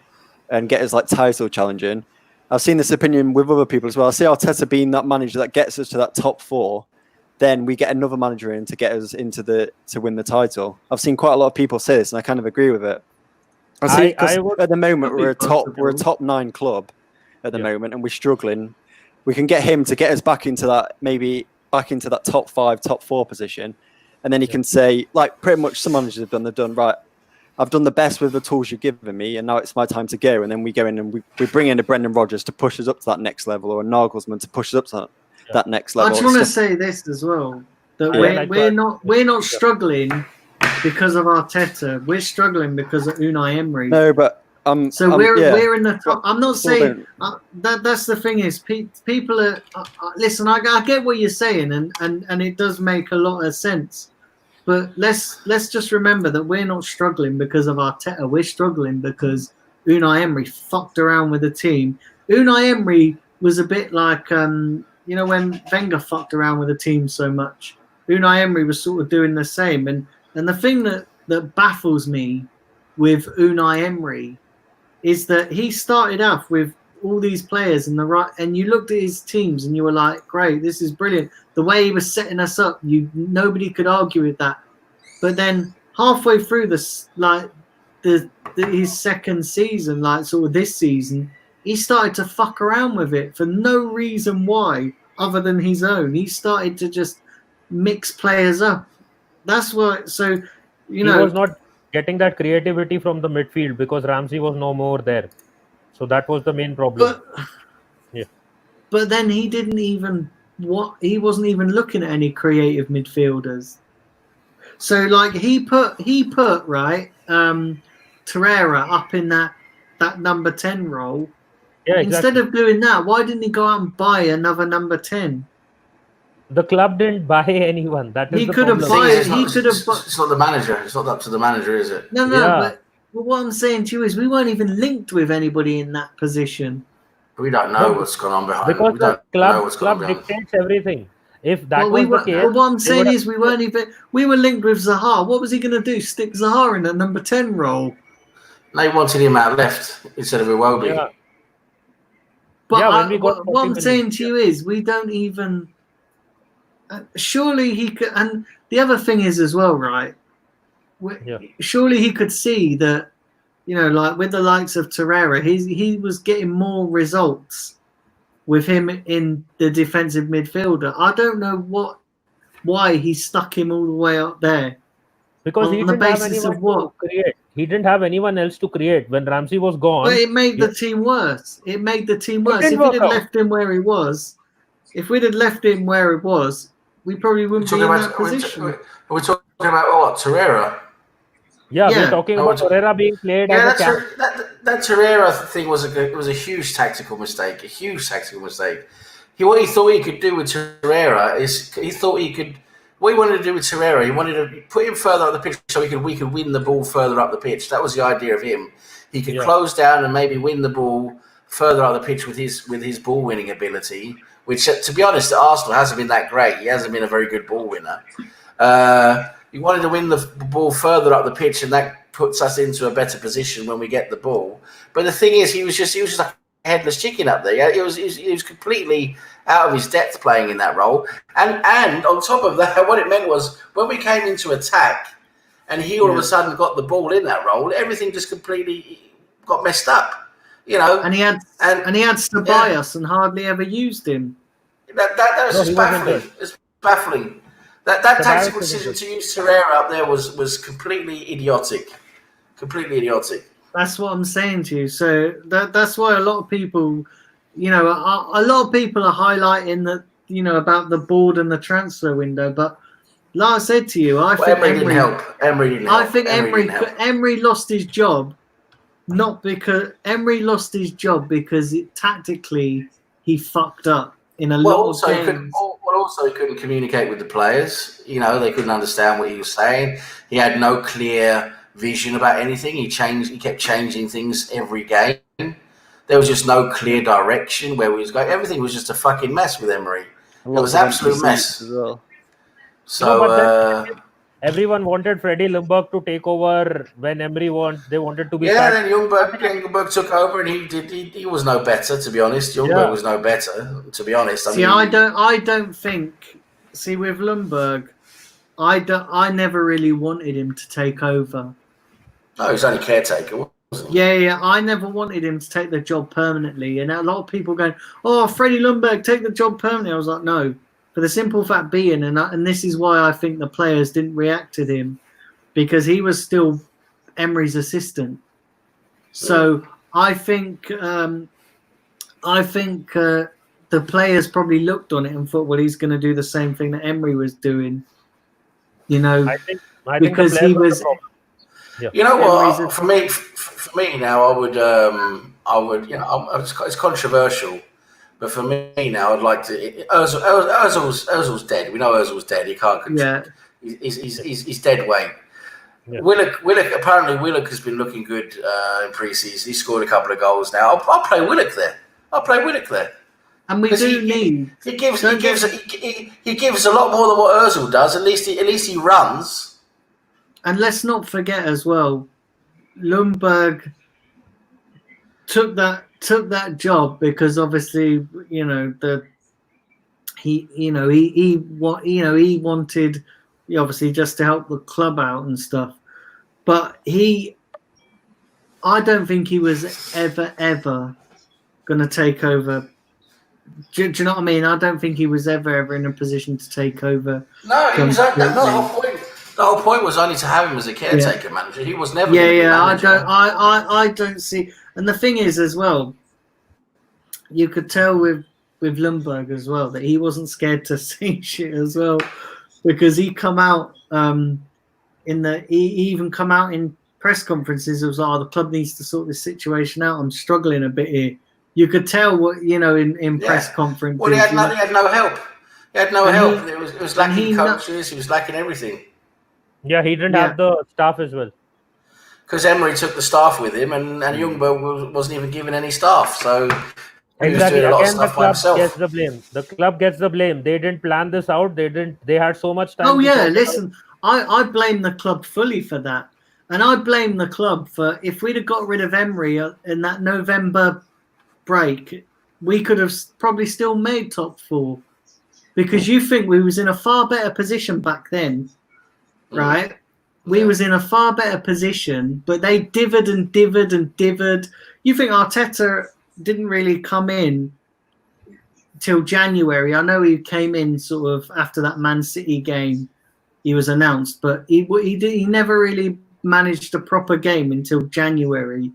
and get us like title challenging. I've seen this opinion with other people as well. I see Arteta being that manager that gets us to that top 4. Then we get another manager in to get us into to win the title. I've seen quite a lot of people say this, and I kind of agree with it. At the moment we're a top 9 club at the moment, and we're struggling. We can get him to get us back into that top 5, top 4 position, and then he can say, like pretty much some managers have done. They've done right. I've done the best with the tools you've given me, and now it's my time to go. And then we go in and we bring in a Brendan Rodgers to push us up to that next level, or a Nagelsmann to push us up to that next level. I just want to say this as well, that we're not struggling because of Arteta. We're struggling because of Unai Emery. No, but we're in the top. I'm not saying that's the thing is people are listen. I get what you're saying, and it does make a lot of sense. But let's just remember that we're not struggling because of Arteta. We're struggling because Unai Emery fucked around with the team. Unai Emery was a bit like, when Wenger fucked around with the team so much, Unai Emery was sort of doing the same. And the thing that baffles me with Unai Emery is that he started off with all these players and you looked at his teams and you were like, great, this is brilliant. The way he was setting us up, nobody could argue with that. But then halfway through his second season, like sort of this season, he started to fuck around with it for no reason why other than his own. He started to just mix players up. That's what. So he was not getting that creativity from the midfield because Ramsey was no more there. So that was the main problem. But then he didn't even he wasn't even looking at any creative midfielders. So like he put right Torreira up in that number 10 role. Yeah, exactly. Instead of doing that, why didn't he go out and buy another number 10? The club didn't buy anyone. That is he the could have problem. bought. It's not the manager. It's not up to the manager, is it? No. But what I'm saying to you is, we weren't even linked with anybody in that position. We don't know what's going on behind. Because we don't the know what's club going on dictates everything. If that was the case, but what I'm saying is, we weren't even. We were linked with Zaha. What was he going to do? Stick Zaha in the number 10 role? They wanted him out left instead of Iwobi. Yeah. But what I'm saying to you is, we don't even. Surely he could, and the other thing is as well, right? Surely he could see that, like with the likes of Torreira, he was getting more results with him in the defensive midfielder. I don't know why he stuck him all the way up there. Because he didn't have anyone to create. He didn't have anyone else to create when Ramsey was gone. But it made the team worse. If we'd have left him where he was, we probably wouldn't be in that position. We're talking about what? Torreira? Yeah, we're talking about Torreira being played as a captain. That Torreira thing was a huge tactical mistake. What he thought he could do with Torreira is what he wanted to do with Torreira, he wanted to put him further up the pitch so we could win the ball further up the pitch. That was the idea of him. He could close down and maybe win the ball further up the pitch with his ball winning ability, which, to be honest, at Arsenal hasn't been that great. He hasn't been a very good ball winner. He wanted to win the ball further up the pitch, and that puts us into a better position when we get the ball. But the thing is, he was just like a headless chicken up there. He was completely out of his depth playing in that role. And on top of that, what it meant was when we came into attack, and he all of a sudden got the ball in that role, everything just completely got messed up. And he had Ceballos and hardly ever used him. That was just baffling. It's baffling. That tactical decision to use Torreira up there was completely idiotic. Completely idiotic. That's what I'm saying to you. So that's why a lot of people, a lot of people are highlighting that, about the board and the transfer window. But like I said to you, I think Emery didn't help. I think Emery lost his job. Because tactically he fucked up in a lot of games. Also, he couldn't communicate with the players. They couldn't understand what he was saying. He had no clear vision about anything. He kept changing things every game. There was just no clear direction where we was going. Everything was just a fucking mess with Emery. It was an absolute mess. As well. So everyone wanted Freddie Ljungberg to take over when Emery they wanted to be. Yeah, then Ljungberg took over, and he was no better, to be honest. Ljungberg was no better, to be honest. I don't think. See, with Ljungberg, I never really wanted him to take over. No, he's only caretaker. Yeah. I never wanted him to take the job permanently, and a lot of people going, "Oh, Freddie Ljungberg, take the job permanently." I was like, no. For the simple fact being, and this is why I think the players didn't react to him, because he was still Emery's assistant. So I think the players probably looked on it and thought, well, he's going to do the same thing that Emery was doing. I think because he was. Yeah. You know what? For me now, I would. It's controversial. But for me now, I'd like to. Ozil's dead. We know Ozil's dead. He can't. Yeah. He's dead weight. Yeah. Willock has been looking good in pre-season. He scored a couple of goals now. I'll play Willock there. And we do need. He gives a lot more than what Ozil does. At least he runs. And let's not forget as well, Lundberg took that job because obviously he wanted obviously just to help the club out and stuff, but I don't think he was ever going to take over. Do you know what I mean? I don't think he was ever in a position to take over. No, he was. The whole point was only to have him as a caretaker manager. He was never. I don't see. And the thing is, as well, you could tell with Lundberg as well that he wasn't scared to say shit as well, because he come out he even come out in press conferences. It was the club needs to sort this situation out. I'm struggling a bit here. You could tell what in press conferences. Well, he had no help. He had no help. It was lacking coaches. He was lacking everything. Yeah, he didn't have the staff as well. Because Emery took the staff with him, and Ljungberg wasn't even given any staff. So exactly. Again, the club gets the blame. The club gets the blame. They didn't plan this out. They had so much time. Oh yeah, listen, I blame the club fully for that, and I blame the club for if we'd have got rid of Emery in that November break, we could have probably still made top 4, because you think we was in a far better position back then, right? We was in a far better position, but they dithered. You think Arteta didn't really come in till January? I know he came in sort of after that Man City game. He was announced, but he never really managed a proper game until January.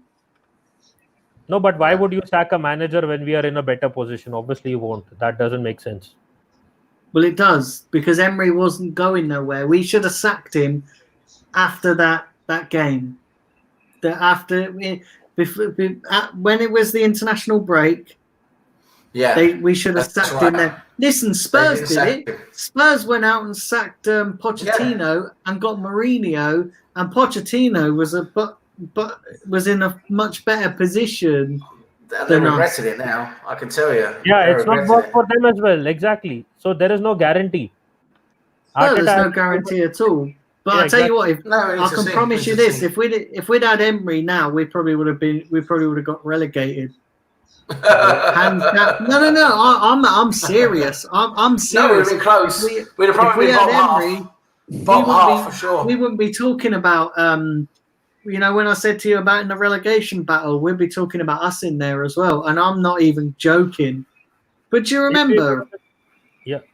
No, but why would you sack a manager when we are in a better position? Obviously, you won't. That doesn't make sense. Well, it does, because Emery wasn't going nowhere. We should have sacked him after that game. When it was the international break, we should have sacked him there. Listen, Spurs did it. Spurs went out and sacked Pochettino and got Mourinho, and Pochettino was in a much better position. They regretted it now, I can tell you. Yeah, it's not worked for them as well. Exactly. So there is no guarantee. No, there's no guarantee at all. But I'll tell you what, I can promise you this: if we'd had Emery now, we probably would have got relegated. Hands down. No. I'm serious. I'm serious. No, we'd have been close. We'd have probably been bottom half for sure. We wouldn't be talking about when I said to you about in the relegation battle, we'd be talking about us in there as well. And I'm not even joking. But do you remember?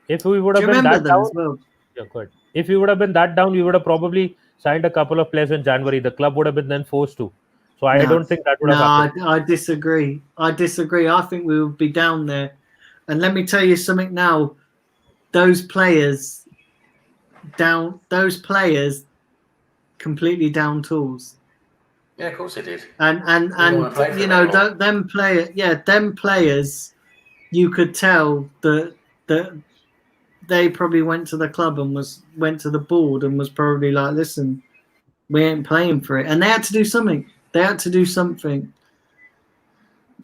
If we would have been that down, as well? Yeah, good. If we would have been that down, we would have probably signed a couple of players in January. The club would have been then forced to. So I don't think that would have happened. I disagree. I think we would be down there. And let me tell you something now. Those players completely down tools. Yeah, of course they did. And them players, you could tell that they probably went to the club and went to the board and was probably like, listen, we ain't playing for it. And they had to do something. So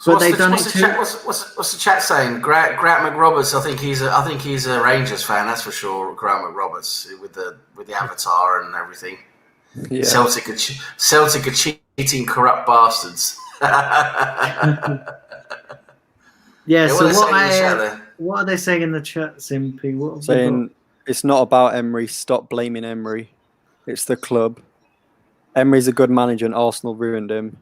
but they've done it too. What's the chat saying? Grant McRoberts. I think he's a Rangers fan. That's for sure. Grant McRoberts with the avatar and everything. Yeah. Celtic are cheating, corrupt bastards. Yeah. So what are they saying in the chat, Simpy? Saying it's not about Emery. Stop blaming Emery. It's the club. Emery's a good manager, and Arsenal ruined him.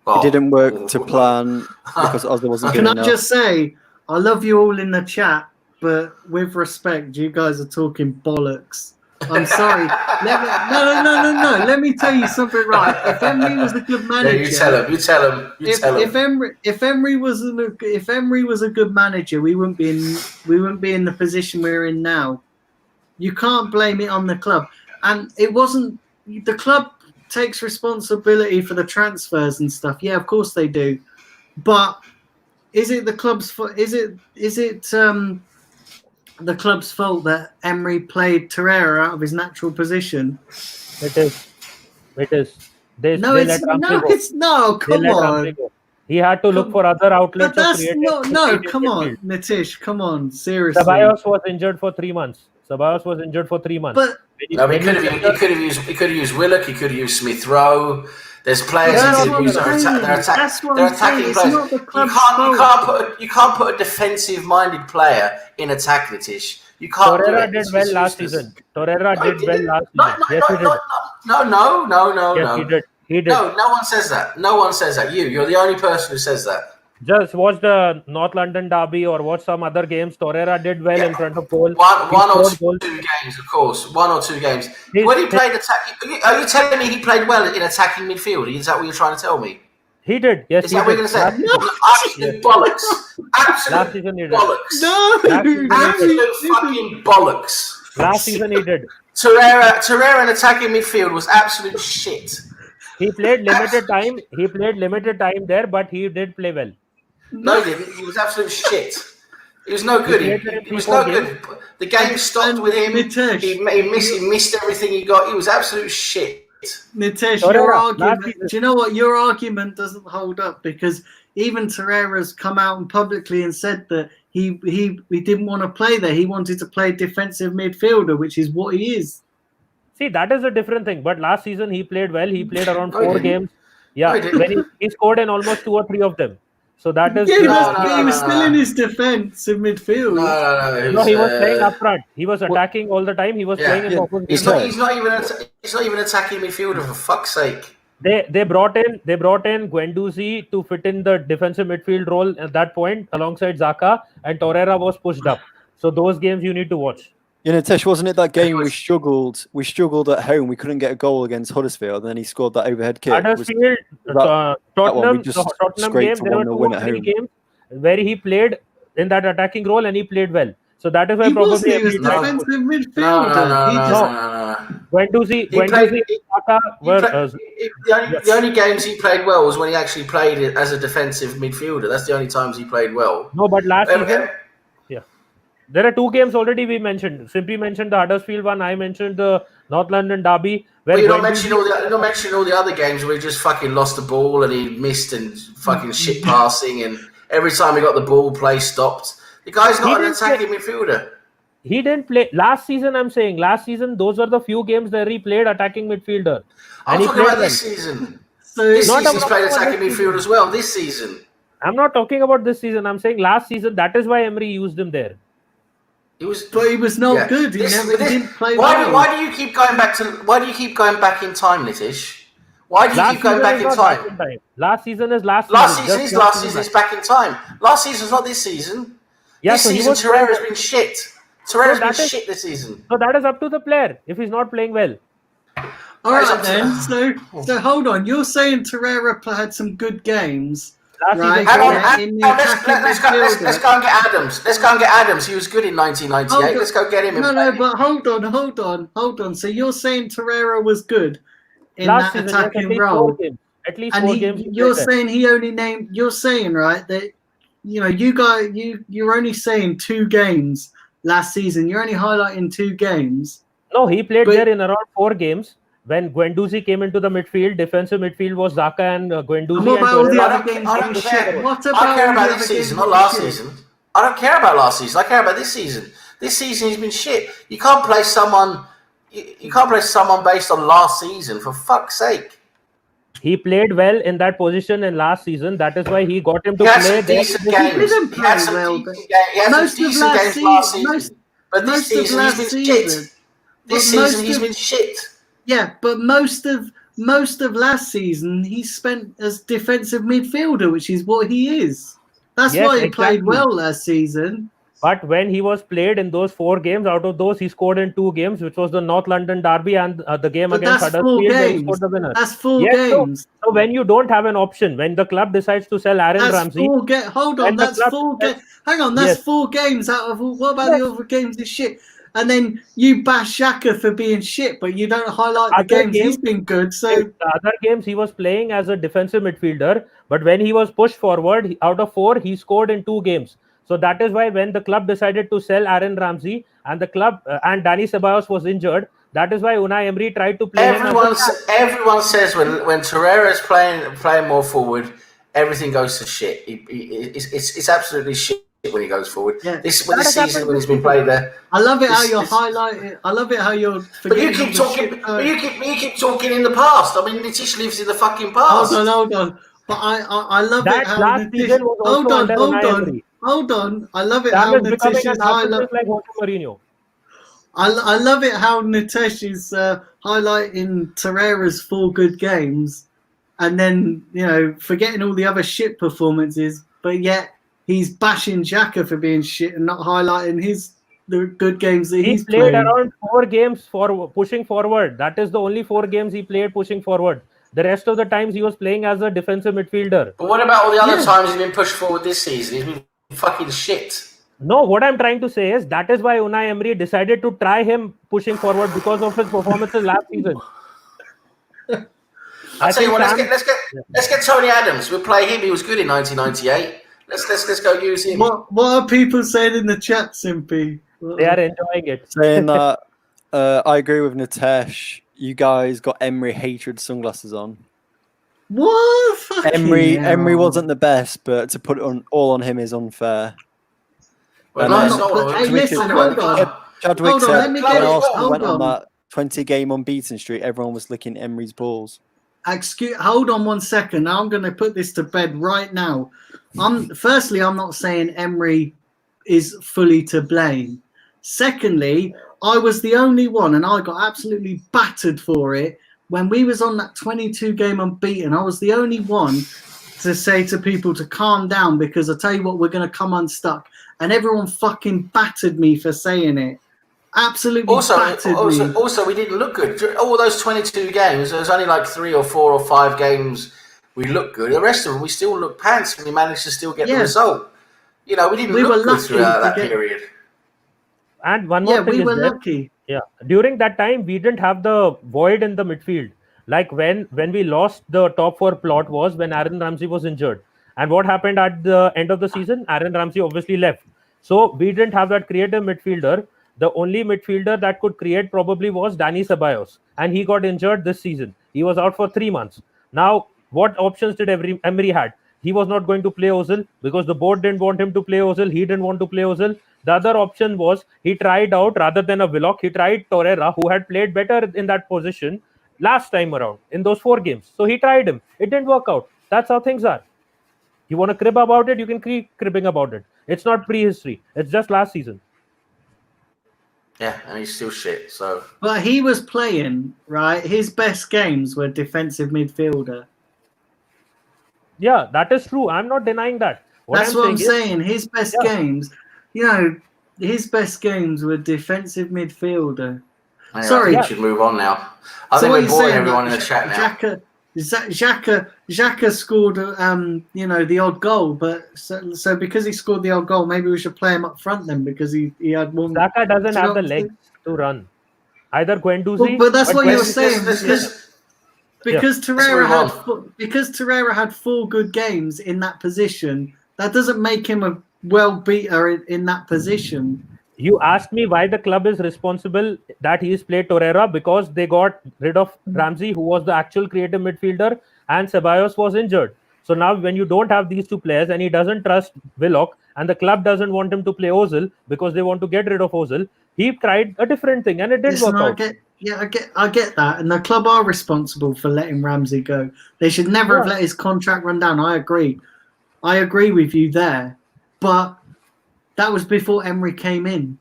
It didn't work to plan because Ozil wasn't good enough. Can I just say, I love you all in the chat, but with respect, you guys are talking bollocks. I'm sorry. No. Let me tell you something right. If Emery was a good manager, you tell him. If Emery was a good manager, we wouldn't be in the position we're in now. You can't blame it on the club, and it wasn't the club. Takes responsibility for the transfers and stuff. Yeah, of course they do. But is it the club's fault? Is it the club's fault that Emery played Torreira out of his natural position? It is. It is. They let Ramsey go. No. They Come let Ramsey on. go. He had to look Come- for other But outlets of that's creating. no. Come on, Nitish. Come on. Seriously. Ceballos was injured for 3 months. Ceballos was injured for 3 months. But No, but he could have used Willock. He could have used Smith Rowe. There's players that's he could what use. I'm saying. That's what They're I'm saying. attacking It's players. not the You club's can't put a defensive-minded player in attack, Nitish. You can't do Torreira it. did It's well last useless. season. Torreira No, did he well didn't. last No, season. Yes, he did. No. Yes, he did. He did. No one says that. No one says that. You're the only person who says that. Just watch the North London derby or watch some other games. Torreira did well in front of goal. One or scored goals. two games, of course. 1 or 2 games. He's- When he played attack, are you telling me he played well in attacking midfield? Is that what you're trying to tell me? He did. Yes, Is he that what did. you're going to say? Last Absolute bollocks. Last Absolute season he did. bollocks. no. Absolute fucking bollocks. Last season he did. Torreira in attacking midfield was absolute shit. He played limited time. He played limited time there, but he did play well. No, he didn't. He was absolute shit. He was no good. He was no good. The game stopped with him. Nitish. He missed everything he got. He was absolute shit. Nitish, Torreira, your last argument. season. Do you know what? Your argument doesn't hold up because even Torreira's come out and publicly and said that he didn't want to play there. He wanted to play defensive midfielder, which is what he is. See, that is a different thing. But last season he played well. He played around No, he 4 didn't. games. Yeah, No, he didn't. when he scored in almost 2 or 3 of them. So that is. Yeah, No, he was still in his defensive midfield. No. He was playing up front. He was attacking all the time. He was playing in yeah. opposite. He's zone. not even attacking midfielder, for fuck's sake. They brought in Guendouzi to fit in the defensive midfield role at that point alongside Xhaka, and Torreira was pushed up. So those games you need to watch. You know, Tesh, wasn't it that game we struggled? We struggled at home. We couldn't get a goal against Huddersfield, and then he scored that overhead kick. Huddersfield, that one, Tottenham, we just the Tottenham scraped game. a There were 1-0 2 win or at 3 home. games where he played in that attacking role and he played well. So that is why He wasn't. He was Emery tried to defensive put- midfielder. He just No. Guendouzi, He played- and Xhaka He were. played- the only games he played well was when he actually played as a defensive midfielder. That's the only times he played well. No, but last Um, season. There are 2 games already we mentioned. Simply mentioned the Huddersfield one. I mentioned the North London derby. Where But you're not Guendouzi- mentioning all the other games where he just fucking lost the ball and he missed and fucking shit passing, and every time he got the ball, play stopped. The guy's He not an didn't play- attacking midfielder. He didn't play last season. I'm saying last season, those were the few games where he played attacking midfielder. I'm And he talking played about well. this season. so This Not season he's about played this attacking season. midfield as well. This season. I'm not talking about this season. I'm saying last season. That is why Emery used him there. He was. but he was not Yeah. good. He didn't play why, well. why do you keep going back to? Why do you keep going back in time, Nitish? Why do you keep going back in is not time? back in time. Last season is last Last season. season Just is last season. It's back in time. Last season's not this season. Yeah, This so he season, was. Torreira's been shit. Torreira's been that is- shit this season. So that is up to the player if he's not playing well. All right Right, then. So hold on. You're saying Torreira had some good games. Last Right. season, Hang on, Yeah, hang in the on, attacking let's go and get Adams. Let's go and get Adams. He was good in 1998. Hold on. Let's go get him. No, and no, play. but hold on. So you're saying Torreira was good in last that season, yes, at attacking least role, 4 games. At least and 4 games. he you're played well. saying he only named. You're saying right that you're only saying 2 games last season. You're only highlighting 2 games. No, he played But- there in around 4 games. When Guendouzi came into the midfield, defensive midfield was Xhaka and Guendouzi. And what and about all the Torreira. other games? I being don't shit? care. What I about care all the about other this games season, being not last shit? season. I don't care about last season. I care about this season. This season he's been shit. You can't play someone. You can't play someone based on last season. For fuck's sake. He played well in that position in last season. That is why he got him to He had play some there. decent He games. didn't He had play some well, decent but games. He had most some of decent last games last season- season. But this most of season last he's been season. shit. This But most season he's of- been shit. Yeah, but most of last season he spent as defensive midfielder, which is what he is. That's Yes, why he played exactly. well last season. But when he was played in those 4 games, out of those he scored in 2 games, which was the North London derby and the game But against that's 4 Huddersfield, where he games. scored the winner. That's 4 Yes, so- games. So when you don't have an option, when the club decides to sell Aaron That's Ramsey, 4 games. Hold on, and the that's club- 4 games. Hang on, that's Yes. 4 games out of all. What about the other games? Is shit. And then you bash Xhaka for being shit, but you don't highlight the Other games he's games- been good. So the other games he was playing as a defensive midfielder, but when he was pushed forward, out of 4, he scored in 2 games. So that is why when the club decided to sell Aaron Ramsey and the club and Danny Ceballos was injured, That is why Unai Emery tried to play him. Everyone says when Torreira's playing more forward, everything goes to shit. It's absolutely shit when he goes forward. Yeah. This season when he's been played there. I love it how you're highlighting. I love it how you're. But you keep talking. You keep talking in the past. I mean, Nitish lives in the fucking past. Hold on. But I love that it how last season was also hold on. I love it that how is becoming Nitish a is narcissist like Jose Mourinho. I love it how Nitesh is highlighting Torreira's 4 good games, and then forgetting all the other shit performances, but yet he's bashing Xhaka for being shit and not highlighting the good games that he's played playing. around 4 games for pushing forward. That is the only 4 games he played pushing forward. The rest of the times he was playing as a defensive midfielder. But what about all the other times he's been pushed forward this season? He's been fucking shit. No, what I'm trying to say is that is why Unai Emery decided to try him pushing forward because of his performances last season. I'll tell you what, let's get Tony Adams. We'll play him. He was good in 1998. Let's go use him. What are people saying in the chat, Simpy? They are enjoying it. Saying that I agree with Nitesh. You guys got Emery hatred sunglasses on. What? Emery wasn't the best, but to put it all on him is unfair. Well, hold on. Chadwick said when Arsenal went on that 20-game unbeaten streak, everyone was licking Emery's balls. Hold on 1 second. Now I'm going to put this to bed right now. Firstly, I'm not saying Emery is fully to blame. Secondly, I was the only one, and I got absolutely battered for it. When we was on that 22-game unbeaten, I was the only one to say to people to calm down because I tell you what, we're going to come unstuck. And everyone fucking battered me for saying it. Absolutely battered me. Also, we didn't look good. All those 22 games, there was only like 3 or 4 or 5 games we looked good. The rest of them, we still looked pants and we managed to still get the result. We didn't look good throughout that period. And one more thing we were lucky. Yeah, during that time, we didn't have the void in the midfield. Like when we lost the top 4 plot was when Aaron Ramsey was injured. And what happened at the end of the season? Aaron Ramsey obviously left. So we didn't have that creative midfielder. The only midfielder that could create probably was Dani Ceballos. And he got injured this season. He was out for 3 months. Now, what options did Emery had? He was not going to play Ozil because the board didn't want him to play Ozil. He didn't want to play Ozil. The other option was he tried out, rather than a Willock, he tried Torreira, who had played better in that position last time around in those 4 games. So he tried him. It didn't work out. That's how things are. You want to crib about it, you can keep cribbing about it. It's not prehistory. It's just last season. Yeah, and he's still shit. So, but he was playing, right? His best games were defensive midfielder. Yeah, that is true. I'm not denying that. That's what I'm saying. His best games, his best games were defensive midfielder. Anyway, sorry, I think we should move on now. I think we're boring everyone in the chat now. Xhaka scored, the odd goal, but so because he scored the odd goal, maybe we should play him up front then because he had one. Xhaka doesn't have the legs to run. Either Guendouzi. But that's what you were saying because Torreira had 4 good games in that position. That doesn't make him a well beater in that position. You asked me why the club is responsible that he's played Torreira because they got rid of Ramsey, who was the actual creative midfielder, and Ceballos was injured. So now when you don't have these 2 players and he doesn't trust Willock and the club doesn't want him to play Ozil because they want to get rid of Ozil, he tried a different thing and it didn't work out. I get that. And the club are responsible for letting Ramsey go. They should never have let his contract run down. I agree with you there. But that was before Emery came in.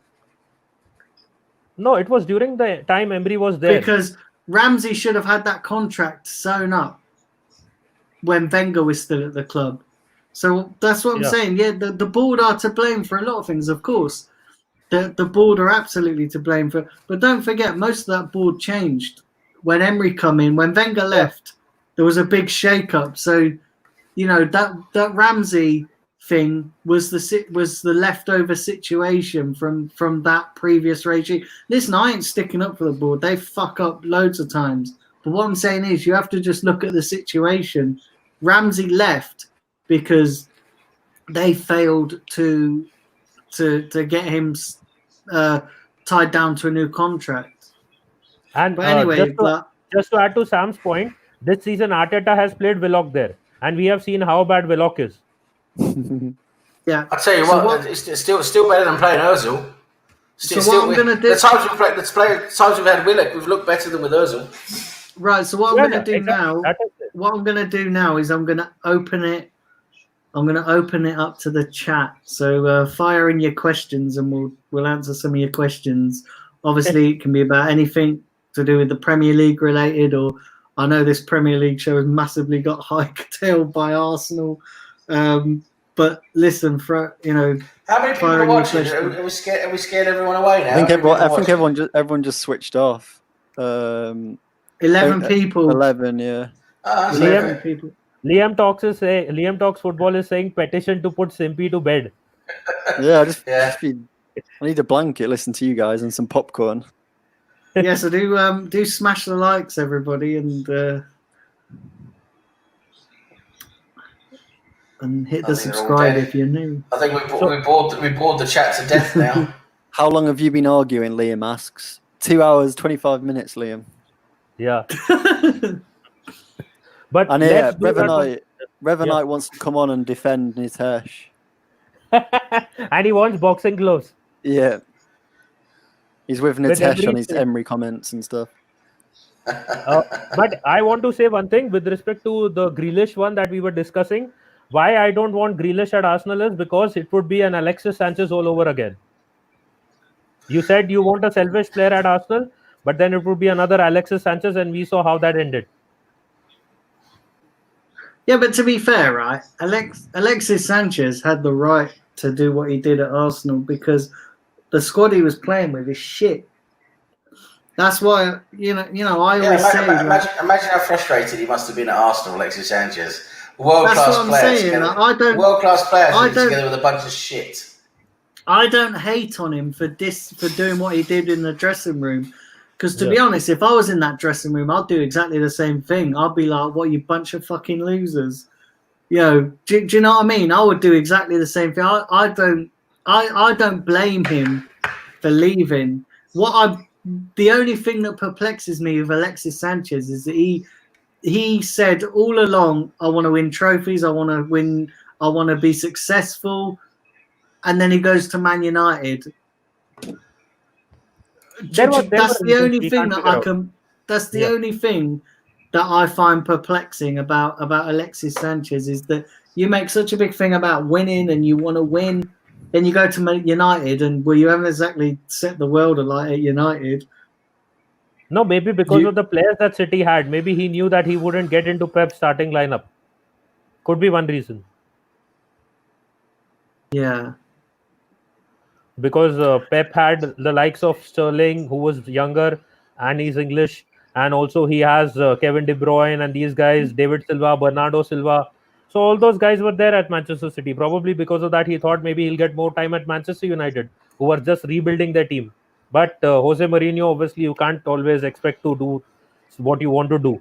No, it was during the time Emery was there. Because Ramsey should have had that contract sewn up when Wenger was still at the club. So that's what I'm saying. Yeah, the board are to blame for a lot of things, of course. The board are absolutely to blame for. But don't forget, most of that board changed when Emery come in. When Wenger left, there was a big shake-up. So, that Ramsey thing was the leftover situation from that previous regime. Listen, I ain't sticking up for the board. They fuck up loads of times. But what I'm saying is you have to just look at the situation. Ramsey left because they failed to get him tied down to a new contract. And But anyway, just to add to Sam's point, this season Arteta has played Willock there, and we have seen how bad Willock is. yeah. I tell you So what, it's still better than playing Ozil. So what I'm gonna do? The times we've had Willock, we've looked better than with Ozil. Right. So what I'm gonna do now? That is it. What I'm gonna do now is I'm gonna open it up to the chat. So fire in your questions, and we'll answer some of your questions. Obviously, it can be about anything to do with the Premier League related, or I know this Premier League show has massively got hightailed by Arsenal. But listen, How many people are watching? Are we scared everyone away now? I think everyone just switched off. 11 people. 11, yeah. That's 11 okay. people. Liam Talks Football is saying petition to put Simpy to bed. Yeah, I need a blanket, listen to you guys, and some popcorn. Yeah, so do smash the likes, everybody, and hit the subscribe if you're new. I think we bored the chat to death now. How long have you been arguing, Liam asks. 2 hours, 25 minutes, Liam. Yeah. But And yeah, Revanite wants to come on and defend Nitesh. and he wants boxing gloves. Yeah. He's with Nitesh on his Emery comments and stuff. But I want to say one thing with respect to the Grealish one that we were discussing. Why I don't want Grealish at Arsenal is because it would be an Alexis Sanchez all over again. You said you want a selfish player at Arsenal, but then it would be another Alexis Sanchez, and we saw how that ended. Yeah, but to be fair, right, Alexis Sanchez had the right to do what he did at Arsenal because the squad he was playing with is shit. That's why I always say. Imagine how frustrated he must have been at Arsenal, Alexis Sanchez. World-class players together with a bunch of shit. I don't hate on him for doing what he did in the dressing room. Because to be honest, if I was in that dressing room, I'd do exactly the same thing. I'd be like, "What, you bunch of fucking losers?" Do you know what I mean? I would do exactly the same thing. I don't blame him for leaving. The only thing that perplexes me with Alexis Sanchez is that he said all along, "I want to win trophies. I want to win. I want to be successful," and then he goes to Man United. That's the only thing that I find perplexing about Alexis Sanchez is that you make such a big thing about winning and you want to win, then you go to United and you haven't exactly set the world alight at United. No, maybe because of the players that City had. Maybe he knew that he wouldn't get into Pep's starting lineup. Could be one reason. Yeah. Because Pep had the likes of Sterling, who was younger and he's English, and also he has Kevin De Bruyne and these guys, David Silva, Bernardo Silva. So all those guys were there at Manchester City. Probably because of that, he thought maybe he'll get more time at Manchester United, who were just rebuilding their team. But Jose Mourinho, obviously, you can't always expect to do what you want to do.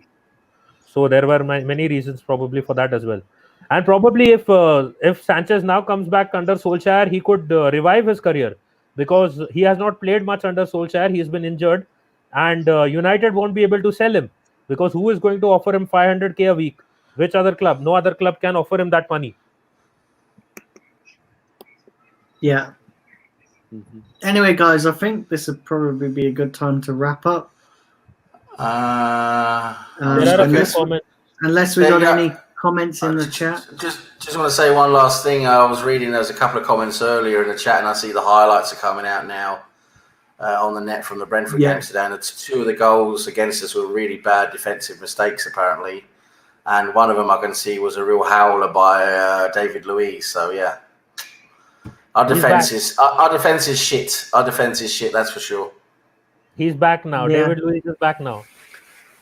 So there were many reasons probably for that as well. And probably if Sanchez now comes back under Solskjaer, he could revive his career because he has not played much under Solskjaer. He's been injured, and United won't be able to sell him because who is going to offer him 500k a week? Which other club? No other club can offer him that money. Yeah. Mm-hmm. Anyway, guys, I think this would probably be a good time to wrap up. Unless we got any comments in the chat. Just want to say one last thing. I was reading, there was a couple of comments earlier in the chat, and I see the highlights are coming out now on the net from the Brentford game today. And two of the goals against us were really bad defensive mistakes, apparently. And one of them I can see was a real howler by David Luiz. So, yeah. Our defense is shit. Our defense is shit, that's for sure. He's back now. Yeah. David Luiz is back now.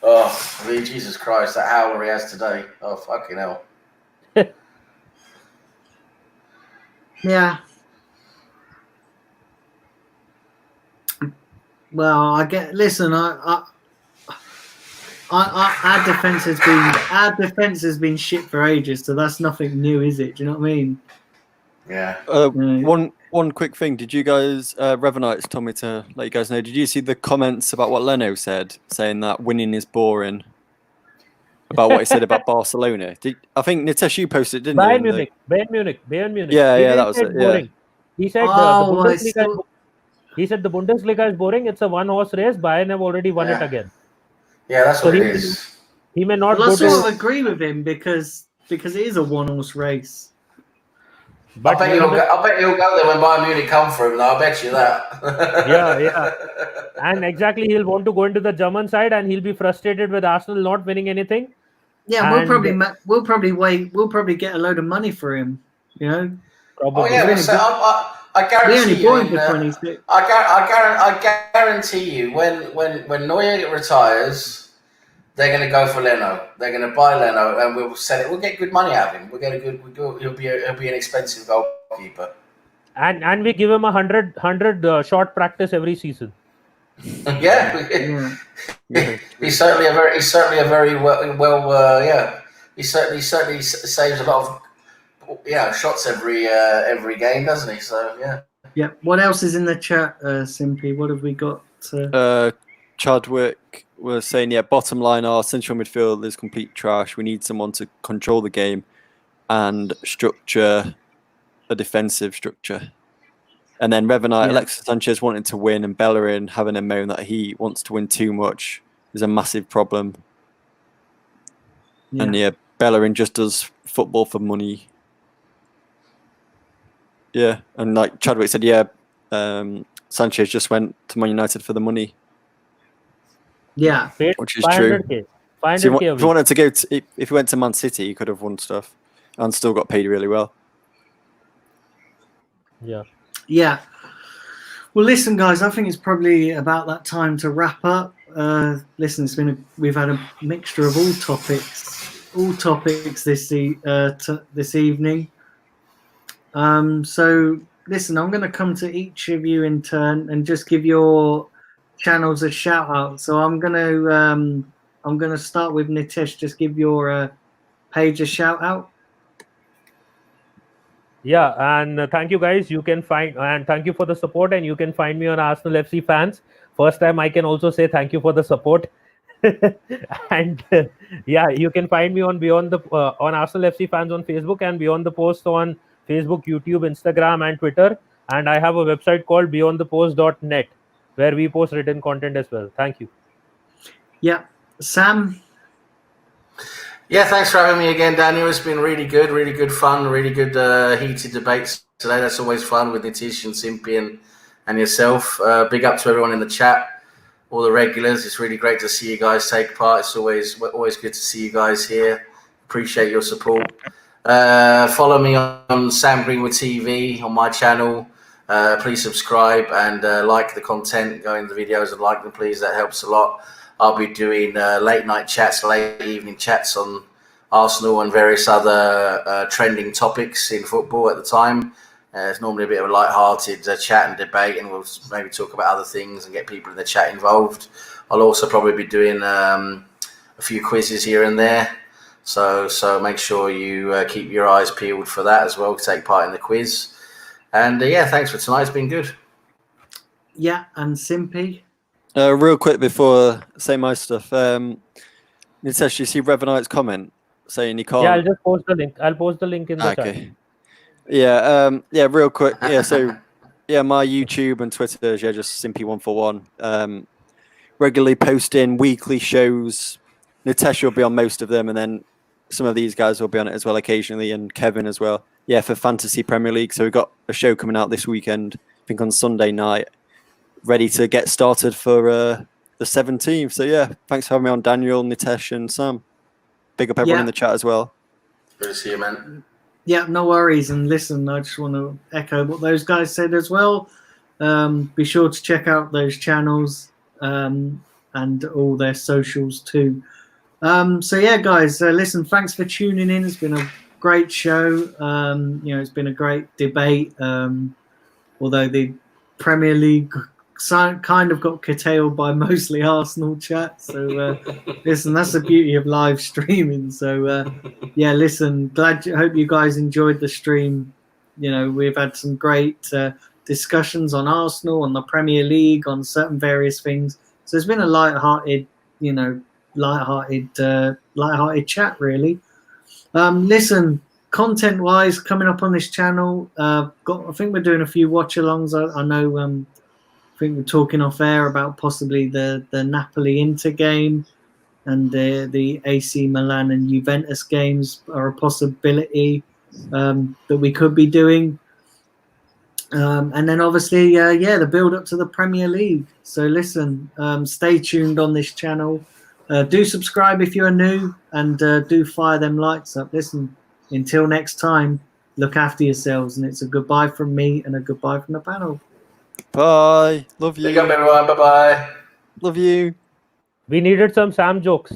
Oh, Jesus Christ, that howler he has today. Oh, fucking hell. Yeah. Well, listen, our defense has been shit for ages, so that's nothing new, is it? Do you know what I mean? Yeah. One quick thing. Did you guys, Revenites told me to let you guys know, did you see the comments about what Leno said, saying that winning is boring? About what he said about Barcelona. I think Nitesh, you posted, didn't you? Bayern Munich. Yeah, He that didn't was say it. boring. Yeah. He said Oh, the I Bundesliga. saw- He said the Bundesliga is boring. It's a one-horse race. Bayern have already won it again. Yeah, that's So what it he is. He may not Well, I go sort to. of agree with him because it is a one-horse race. But I bet he'll go there when Bayern Munich come for him. Though I bet you that. Yeah. And exactly, he'll want to go into the German side, and he'll be frustrated with Arsenal not winning anything. Yeah, And- we'll probably get a load of money for him. You know, Probably. Oh yeah, Really so I we guarantee only you. bought him for 26. I guarantee you, when Neuer retires, they're going to go for Leno. They're going to buy Leno, and we'll sell it. We'll get good money out of him. He'll be an expensive goalkeeper. And we give him 100 short practice every season. Yeah. Yeah. He's certainly a very well. He certainly saves a lot of shots every game, doesn't he? So yeah. Yeah. What else is in the chat, Simpy? What have we got? Chadwick was saying, bottom line, our central midfield is complete trash. We need someone to control the game and structure a defensive structure. And then Revenite, Alexis Sanchez wanting to win, and Bellerin having a moan that he wants to win too much is a massive problem. Yeah. And Bellerin just does football for money. Yeah, and like Chadwick said, Sanchez just went to Man United for the money. Yeah. Paid Which is true. 500K. So 500K. if he wanted to go, if he went to Man City, he could have won stuff and still got paid really well. Yeah. Yeah. Well, listen, guys. I think it's probably about that time to wrap up. Listen, we've had a mixture of all topics this evening. So listen, I'm going to come to each of you in turn and just give your channels a shout out. So I'm going to start with Nitesh. Just give your page a shout out. Yeah, and thank you guys. You can find, and thank you for the support, and you can find me on Arsenal FC Fans. First time I can also say thank you for the support. And you can find me on on Arsenal FC Fans on Facebook, and Beyond the Post on Facebook, YouTube, Instagram, and Twitter. And I have a website called beyondthepost.net where we post written content as well. Thank you. Yeah, Sam. Yeah, thanks for having me again, Daniel. It's been really good fun, really good heated debates today. That's always fun with Nitish and Simpy and yourself. Big up to everyone in the chat, all the regulars. It's really great to see you guys take part. It's always good to see you guys here. Appreciate your support. Follow me on Sam Greenwood TV on my channel. Please subscribe and like the content. Go into the videos and like them, please. That helps a lot. I'll be doing late night chats, late evening chats on Arsenal and various other trending topics in football at the time. It's normally a bit of a light-hearted chat and debate, and we'll maybe talk about other things and get people in the chat involved. I'll also probably be doing a few quizzes here and there. So make sure you keep your eyes peeled for that as well. Take part in the quiz. And thanks for tonight. It's been good. Yeah, and Simpy. Real quick before I say my stuff, Nitesh, you see Revenite's comment saying he can't. Yeah, I'll just post the link. I'll post the link in the chat. Yeah, real quick. Yeah, so my YouTube and Twitter is just Simpy141. Regularly posting weekly shows. Nitesh will be on most of them, and then some of these guys will be on it as well occasionally, and Kevin as well. Yeah, for Fantasy Premier League. So we've got a show coming out this weekend, I think on Sunday night, ready to get started for the 17th. So yeah, thanks for having me on, Daniel, Nitesh, and Sam. Big up everyone in the chat as well. Good to see you, man. Yeah, no worries. And listen, I just want to echo what those guys said as well. Be sure to check out those channels and all their socials too. So yeah, guys, listen, thanks for tuning in. It's been a great show. It's been a great debate. Although the Premier League kind of got curtailed by mostly Arsenal chat. So listen, that's the beauty of live streaming. So listen, hope you guys enjoyed the stream. we've had some great discussions on Arsenal, on the Premier League, on certain various things. So it's been a light-hearted chat, really. Listen, content-wise, coming up on this channel, I think we're doing a few watch-alongs. I know. I think we're talking off air about possibly the Napoli-Inter game, and the AC Milan and Juventus games are a possibility that we could be doing. And then obviously, the build up to the Premier League. So listen, stay tuned on this channel. Do subscribe if you're new, and do fire them likes up. Listen, until next time, look after yourselves, and it's a goodbye from me and a goodbye from the panel. Bye. Love you. Big up, everyone. Bye-bye. Love you. We needed some Sam jokes.